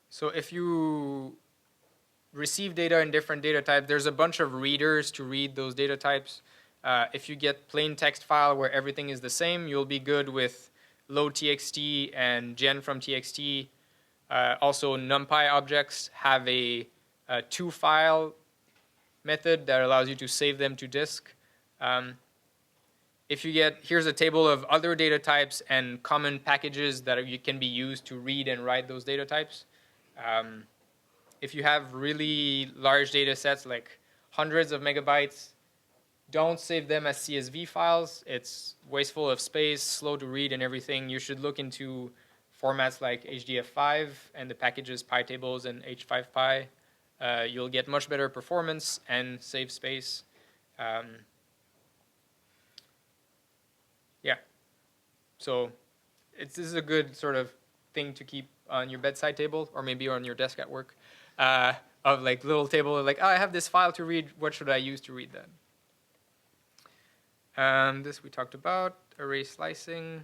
S1: So if you receive data in different data types, there's a bunch of readers to read those data types. If you get plain text file where everything is the same, you'll be good with load.txt and gen from txt. Also, NumPy objects have a to-file method that allows you to save them to disk. If you get, here's a table of other data types and common packages that can be used to read and write those data types. If you have really large data sets, like hundreds of megabytes, don't save them as CSV files. It's wasteful of space, slow to read and everything. You should look into formats like HDF5 and the packages PyTables and H5Py. You'll get much better performance and save space. Yeah. So this is a good sort of thing to keep on your bedside table or maybe on your desk at work. Of like little table of like, oh, I have this file to read. What should I use to read that? This we talked about, array slicing.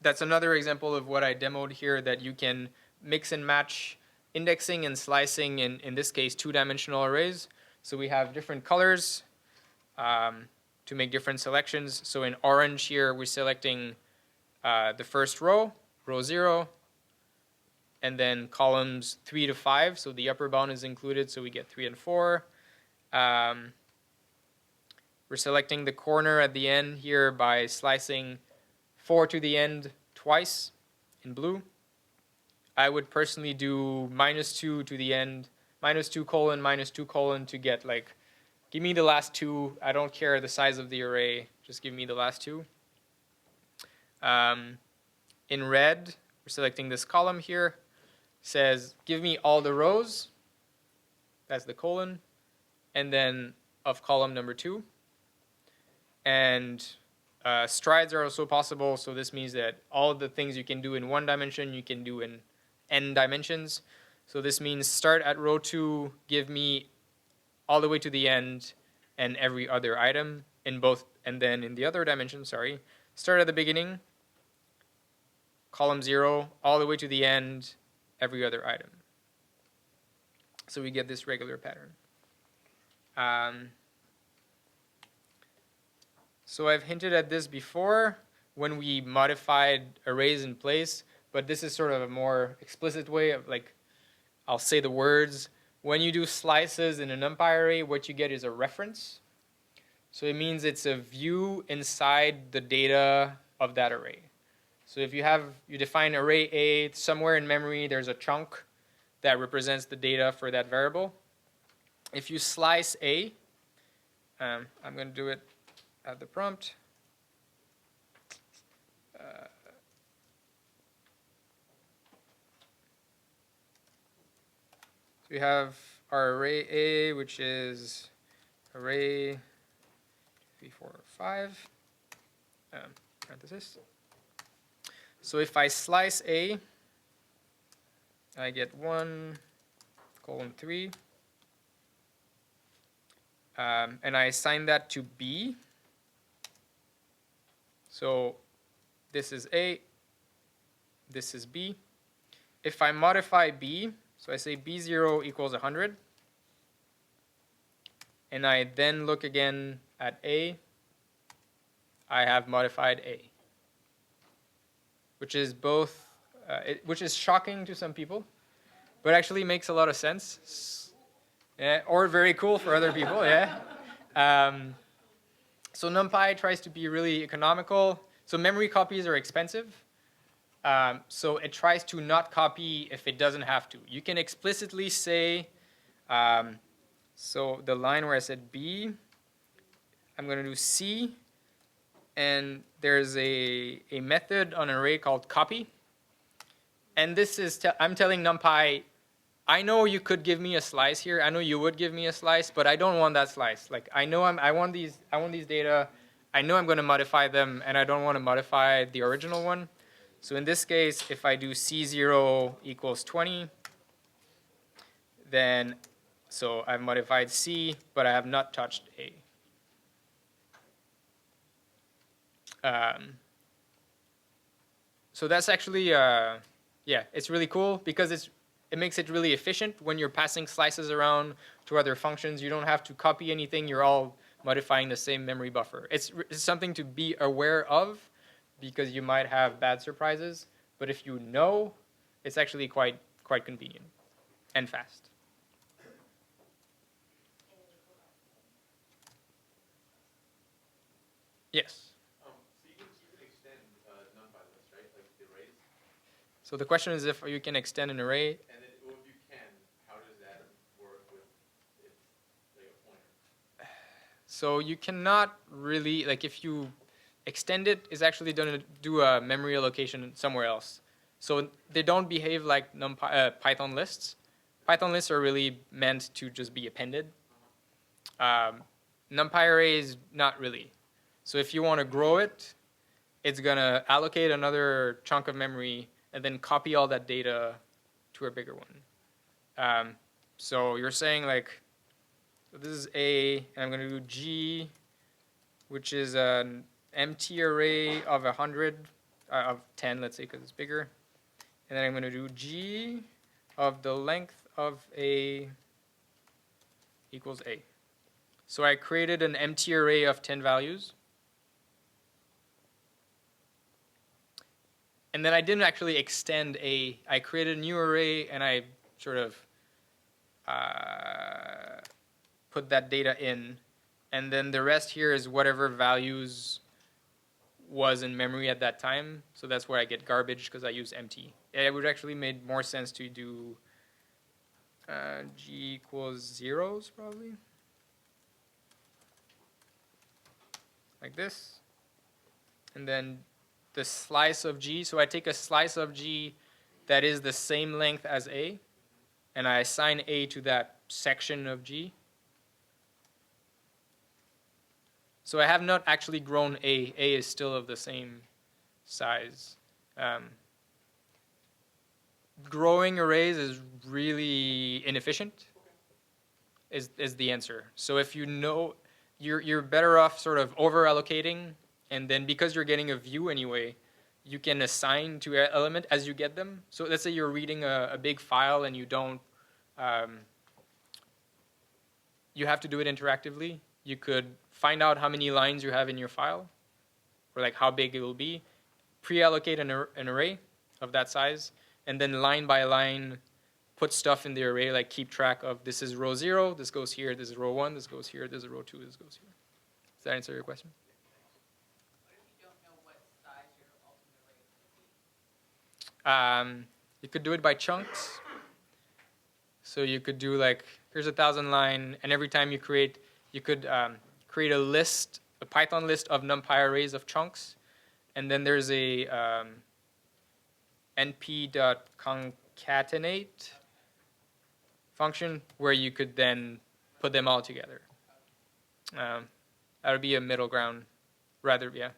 S1: That's another example of what I demoed here, that you can mix and match indexing and slicing in this case, 2-dimensional arrays. So we have different colors to make different selections. So in orange here, we're selecting the first row, row 0, and then columns 3 to 5. So the upper bound is included, so we get 3 and 4. We're selecting the corner at the end here by slicing 4 to the end twice in blue. I would personally do -2 to the end, -2 colon, -2 colon to get like, give me the last 2. I don't care the size of the array, just give me the last 2. In red, we're selecting this column here. Says, give me all the rows. That's the colon. And then of column number 2. And strides are also possible, so this means that all the things you can do in 1 dimension, you can do in n dimensions. So this means start at row 2, give me all the way to the end, and every other item in both, and then in the other dimension, start at the beginning, column 0, all the way to the end, every other item. So we get this regular pattern. So I've hinted at this before, when we modified arrays in place, but this is sort of a more explicit way of like, I'll say the words. When you do slices in a NumPy array, what you get is a reference. So it means it's a view inside the data of that array. So if you define array A, somewhere in memory there's a chunk that represents the data for that variable. If you slice A, I'm going to do it at the prompt. So we have our array A, which is array 3, 4, 5, parenthesis. So if I slice A, I get 1, colon 3, and I assign that to B. So this is A, this is B. If I modify B, so I say B0 equals 100, and I then look again at A, I have modified A, which is both, which is shocking to some people, but actually makes a lot of sense, yeah, or very cool for other people, yeah. So NumPy tries to be really economical. So memory copies are expensive. So it tries to not copy if it doesn't have to. You can explicitly say, so the line where I said B, I'm going to do C, and there's a method on an array called copy. And this is, I'm telling NumPy, I know you could give me a slice here. I know you would give me a slice, but I don't want that slice. Like I know I want these data. I know I'm going to modify them, and I don't want to modify the original one. So in this case, if I do C0 equals 20, then so I've modified C, but I have not touched A. So that's actually, yeah, it's really cool because it makes it really efficient when you're passing slices around to other functions. You don't have to copy anything. You're all modifying the same memory buffer. It's something to be aware of because you might have bad surprises. But if you know, it's actually quite convenient and fast. Yes.
S7: So you can extend NumPy lists, right? Like the arrays.
S1: So the question is if you can extend an array.
S7: And then, well, if you can, how does that work with it, like a pointer?
S1: So you cannot really, like if you extend it, it's actually going to do a memory allocation somewhere else. So they don't behave like Python lists. Python lists are really meant to just be appended. NumPy arrays, not really. So if you want to grow it, it's going to allocate another chunk of memory and then copy all that data to a bigger one. So you're saying like, so this is A, and I'm going to do G, which is an empty array of 100, of 10, let's say, because it's bigger. And then I'm going to do G of the length of A equals A. So I created an empty array of 10 values. And then I didn't actually extend A. I created a new array, and I sort of put that data in. And then the rest here is whatever values was in memory at that time. So that's where I get garbage, because I use empty. It would actually make more sense to do G equals zeros, probably. Like this. And then the slice of G. So I take a slice of G that is the same length as A, and I assign A to that section of G. So I have not actually grown A. A is still of the same size. Growing arrays is really inefficient, is the answer. So if you know, you're better off sort of over allocating, and then because you're getting a view anyway, you can assign to an element as you get them. So let's say you're reading a big file and you don't, you have to do it interactively. You could find out how many lines you have in your file, or like how big it will be, pre-allocate an array of that size, and then line by line put stuff in the array, like keep track of this is row 0, this goes here, this is row 1, this goes here, this is row 2, this goes here. Does that answer your question?
S3: What if you don't know what size your ultimate array is going to be?
S1: You could do it by chunks. So you could do like, here's 1,000 line, and every time you create, you could create a list, a Python list of NumPy arrays of chunks, and then there's a np.concatenate function where you could then put them all together. That would be a middle ground, rather, yeah.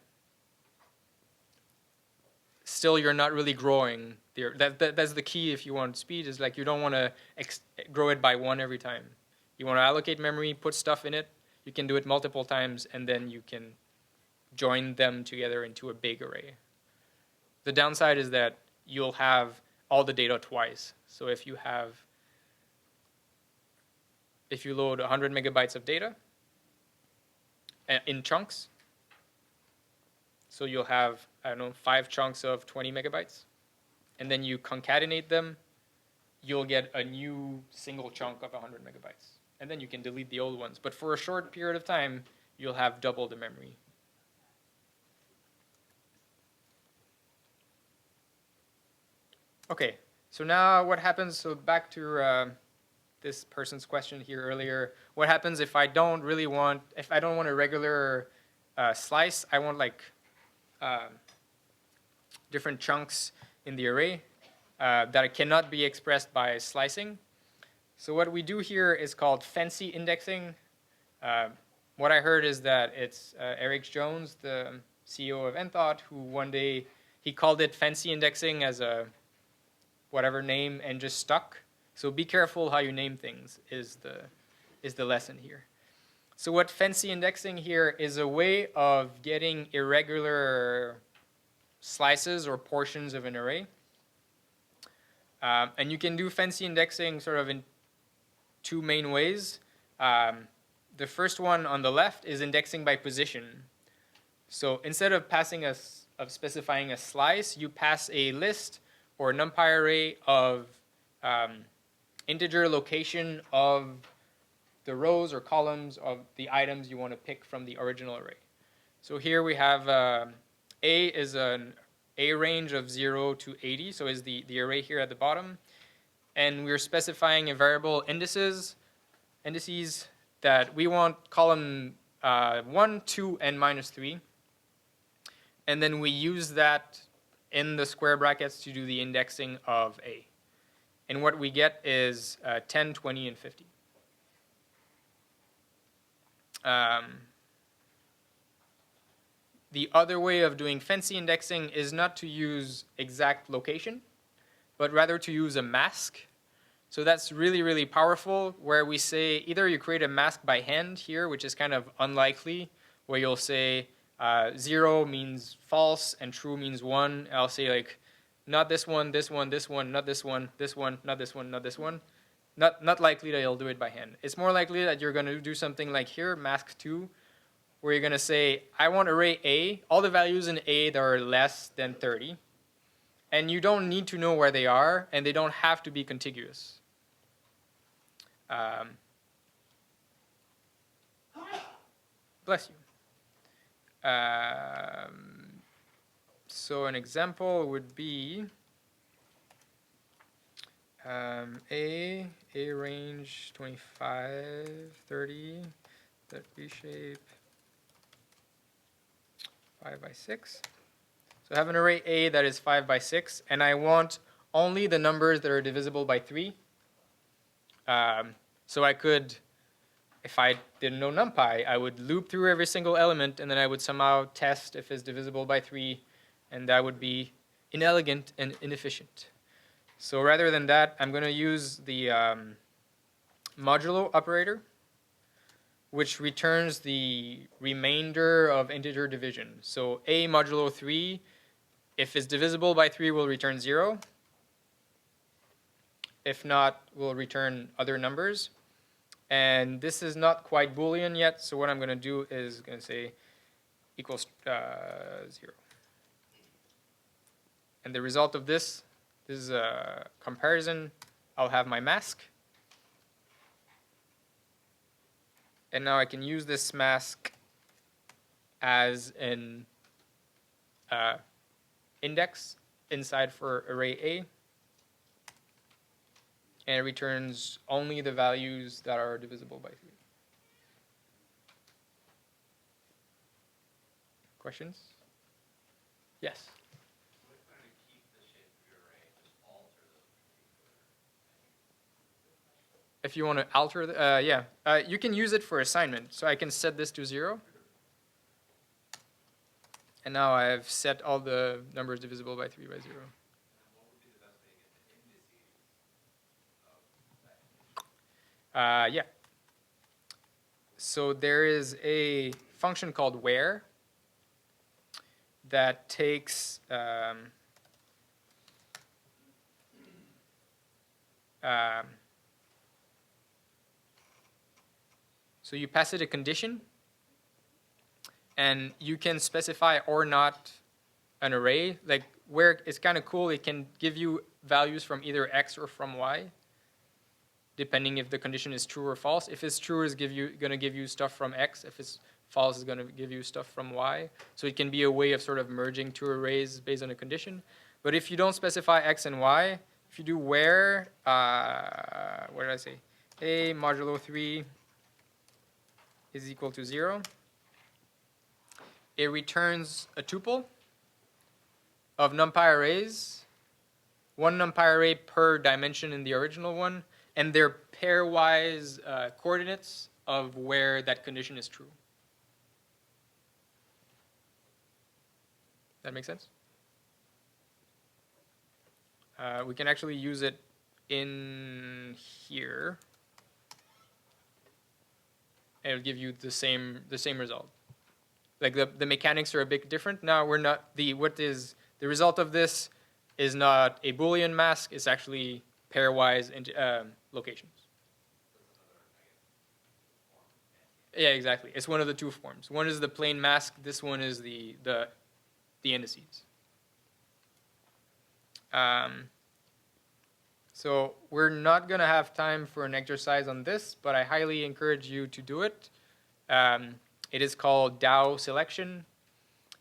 S1: Still, you're not really growing. That's the key if you want speed, is like you don't want to grow it by 1 every time. You want to allocate memory, put stuff in it. You can do it multiple times, and then you can join them together into a big array. The downside is that you'll have all the data twice. So if you load 100 megabytes of data in chunks, so you'll have, I don't know, 5 chunks of 20 megabytes, and then you concatenate them, you'll get a new single chunk of 100 megabytes. And then you can delete the old ones. But for a short period of time, you'll have double the memory. Okay, so now what happens, so back to this person's question here earlier. What happens if I don't want a regular slice, I want like different chunks in the array that cannot be expressed by slicing. So what we do here is called fancy indexing. What I heard is that it's Eric Jones, the CEO of Nthought, who one day he called it fancy indexing as a whatever name and just stuck. So be careful how you name things is the lesson here. So what fancy indexing here is a way of getting irregular slices or portions of an array. And you can do fancy indexing sort of in 2 main ways. The first one on the left is indexing by position. So instead of specifying a slice, you pass a list or a NumPy array of integer location of the rows or columns of the items you want to pick from the original array. So here we have A is an A range of 0 to 80, so is the array here at the bottom. And we're specifying a variable indices that we want column 1, 2, and -3. And then we use that in the square brackets to do the indexing of A. And what we get is 10, 20, and 50. The other way of doing fancy indexing is not to use exact location, but rather to use a mask. So that's really, really powerful, where we say either you create a mask by hand here, which is kind of unlikely, where you'll say 0 means false and true means 1. I'll say like, not this one, this one, this one, not this one, this one, not this one, not this one. Not likely that you'll do it by hand. It's more likely that you're going to do something like here, mask 2, where you're going to say, I want array A, all the values in A that are less than 30. And you don't need to know where they are, and they don't have to be contiguous. Bless you. So an example would be A range 25, 30, that reshape 5 by 6. So I have an array A that is 5 by 6, and I want only the numbers that are divisible by 3. So I could, if I didn't know NumPy, I would loop through every single element, and then I would somehow test if it's divisible by 3, and that would be inelegant and inefficient. So rather than that, I'm going to use the modulo operator, which returns the remainder of integer division. So A modulo 3, if it's divisible by 3, will return 0. If not, we'll return other numbers. And this is not quite Boolean yet, so what I'm going to do is going to say equals 0. And the result of this is a comparison. I'll have my mask. And now I can use this mask as an index inside for array A. And it returns only the values that are divisible by 3. Questions? Yes?
S7: What if I want to keep the shape of your array, just alter the particular?
S1: If you want to alter, you can use it for assignment. So I can set this to 0. And now I've set all the numbers divisible by 3 by 0.
S7: What would be the best way to get the indices of that?
S1: Yeah. So there is a function called where that takes so you pass it a condition, and you can specify or not an array. Like where it's kind of cool, it can give you values from either x or from y, depending if the condition is true or false. If it's true, it's going to give you stuff from x. If it's false, it's going to give you stuff from y. So it can be a way of sort of merging two arrays based on a condition. But if you don't specify x and y, if you do where, what did I say? A modulo 3 is equal to 0. It returns a tuple of NumPy arrays, one NumPy array per dimension in the original one, and their pairwise coordinates of where that condition is true. That make sense? We can actually use it in here. And it'll give you the same result. Like the mechanics are a bit different. Now we're not the result of this is not a Boolean mask. It's actually pairwise locations. Yeah, exactly. It's one of the two forms. One is the plain mask. This one is the indices. So we're not going to have time for an exercise on this, but I highly encourage you to do it. It is called Dow selection.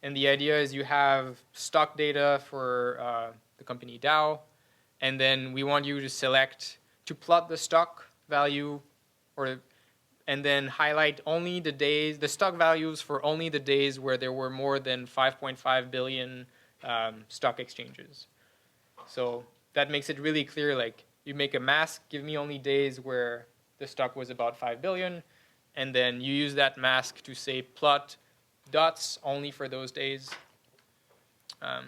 S1: And the idea is you have stock data for the company Dow, and then we want you to plot the stock value, and then highlight only the stock values for only the days where there were more than 5.5 billion stock exchanges. So that makes it really clear, like you make a mask, give me only days where the stock was about 5 billion, and then you use that mask to say plot dots only for those days. I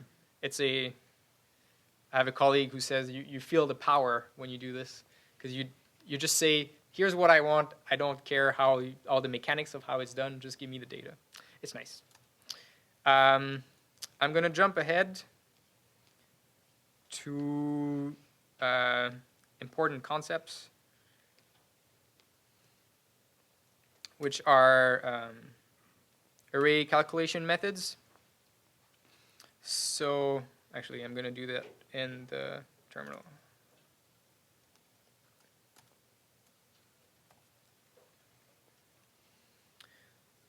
S1: have a colleague who says you feel the power when you do this, because you just say, here's what I want, I don't care how all the mechanics of how it's done, just give me the data. It's nice. I'm going to jump ahead to important concepts, which are array calculation methods. So actually, I'm going to do that in the terminal.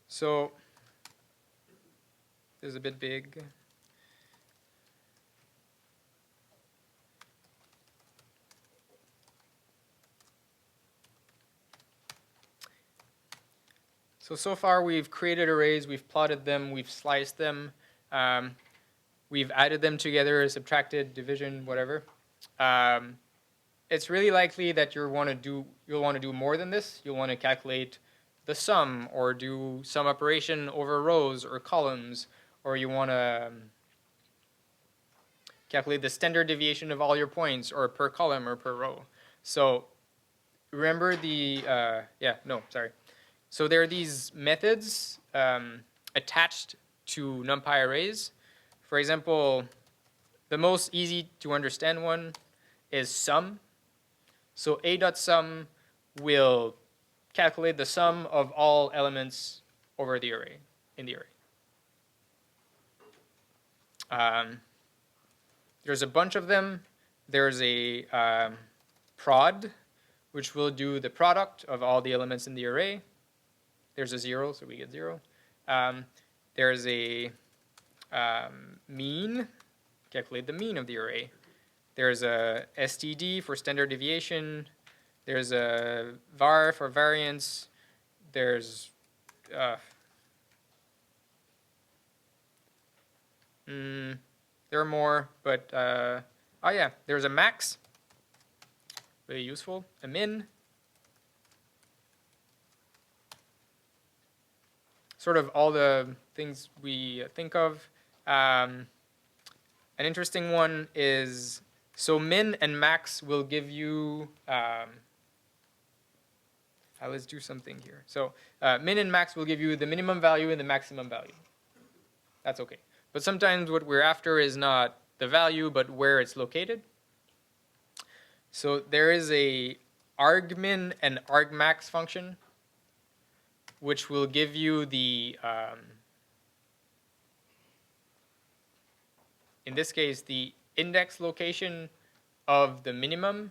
S1: So this is a bit big. So far we've created arrays, we've plotted them, we've sliced them, we've added them together, subtracted, division, whatever. It's really likely that you'll want to do more than this. You'll want to calculate the sum, or do some operation over rows or columns, or you want to calculate the standard deviation of all your points, or per column or per row. So remember So there are these methods attached to NumPy arrays. For example, the most easy to understand one is sum. So a.sum will calculate the sum of all elements over the array, in the array. There's a bunch of them. There's a prod, which will do the product of all the elements in the array. There's a 0, so we get 0. There's a mean, calculate the mean of the array. There's a std for standard deviation. There's a var for variance. There's there are more, but oh yeah, there's a max, very useful. A min, sort of all the things we think of. An interesting one is, so min and max will give you, let's do something here. So min and max will give you the minimum value and the maximum value. That's okay. But sometimes what we're after is not the value, but where it's located. So there is a argmin and argmax function, which will give you the, in this case, the index location of the minimum.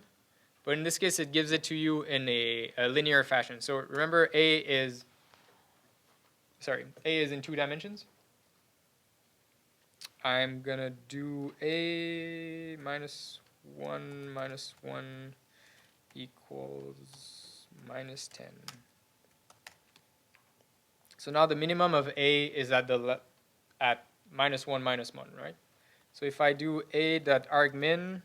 S1: But in this case, it gives it to you in a linear fashion. So remember, A is in 2 dimensions. I'm going to do A minus 1 equals minus 10. So now the minimum of A is at minus 1, right? So if I do A.argmin,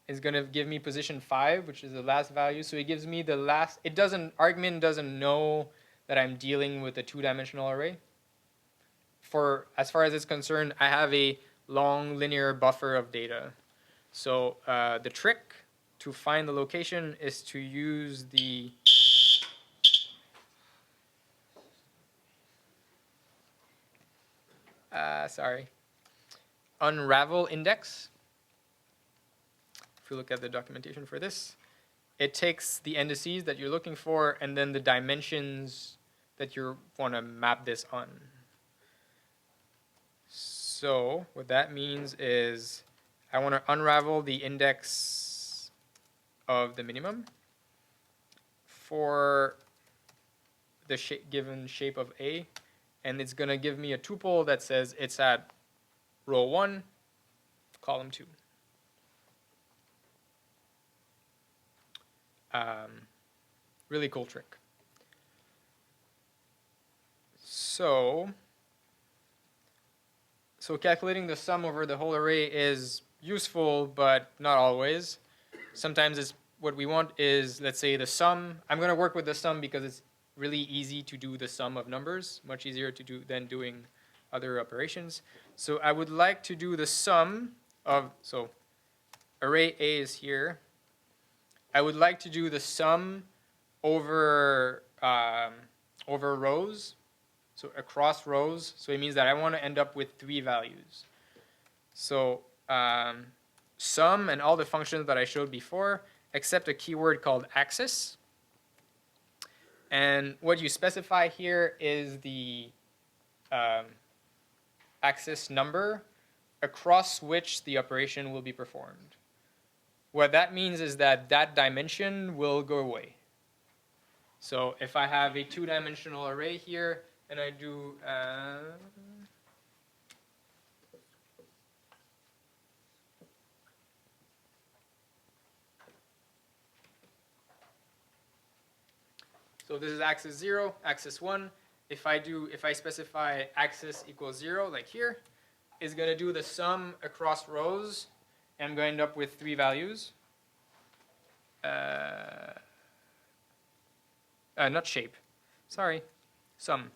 S1: it's going to give me position 5, which is the last value. So it gives me the last, argmin doesn't know that I'm dealing with a 2-dimensional array. As far as it's concerned, I have a long linear buffer of data. So the trick to find the location is to use the unravel index. If you look at the documentation for this, it takes the indices that you're looking for and then the dimensions that you want to map this on. So what that means is I want to unravel the index of the minimum for the given shape of A, and it's going to give me a tuple that says it's at row 1, column 2. Really cool trick. So calculating the sum over the whole array is useful, but not always. Sometimes it's what we want is, let's say, the sum. I'm going to work with the sum because it's really easy to do the sum of numbers, much easier to do than doing other operations. So I would like to do the sum of, so array A is here. I would like to do the sum over rows. So across rows, so it means that I want to end up with 3 values. So sum and all the functions that I showed before, except a keyword called axis. And what you specify here is the axis number across which the operation will be performed. What that means is that that dimension will go away. So if I have a 2-dimensional array here, and I do so this is axis 0, axis 1. If I specify axis equals 0, like here, it's going to do the sum across rows, and I'm going to end up with 3 values. Not shape. Sorry, sum.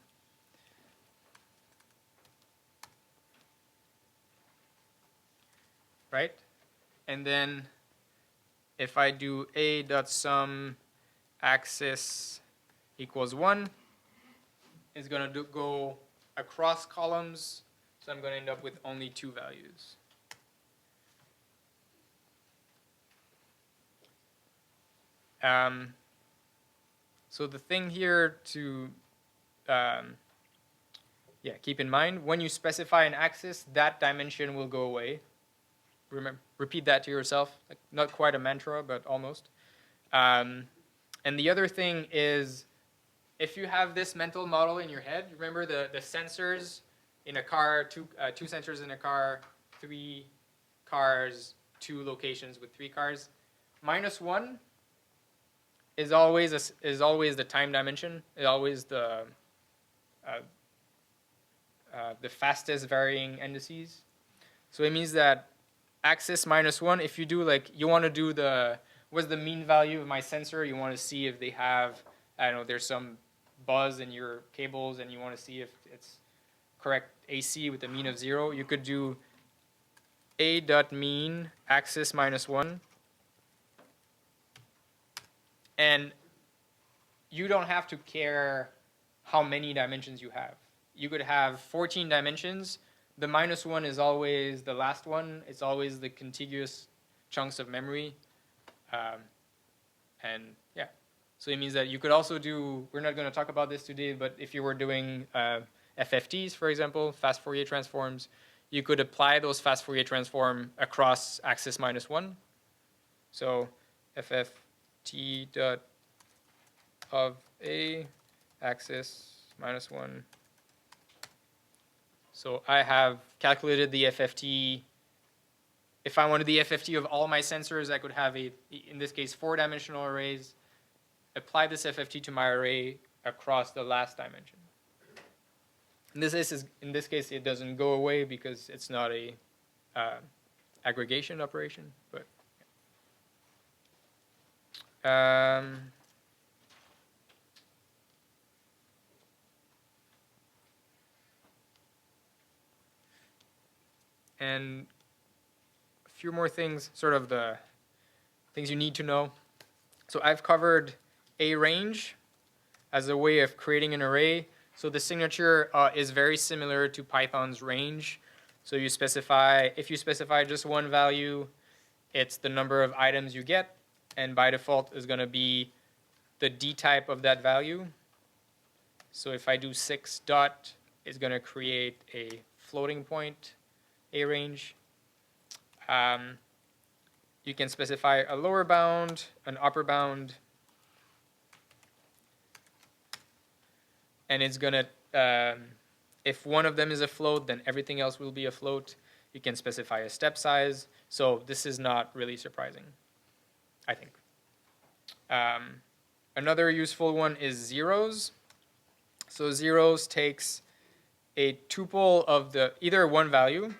S1: Right? And then if I do A.sum axis equals 1, it's going to go across columns, so I'm going to end up with only 2 values. So the thing here to yeah, keep in mind, when you specify an axis, that dimension will go away. Remember, repeat that to yourself. Like, not quite a mantra, but almost. And the other thing is, if you have this mental model in your head, remember the sensors in a car, two sensors in a car, 3 cars, 2 locations with 3 cars. -1 is always the time dimension. It's always the fastest varying indices. So it means that axis -1, if you do like, you want to do what's the mean value of my sensor, you want to see if they have, I don't know, there's some buzz in your cables and you want to see if it's correct AC with a mean of 0, you could do a.mean axis -1. And you don't have to care how many dimensions you have. You could have 14 dimensions. The -1 is always the last one. It's always the contiguous chunks of memory. And yeah, so it means that you could also do, we're not going to talk about this today, but if you were doing FFTs, for example, fast Fourier transforms, you could apply those fast Fourier transform across axis -1. So FFT dot of A axis -1. So I have calculated the FFT. If I wanted the FFT of all my sensors, I could have in this case, 4-dimensional arrays. Apply this FFT to my array across the last dimension. In this case, it doesn't go away because it's not a aggregation operation. But and a few more things, sort of the things you need to know. So I've covered a range as a way of creating an array. So the signature is very similar to Python's range. So you specify, if you specify just one value, it's the number of items you get, and by default is going to be the D type of that value. So if I do 6 dot, it's going to create a floating point a range. You can specify a lower bound, an upper bound, and it's going to, if one of them is a float, then everything else will be a float. You can specify a step size. So this is not really surprising, I think. Another useful one is zeros. So zeros takes a tuple of either one value.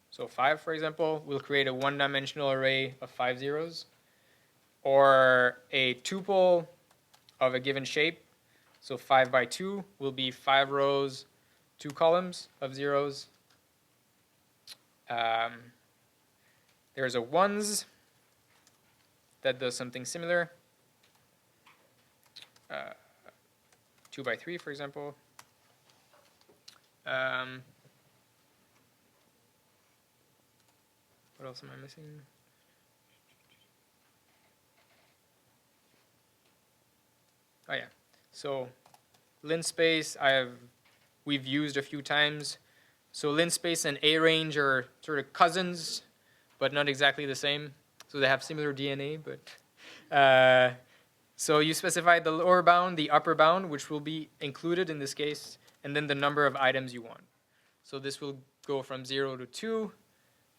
S1: So 5, for example, will create a 1-dimensional array of 5 zeros, or a tuple of a given shape. So 5 by 2 will be 5 rows, 2 columns of zeros. There's a ones that does something similar. 2 by 3, for example. What else am I missing? Oh yeah. So linspace we've used a few times. So linspace and A range are sort of cousins, but not exactly the same. So they have similar DNA, but so you specify the lower bound, the upper bound, which will be included in this case, and then the number of items you want. So this will go from 0 to 2,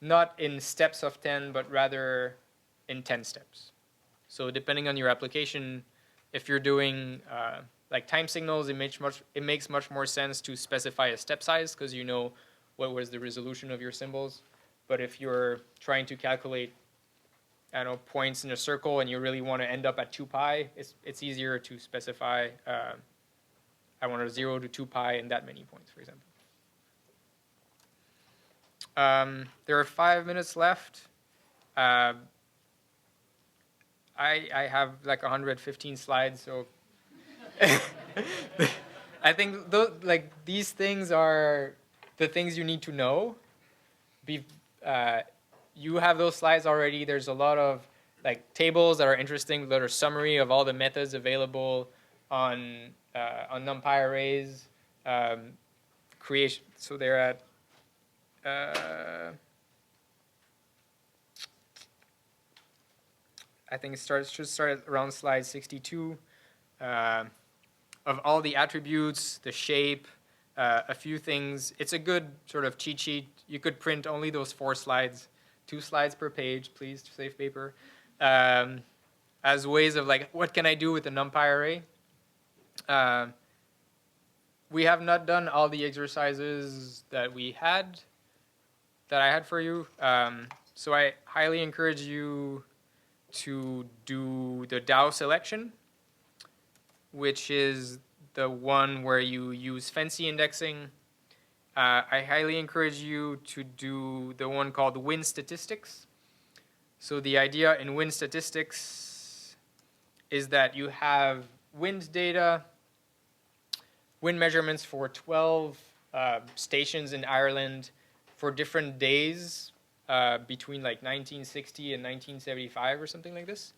S1: not in steps of 10, but rather in 10 steps. So depending on your application, if you're doing like time signals, it makes much more sense to specify a step size because you know what was the resolution of your symbols. But if you're trying to calculate, I don't know, points in a circle and you really want to end up at 2 pi, it's easier to specify I want a 0 to 2 pi and that many points, for example. There are 5 minutes left. I have like 115 slides, so I think these things are the things you need to know. You have those slides already. There's a lot of like tables that are interesting, that are summary of all the methods available on NumPy arrays. creation. So they're at I think it should start at around slide 62. Of all the attributes, the shape, a few things. It's a good sort of cheat sheet. You could print only those 4 slides, 2 slides per page, please, save paper. As ways of like, what can I do with the NumPy array? We have not done all the exercises that I had for you. So I highly encourage you to do the Dow selection, which is the one where you use fancy indexing. I highly encourage you to do the one called wind statistics. So the idea in wind statistics is that you have wind data, wind measurements for 12 stations in Ireland for different days between like 1960 and 1975 or something like this.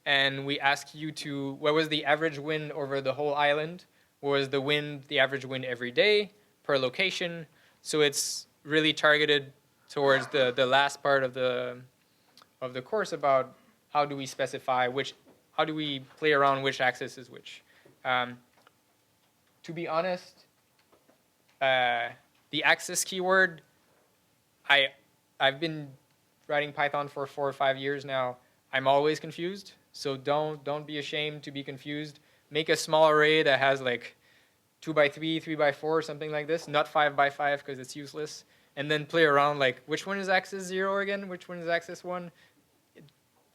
S1: And we ask you to, what was the average wind over the whole island? What was the average wind every day per location? So it's really targeted towards the last part of the course about how do we specify how do we play around which axis is which. To be honest, the axis keyword, I've been writing Python for 4 or 5 years now. I'm always confused, so don't be ashamed to be confused. Make a small array that has like 2 by 3, 3 by 4, something like this, not 5 by 5 because it's useless. And then play around like, which one is axis 0 again? Which one is axis 1?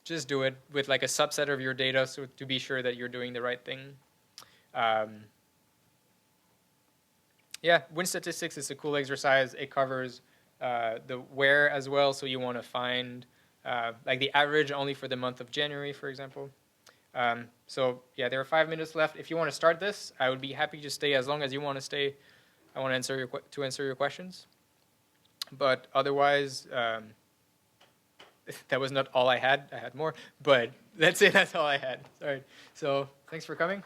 S1: Just do it with like a subset of your data so to be sure that you're doing the right thing. Yeah, wind statistics is a cool exercise. It covers the where as well, so you want to find like the average only for the month of January, for example. So yeah, there are 5 minutes left. If you want to start this, I would be happy to stay as long as you want to stay. I want to answer your questions. But otherwise, that was not all I had. I had more, but let's say that's all I had. Sorry. So thanks for coming.